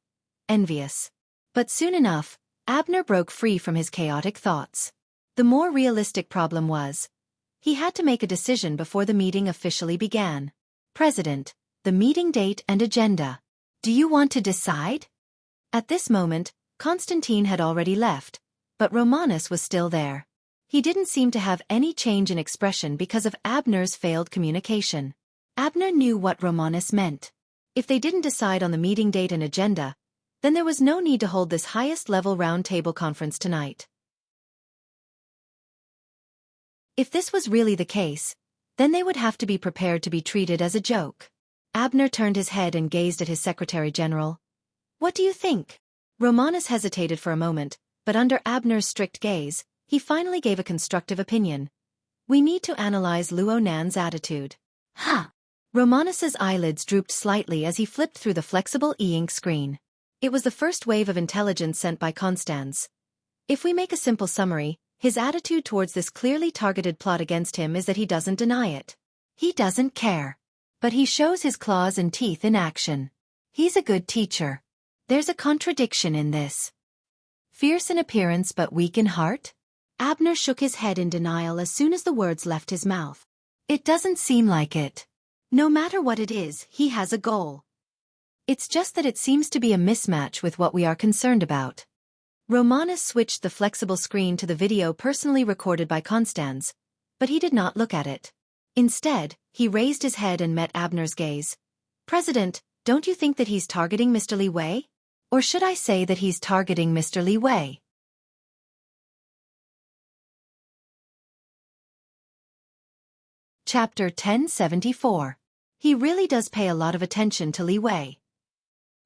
envious. But soon enough, Abner broke free from his chaotic thoughts. The more realistic problem was, he had to make a decision before the meeting officially began. President, the meeting date and agenda. Do you want to decide? At this moment, Constantine had already left, but Romanus was still there. He didn't seem to have any change in expression because of Abner's failed communication. Abner knew what Romanus meant. If they didn't decide on the meeting date and agenda, then there was no need to hold this highest-level round-table conference tonight. If this was really the case, then they would have to be prepared to be treated as a joke. Abner turned his head and gazed at his Secretary-General. What do you think? Romanus hesitated for a moment, but under Abner's strict gaze, he finally gave a constructive opinion. We need to analyze Luo Nan's attitude. Huh. Romanus's eyelids drooped slightly as he flipped through the flexible e-ink screen. It was the first wave of intelligence sent by Constans. If we make a simple summary, his attitude towards this clearly targeted plot against him is that he doesn't deny it. He doesn't care. But he shows his claws and teeth in action. He's a good teacher. There's a contradiction in this. Fierce in appearance but weak in heart? Abner shook his head in denial as soon as the words left his mouth. It doesn't seem like it. No matter what it is, he has a goal. It's just that it seems to be a mismatch with what we are concerned about. Romanus switched the flexible screen to the video personally recorded by Constans, but he did not look at it. Instead, he raised his head and met Abner's gaze. President, don't you think that he's targeting Mr. Li Wei? Or should I say that he's targeting Mr. Li Wei? Chapter 1074. He really does pay a lot of attention to Li Wei.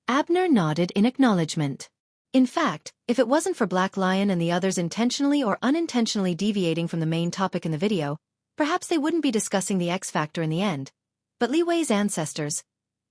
Abner nodded in acknowledgement. In fact, if it wasn't for Black Lion and the others intentionally or unintentionally deviating from the main topic in the video, perhaps they wouldn't be discussing the X factor in the end. But Li Wei's ancestors.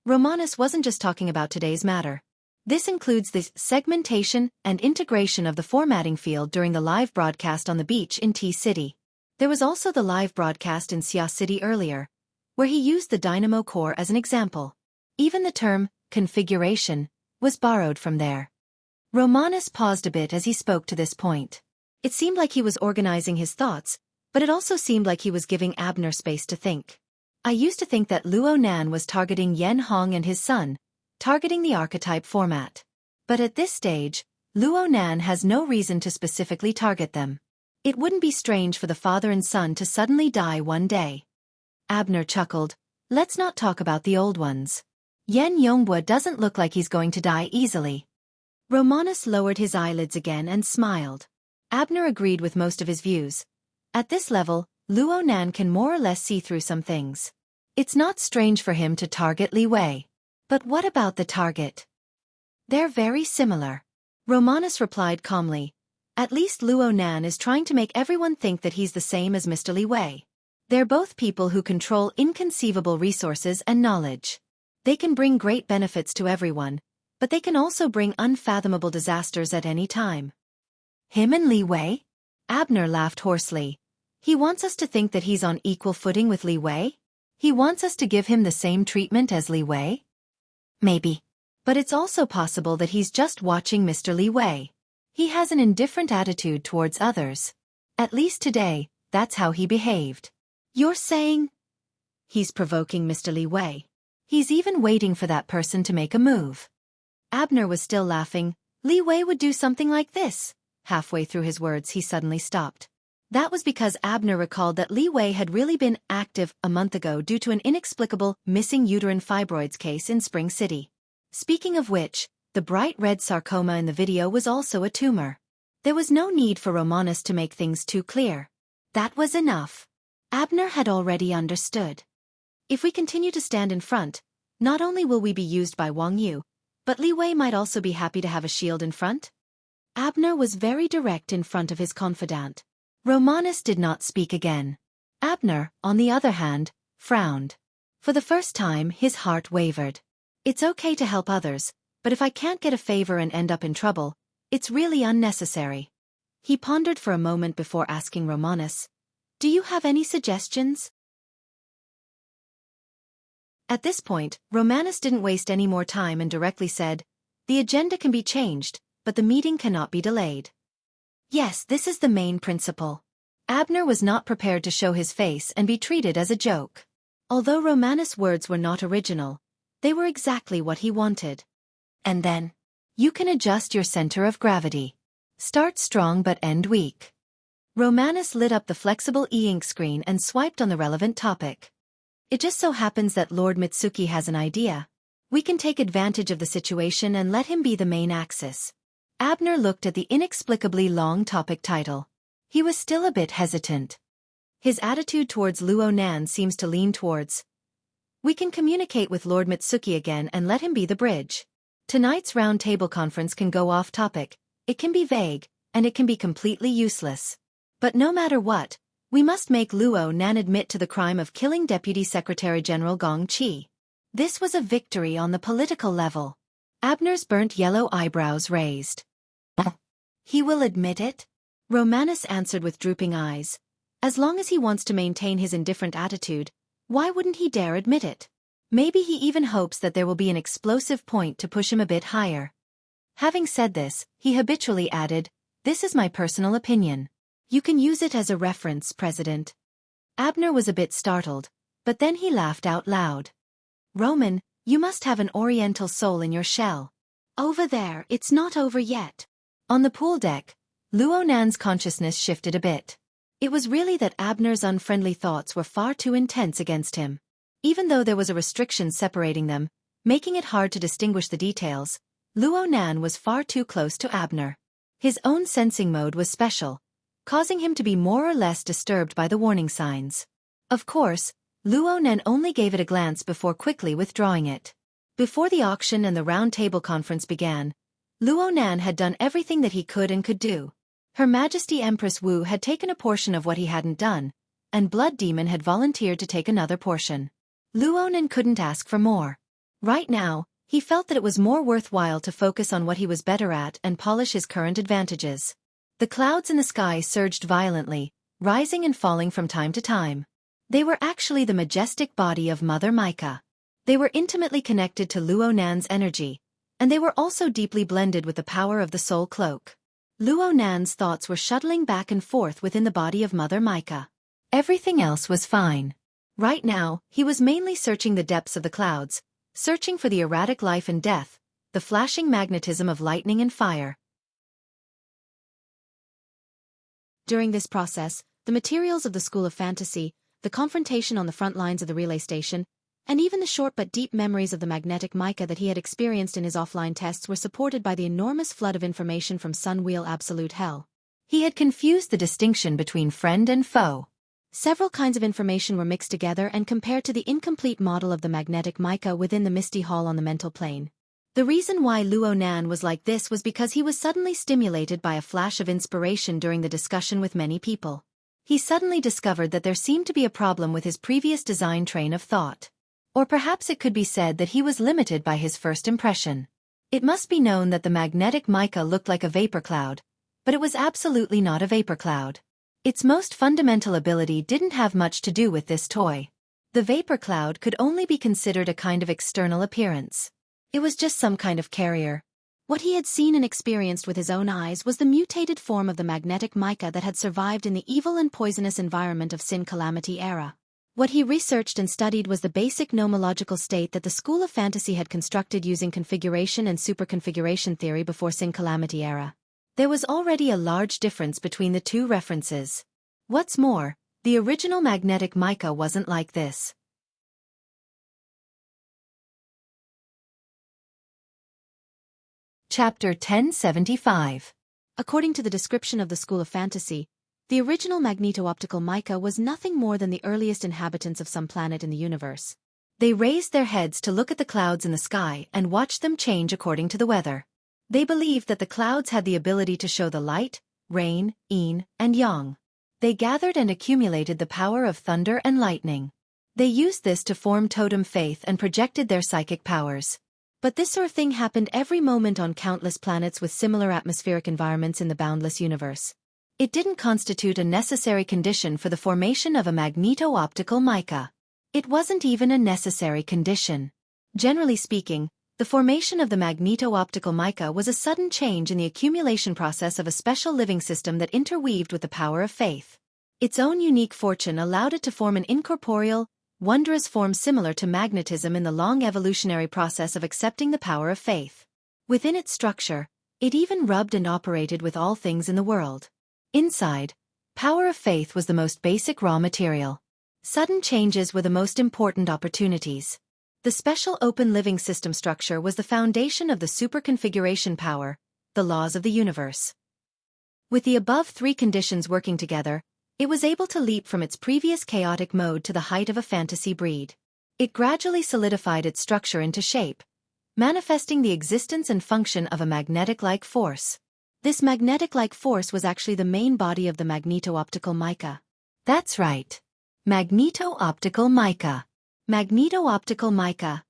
Romanus wasn't just talking about today's matter. This includes the segmentation and integration of the formatting field during the live broadcast on the beach in T-City. There was also the live broadcast in Xia City earlier, where he used the dynamo core as an example. Even the term configuration was borrowed from there. Romanus paused a bit as he spoke to this point. It seemed like he was organizing his thoughts, but it also seemed like he was giving Abner space to think. I used to think that Luo Nan was targeting Yen Hong and his son, targeting the archetype format. But at this stage, Luo Nan has no reason to specifically target them. It wouldn't be strange for the father and son to suddenly die one day. Abner chuckled. Let's not talk about the old ones. Yan Yonghua doesn't look like he's going to die easily. Romanus lowered his eyelids again and smiled. Abner agreed with most of his views. At this level, Luo Nan can more or less see through some things. It's not strange for him to target Li Wei. But what about the target? They're very similar. Romanus replied calmly. At least Luo Nan is trying to make everyone think that he's the same as Mr. Li Wei. They're both people who control inconceivable resources and knowledge. They can bring great benefits to everyone, but they can also bring unfathomable disasters at any time. Him and Li Wei? Abner laughed hoarsely. He wants us to think that he's on equal footing with Li Wei? He wants us to give him the same treatment as Li Wei? Maybe. But it's also possible that he's just watching Mr. Li Wei. He has an indifferent attitude towards others. At least today, that's how he behaved. You're saying? He's provoking Mr. Li Wei. He's even waiting for that person to make a move. Abner was still laughing. Li Wei would do something like this. Halfway through his words he suddenly stopped. That was because Abner recalled that Li Wei had really been active a month ago due to an inexplicable missing uterine fibroids case in Spring City. Speaking of which, the bright red sarcoma in the video was also a tumor. There was no need for Romanus to make things too clear. That was enough. Abner had already understood. If we continue to stand in front, not only will we be used by Wang Yu, but Li Wei might also be happy to have a shield in front. Abner was very direct in front of his confidant. Romanus did not speak again. Abner, on the other hand, frowned. For the first time his heart wavered. It's okay to help others, but if I can't get a favor and end up in trouble, it's really unnecessary. He pondered for a moment before asking Romanus, "Do you have any suggestions?" At this point, Romanus didn't waste any more time and directly said, "The agenda can be changed, but the meeting cannot be delayed." Yes, this is the main principle. Abner was not prepared to show his face and be treated as a joke. Although Romanus' words were not original, they were exactly what he wanted. And then, you can adjust your center of gravity. Start strong but end weak. Romanus lit up the flexible e-ink screen and swiped on the relevant topic. It just so happens that Lord Mitsuki has an idea. We can take advantage of the situation and let him be the main axis. Abner looked at the inexplicably long topic title. He was still a bit hesitant. His attitude towards Luo Nan seems to lean towards, we can communicate with Lord Mitsuki again and let him be the bridge. Tonight's round table conference can go off topic, it can be vague, and it can be completely useless. But no matter what, we must make Luo Nan admit to the crime of killing Deputy Secretary General Gong Qi. This was a victory on the political level. Abner's burnt yellow eyebrows raised. He will admit it? Romanus answered with drooping eyes. As long as he wants to maintain his indifferent attitude, why wouldn't he dare admit it? Maybe he even hopes that there will be an explosive point to push him a bit higher. Having said this, he habitually added, "This is my personal opinion. You can use it as a reference, President." Abner was a bit startled, but then he laughed out loud. "Roman, you must have an oriental soul in your shell. Over there, it's not over yet." On the pool deck, Luo Nan's consciousness shifted a bit. It was really that Abner's unfriendly thoughts were far too intense against him. Even though there was a restriction separating them, making it hard to distinguish the details, Luo Nan was far too close to Abner. His own sensing mode was special, causing him to be more or less disturbed by the warning signs. Of course, Luo Nan only gave it a glance before quickly withdrawing it. Before the auction and the round table conference began, Luo Nan had done everything that he could and could do. Her Majesty Empress Wu had taken a portion of what he hadn't done, and Blood Demon had volunteered to take another portion. Luo Nan couldn't ask for more. Right now, he felt that it was more worthwhile to focus on what he was better at and polish his current advantages. The clouds in the sky surged violently, rising and falling from time to time. They were actually the majestic body of Mother Micah. They were intimately connected to Luo Nan's energy, and they were also deeply blended with the power of the soul cloak. Luo Nan's thoughts were shuttling back and forth within the body of Mother Micah. Everything else was fine. Right now, he was mainly searching the depths of the clouds, searching for the erratic life and death, the flashing magnetism of lightning and fire. During this process, the materials of the School of Fantasy, the confrontation on the front lines of the relay station, and even the short but deep memories of the magnetic mica that he had experienced in his offline tests were supported by the enormous flood of information from Sunwheel Absolute Hell. He had confused the distinction between friend and foe. Several kinds of information were mixed together and compared to the incomplete model of the magnetic mica within the Misty Hall on the mental plane. The reason why Luo Nan was like this was because he was suddenly stimulated by a flash of inspiration during the discussion with many people. He suddenly discovered that there seemed to be a problem with his previous design train of thought. Or perhaps it could be said that he was limited by his first impression. It must be known that the magnetic mica looked like a vapor cloud, but it was absolutely not a vapor cloud. Its most fundamental ability didn't have much to do with this toy. The vapor cloud could only be considered a kind of external appearance. It was just some kind of carrier. What he had seen and experienced with his own eyes was the mutated form of the magnetic mica that had survived in the evil and poisonous environment of Sin Calamity era. What he researched and studied was the basic nomological state that the School of Fantasy had constructed using configuration and superconfiguration theory before Sin Calamity era. There was already a large difference between the two references. What's more, the original magnetic mica wasn't like this. Chapter 1075. According to the description of the School of Fantasy, the original magneto-optical mica was nothing more than the earliest inhabitants of some planet in the universe. They raised their heads to look at the clouds in the sky and watched them change according to the weather. They believed that the clouds had the ability to show the light, rain, yin, and yang. They gathered and accumulated the power of thunder and lightning. They used this to form totem faith and projected their psychic powers. But this sort of thing happened every moment on countless planets with similar atmospheric environments in the boundless universe. It didn't constitute a necessary condition for the formation of a magneto-optical mica. It wasn't even a necessary condition. Generally speaking, the formation of the magneto-optical mica was a sudden change in the accumulation process of a special living system that interweaved with the power of faith. Its own unique fortune allowed it to form an incorporeal, wondrous form similar to magnetism in the long evolutionary process of accepting the power of faith. Within its structure, it even rubbed and operated with all things in the world. Inside, power of faith was the most basic raw material. Sudden changes were the most important opportunities. The special open living system structure was the foundation of the superconfiguration power, the laws of the universe. With the above three conditions working together, it was able to leap from its previous chaotic mode to the height of a fantasy breed. It gradually solidified its structure into shape, manifesting the existence and function of a magnetic-like force. This magnetic-like force was actually the main body of the magneto-optical mica. That's right. Magneto-optical mica. Magneto-optical mica.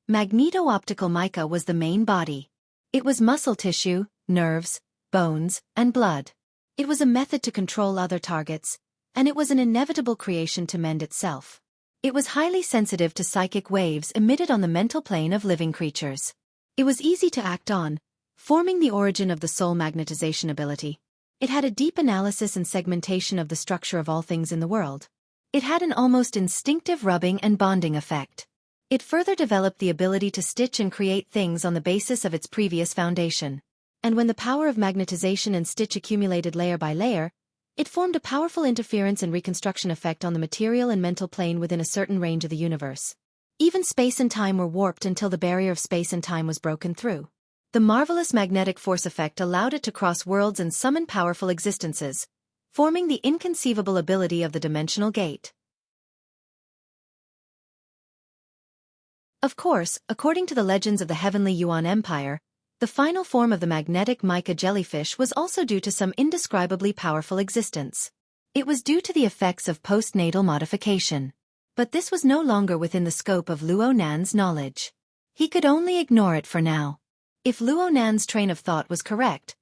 Magneto-optical mica was the main body. It was muscle tissue, nerves, bones, and blood. It was a method to control other targets, and it was an inevitable creation to mend itself. It was highly sensitive to psychic waves emitted on the mental plane of living creatures. It was easy to act on, forming the origin of the soul magnetization ability. It had a deep analysis and segmentation of the structure of all things in the world. It had an almost instinctive rubbing and bonding effect. It further developed the ability to stitch and create things on the basis of its previous foundation. And when the power of magnetization and stitch accumulated layer by layer, it formed a powerful interference and reconstruction effect on the material and mental plane within a certain range of the universe. Even space and time were warped until the barrier of space and time was broken through. The marvelous magnetic force effect allowed it to cross worlds and summon powerful existences, forming the inconceivable ability of the dimensional gate. Of course, according to the legends of the heavenly Yuan Empire, the final form of the magnetic mica jellyfish was also due to some indescribably powerful existence. It was due to the effects of postnatal modification. But this was no longer within the scope of Luo Nan's knowledge. He could only ignore it for now. If Luo Nan's train of thought was correct,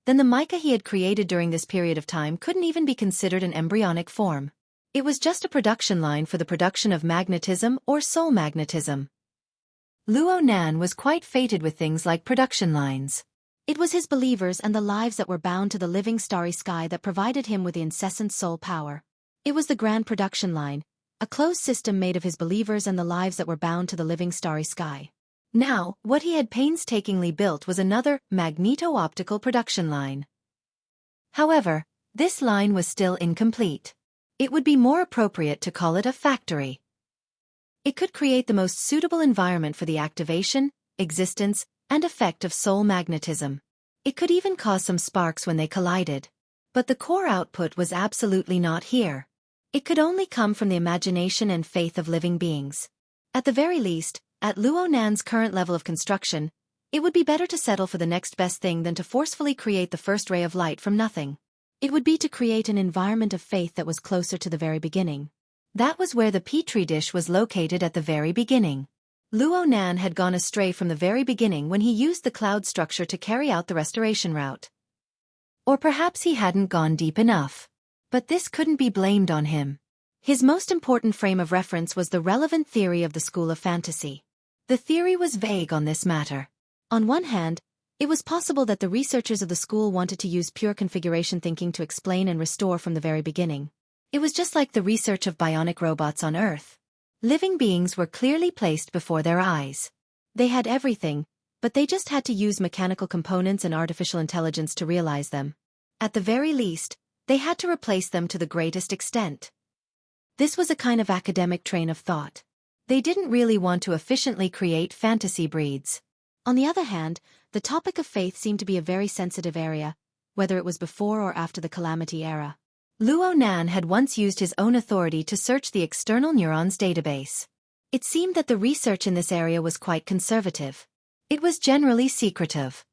then the mica he had created during this period of time couldn't even be considered an embryonic form. It was just a production line for the production of magnetism or soul magnetism. Luo Nan was quite fated with things like production lines. It was his believers and the lives that were bound to the living starry sky that provided him with the incessant soul power. It was the grand production line, a closed system made of his believers and the lives that were bound to the living starry sky. Now, what he had painstakingly built was another magneto-optical production line. However, this line was still incomplete. It would be more appropriate to call it a factory. It could create the most suitable environment for the activation, existence, and effect of soul magnetism. It could even cause some sparks when they collided. But the core output was absolutely not here. It could only come from the imagination and faith of living beings. At the very least, at Luo Nan's current level of construction, it would be better to settle for the next best thing than to forcefully create the first ray of light from nothing. It would be to create an environment of faith that was closer to the very beginning. That was where the petri dish was located at the very beginning. Luo Nan had gone astray from the very beginning when he used the cloud structure to carry out the restoration route. Or perhaps he hadn't gone deep enough. But this couldn't be blamed on him. His most important frame of reference was the relevant theory of the school of fantasy. The theory was vague on this matter. On one hand, it was possible that the researchers of the school wanted to use pure configuration thinking to explain and restore from the very beginning. It was just like the research of bionic robots on Earth. Living beings were clearly placed before their eyes. They had everything, but they just had to use mechanical components and artificial intelligence to realize them. At the very least, they had to replace them to the greatest extent. This was a kind of academic train of thought. They didn't really want to efficiently create fantasy breeds. On the other hand, the topic of faith seemed to be a very sensitive area, whether it was before or after the Calamity era. Luo Nan had once used his own authority to search the external neurons database. It seemed that the research in this area was quite conservative. It was generally secretive.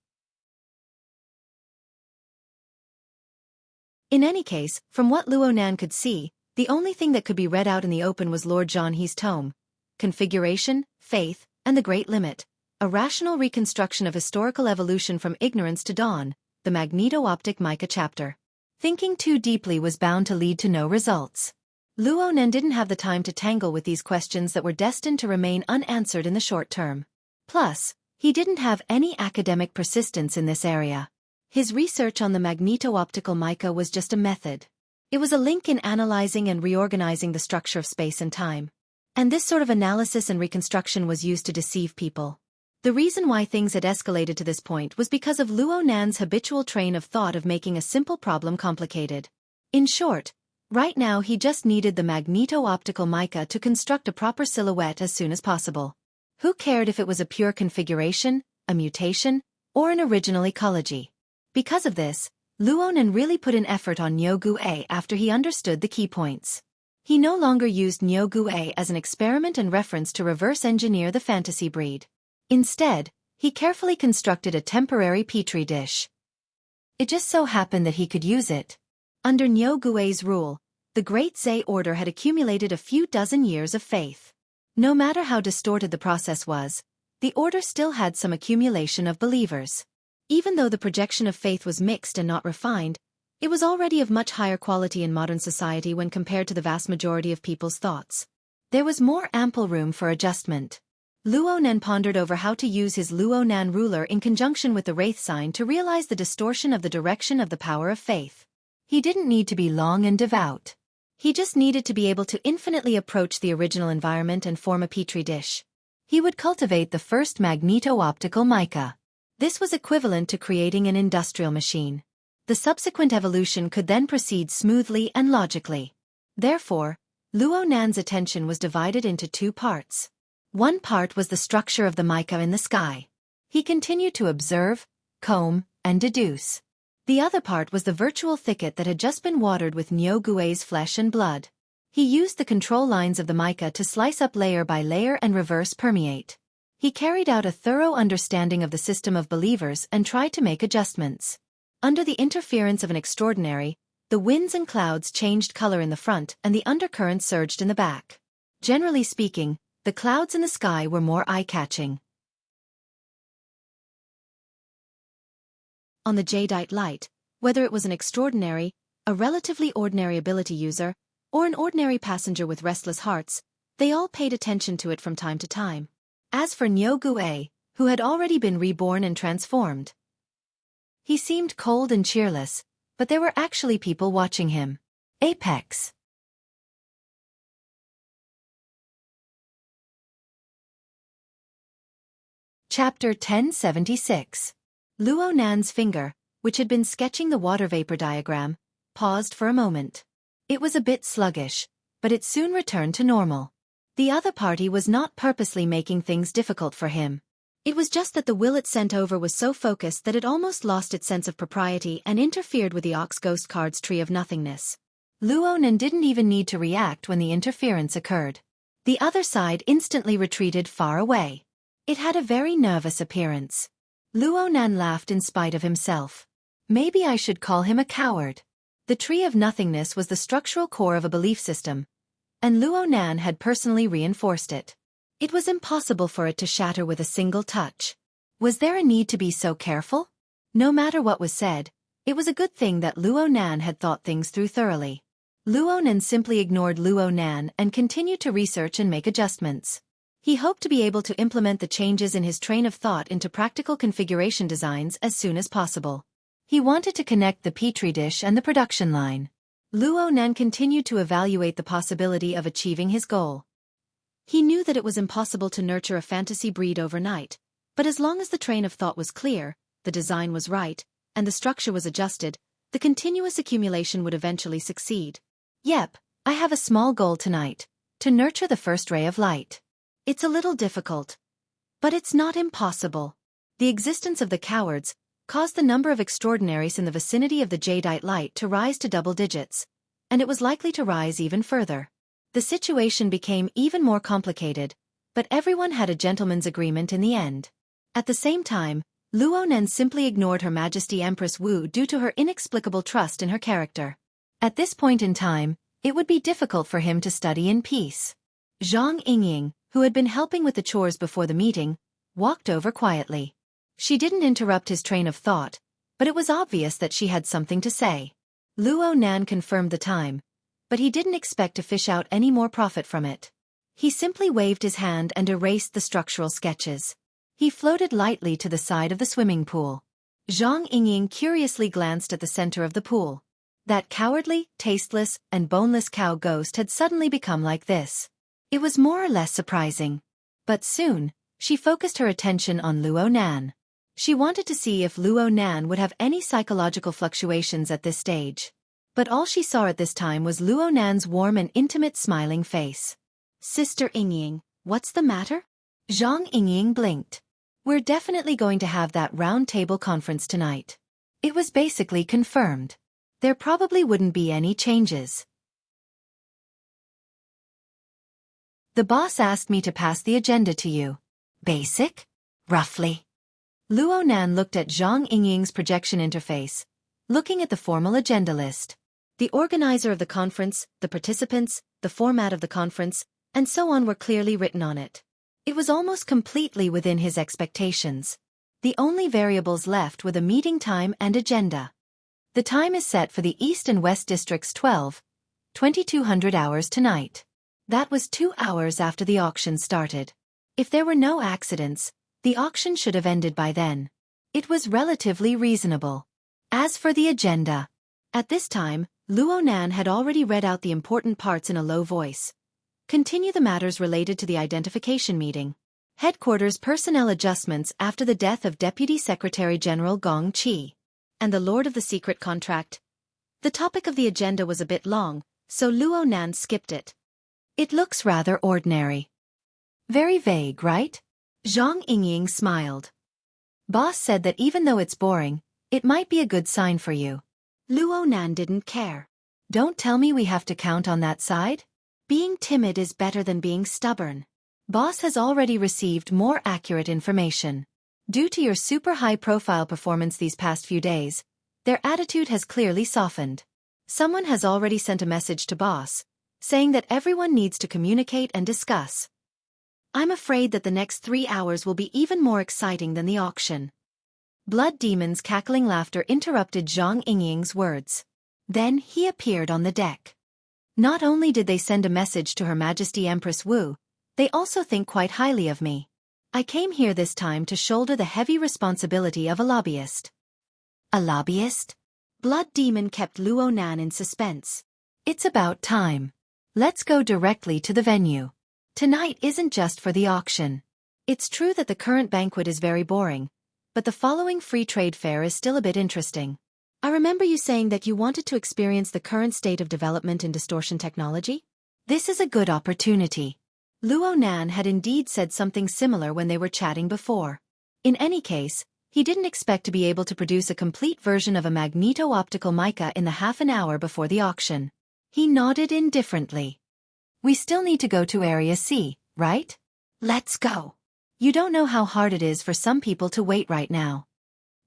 In any case, from what Luo Nan could see, the only thing that could be read out in the open was Lord Zhanhe's tome, Configuration, Faith, and the Great Limit, a rational reconstruction of historical evolution from ignorance to dawn, the magneto-optic mica chapter. Thinking too deeply was bound to lead to no results. Luo Nan didn't have the time to tangle with these questions that were destined to remain unanswered in the short term. Plus, he didn't have any academic persistence in this area. His research on the magneto-optical mica was just a method. It was a link in analyzing and reorganizing the structure of space and time. And this sort of analysis and reconstruction was used to deceive people. The reason why things had escalated to this point was because of Luo Nan's habitual train of thought of making a simple problem complicated. In short, right now he just needed the magneto-optical mica to construct a proper silhouette as soon as possible. Who cared if it was a pure configuration, a mutation, or an original ecology? Because of this, Luo Nan really put an effort on Niu Gui after he understood the key points. He no longer used Niu Gui as an experiment and reference to reverse engineer the fantasy breed. Instead, he carefully constructed a temporary petri dish. It just so happened that he could use it. Under Niu Gui's rule, the Great Zhe Order had accumulated a few dozen years of faith. No matter how distorted the process was, the order still had some accumulation of believers. Even though the projection of faith was mixed and not refined, it was already of much higher quality in modern society when compared to the vast majority of people's thoughts. There was more ample room for adjustment. Luo Nan pondered over how to use his Luo Nan ruler in conjunction with the Wraith sign to realize the distortion of the direction of the power of faith. He didn't need to be long and devout. He just needed to be able to infinitely approach the original environment and form a petri dish. He would cultivate the first magneto-optical mica. This was equivalent to creating an industrial machine. The subsequent evolution could then proceed smoothly and logically. Therefore, Luo Nan's attention was divided into two parts. One part was the structure of the mica in the sky. He continued to observe, comb, and deduce. The other part was the virtual thicket that had just been watered with Niu Gui's flesh and blood. He used the control lines of the mica to slice up layer by layer and reverse permeate. He carried out a thorough understanding of the system of believers and tried to make adjustments. Under the interference of an extraordinary, the winds and clouds changed color in the front and the undercurrent surged in the back. Generally speaking, the clouds in the sky were more eye-catching. On the jadeite light, whether it was an extraordinary, a relatively ordinary ability user, or an ordinary passenger with restless hearts, they all paid attention to it from time to time. As for Niu Gui, who had already been reborn and transformed, he seemed cold and cheerless, but there were actually people watching him. Apex. Chapter 1076. Luo Nan's finger, which had been sketching the water vapor diagram, paused for a moment. It was a bit sluggish, but it soon returned to normal. The other party was not purposely making things difficult for him. It was just that the will it sent over was so focused that it almost lost its sense of propriety and interfered with the Ox Ghost card's tree of nothingness. Luo Nan didn't even need to react when the interference occurred. The other side instantly retreated far away. It had a very nervous appearance. Luo Nan laughed in spite of himself. Maybe I should call him a coward. The tree of nothingness was the structural core of a belief system, and Luo Nan had personally reinforced it. It was impossible for it to shatter with a single touch. Was there a need to be so careful? No matter what was said, it was a good thing that Luo Nan had thought things through thoroughly. Luo Nan simply ignored Luo Nan and continued to research and make adjustments. He hoped to be able to implement the changes in his train of thought into practical configuration designs as soon as possible. He wanted to connect the petri dish and the production line. Luo Nan continued to evaluate the possibility of achieving his goal. He knew that it was impossible to nurture a fantasy breed overnight, but as long as the train of thought was clear, the design was right, and the structure was adjusted, the continuous accumulation would eventually succeed. Yep, I have a small goal tonight: to nurture the first ray of light. It's a little difficult, but it's not impossible. The existence of the cowards caused the number of extraordinaries in the vicinity of the jadeite light to rise to double digits, and it was likely to rise even further. The situation became even more complicated, but everyone had a gentleman's agreement in the end. At the same time, Luo Nan simply ignored Her Majesty Empress Wu due to her inexplicable trust in her character. At this point in time, it would be difficult for him to study in peace. Zhang Yingying, who had been helping with the chores before the meeting, walked over quietly. She didn't interrupt his train of thought, but it was obvious that she had something to say. Luo Nan confirmed the time, but he didn't expect to fish out any more profit from it. He simply waved his hand and erased the structural sketches. He floated lightly to the side of the swimming pool. Zhang Yingying curiously glanced at the center of the pool. That cowardly, tasteless, and boneless cow ghost had suddenly become like this. It was more or less surprising. But soon, she focused her attention on Luo Nan. She wanted to see if Luo Nan would have any psychological fluctuations at this stage. But all she saw at this time was Luo Nan's warm and intimate smiling face. Sister Yingying, what's the matter? Zhang Yingying blinked. We're definitely going to have that round table conference tonight. It was basically confirmed. There probably wouldn't be any changes. The boss asked me to pass the agenda to you. Basic? Roughly. Luo Nan looked at Zhang Yingying's projection interface, looking at the formal agenda list. The organizer of the conference, the participants, the format of the conference, and so on were clearly written on it. It was almost completely within his expectations. The only variables left were the meeting time and agenda. The time is set for the East and West Districts 2200 hours tonight. That was 2 hours after the auction started. If there were no accidents, the auction should have ended by then. It was relatively reasonable. As for the agenda, at this time, Luo Nan had already read out the important parts in a low voice. Continue the matters related to the identification meeting. Headquarters personnel adjustments after the death of Deputy Secretary General Gong Qi. And the Lord of the Secret Contract. The topic of the agenda was a bit long, so Luo Nan skipped it. It looks rather ordinary. Very vague, right? Zhang Yingying smiled. Boss said that even though it's boring, it might be a good sign for you. Luo Nan didn't care. Don't tell me we have to count on that side? Being timid is better than being stubborn. Boss has already received more accurate information. Due to your super high-profile performance these past few days, their attitude has clearly softened. Someone has already sent a message to boss, saying that everyone needs to communicate and discuss. I'm afraid that the next 3 hours will be even more exciting than the auction. Blood Demon's cackling laughter interrupted Zhang Yingying's words. Then he appeared on the deck. Not only did they send a message to Her Majesty Empress Wu, they also think quite highly of me. I came here this time to shoulder the heavy responsibility of a lobbyist. A lobbyist? Blood Demon kept Luo Nan in suspense. It's about time. Let's go directly to the venue. Tonight isn't just for the auction. It's true that the current banquet is very boring, but the following free trade fair is still a bit interesting. I remember you saying that you wanted to experience the current state of development in distortion technology? This is a good opportunity. Luo Nan had indeed said something similar when they were chatting before. In any case, he didn't expect to be able to produce a complete version of a magneto-optical mica in the half an hour before the auction. He nodded indifferently. We still need to go to Area C, right? Let's go. You don't know how hard it is for some people to wait right now.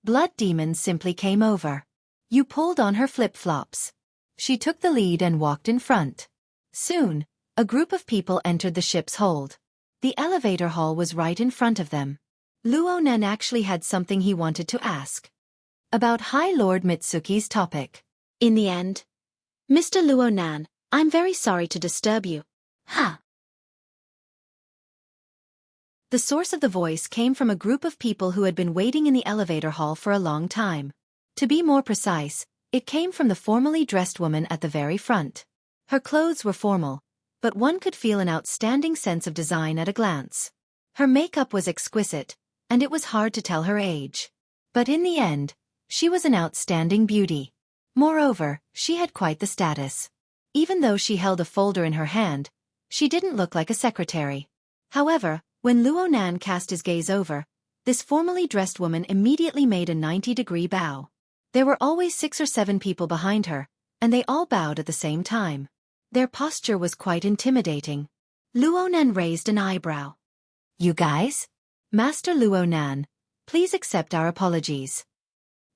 Blood Demon simply came over. You pulled on her flip-flops. She took the lead and walked in front. Soon, a group of people entered the ship's hold. The elevator hall was right in front of them. Luo Nan actually had something he wanted to ask. About High Lord Mitsuki's topic. In the end, Mr. Luo Nan, I'm very sorry to disturb you. Huh. The source of the voice came from a group of people who had been waiting in the elevator hall for a long time. To be more precise, it came from the formally dressed woman at the very front. Her clothes were formal, but one could feel an outstanding sense of design at a glance. Her makeup was exquisite, and it was hard to tell her age. But in the end, she was an outstanding beauty. Moreover, she had quite the status. Even though she held a folder in her hand, she didn't look like a secretary. However, when Luo Nan cast his gaze over, this formally dressed woman immediately made a 90-degree bow. There were always 6 or 7 people behind her, and they all bowed at the same time. Their posture was quite intimidating. Luo Nan raised an eyebrow. You guys? Master Luo Nan, please accept our apologies.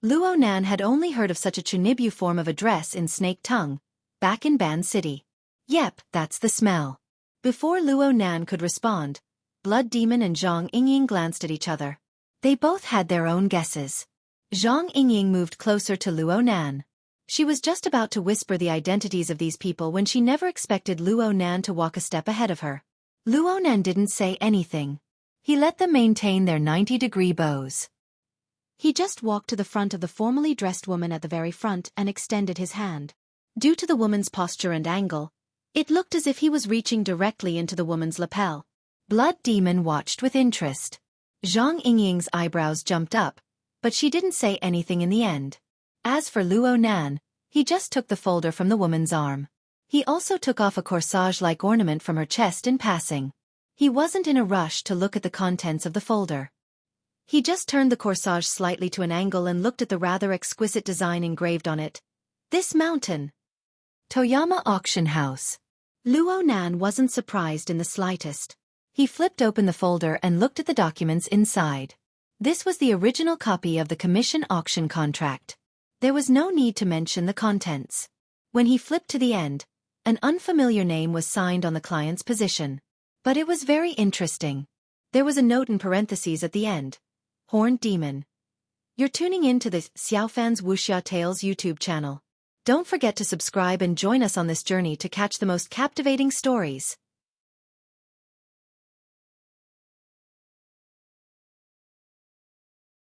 Luo Nan had only heard of such a Chunibyu form of address in Snake Tongue, back in Ban City. Yep, that's the smell. Before Luo Nan could respond, Blood Demon and Zhang Yingying glanced at each other. They both had their own guesses. Zhang Yingying moved closer to Luo Nan. She was just about to whisper the identities of these people when she never expected Luo Nan to walk a step ahead of her. Luo Nan didn't say anything. He let them maintain their 90-degree bows. He just walked to the front of the formally dressed woman at the very front and extended his hand. Due to the woman's posture and angle, it looked as if he was reaching directly into the woman's lapel. Blood Demon watched with interest. Zhang Yingying's eyebrows jumped up, but she didn't say anything in the end. As for Luo Nan, he just took the folder from the woman's arm. He also took off a corsage-like ornament from her chest in passing. He wasn't in a rush to look at the contents of the folder. He just turned the corsage slightly to an angle and looked at the rather exquisite design engraved on it. This mountain. Toyama Auction House. Luo Nan wasn't surprised in the slightest. He flipped open the folder and looked at the documents inside. This was the original copy of the commission auction contract. There was no need to mention the contents. When he flipped to the end, an unfamiliar name was signed on the client's position. But it was very interesting. There was a note in parentheses at the end. Horned Demon. You're tuning in to the Xiaofan's Wuxia Tales YouTube channel. Don't forget to subscribe and join us on this journey to catch the most captivating stories.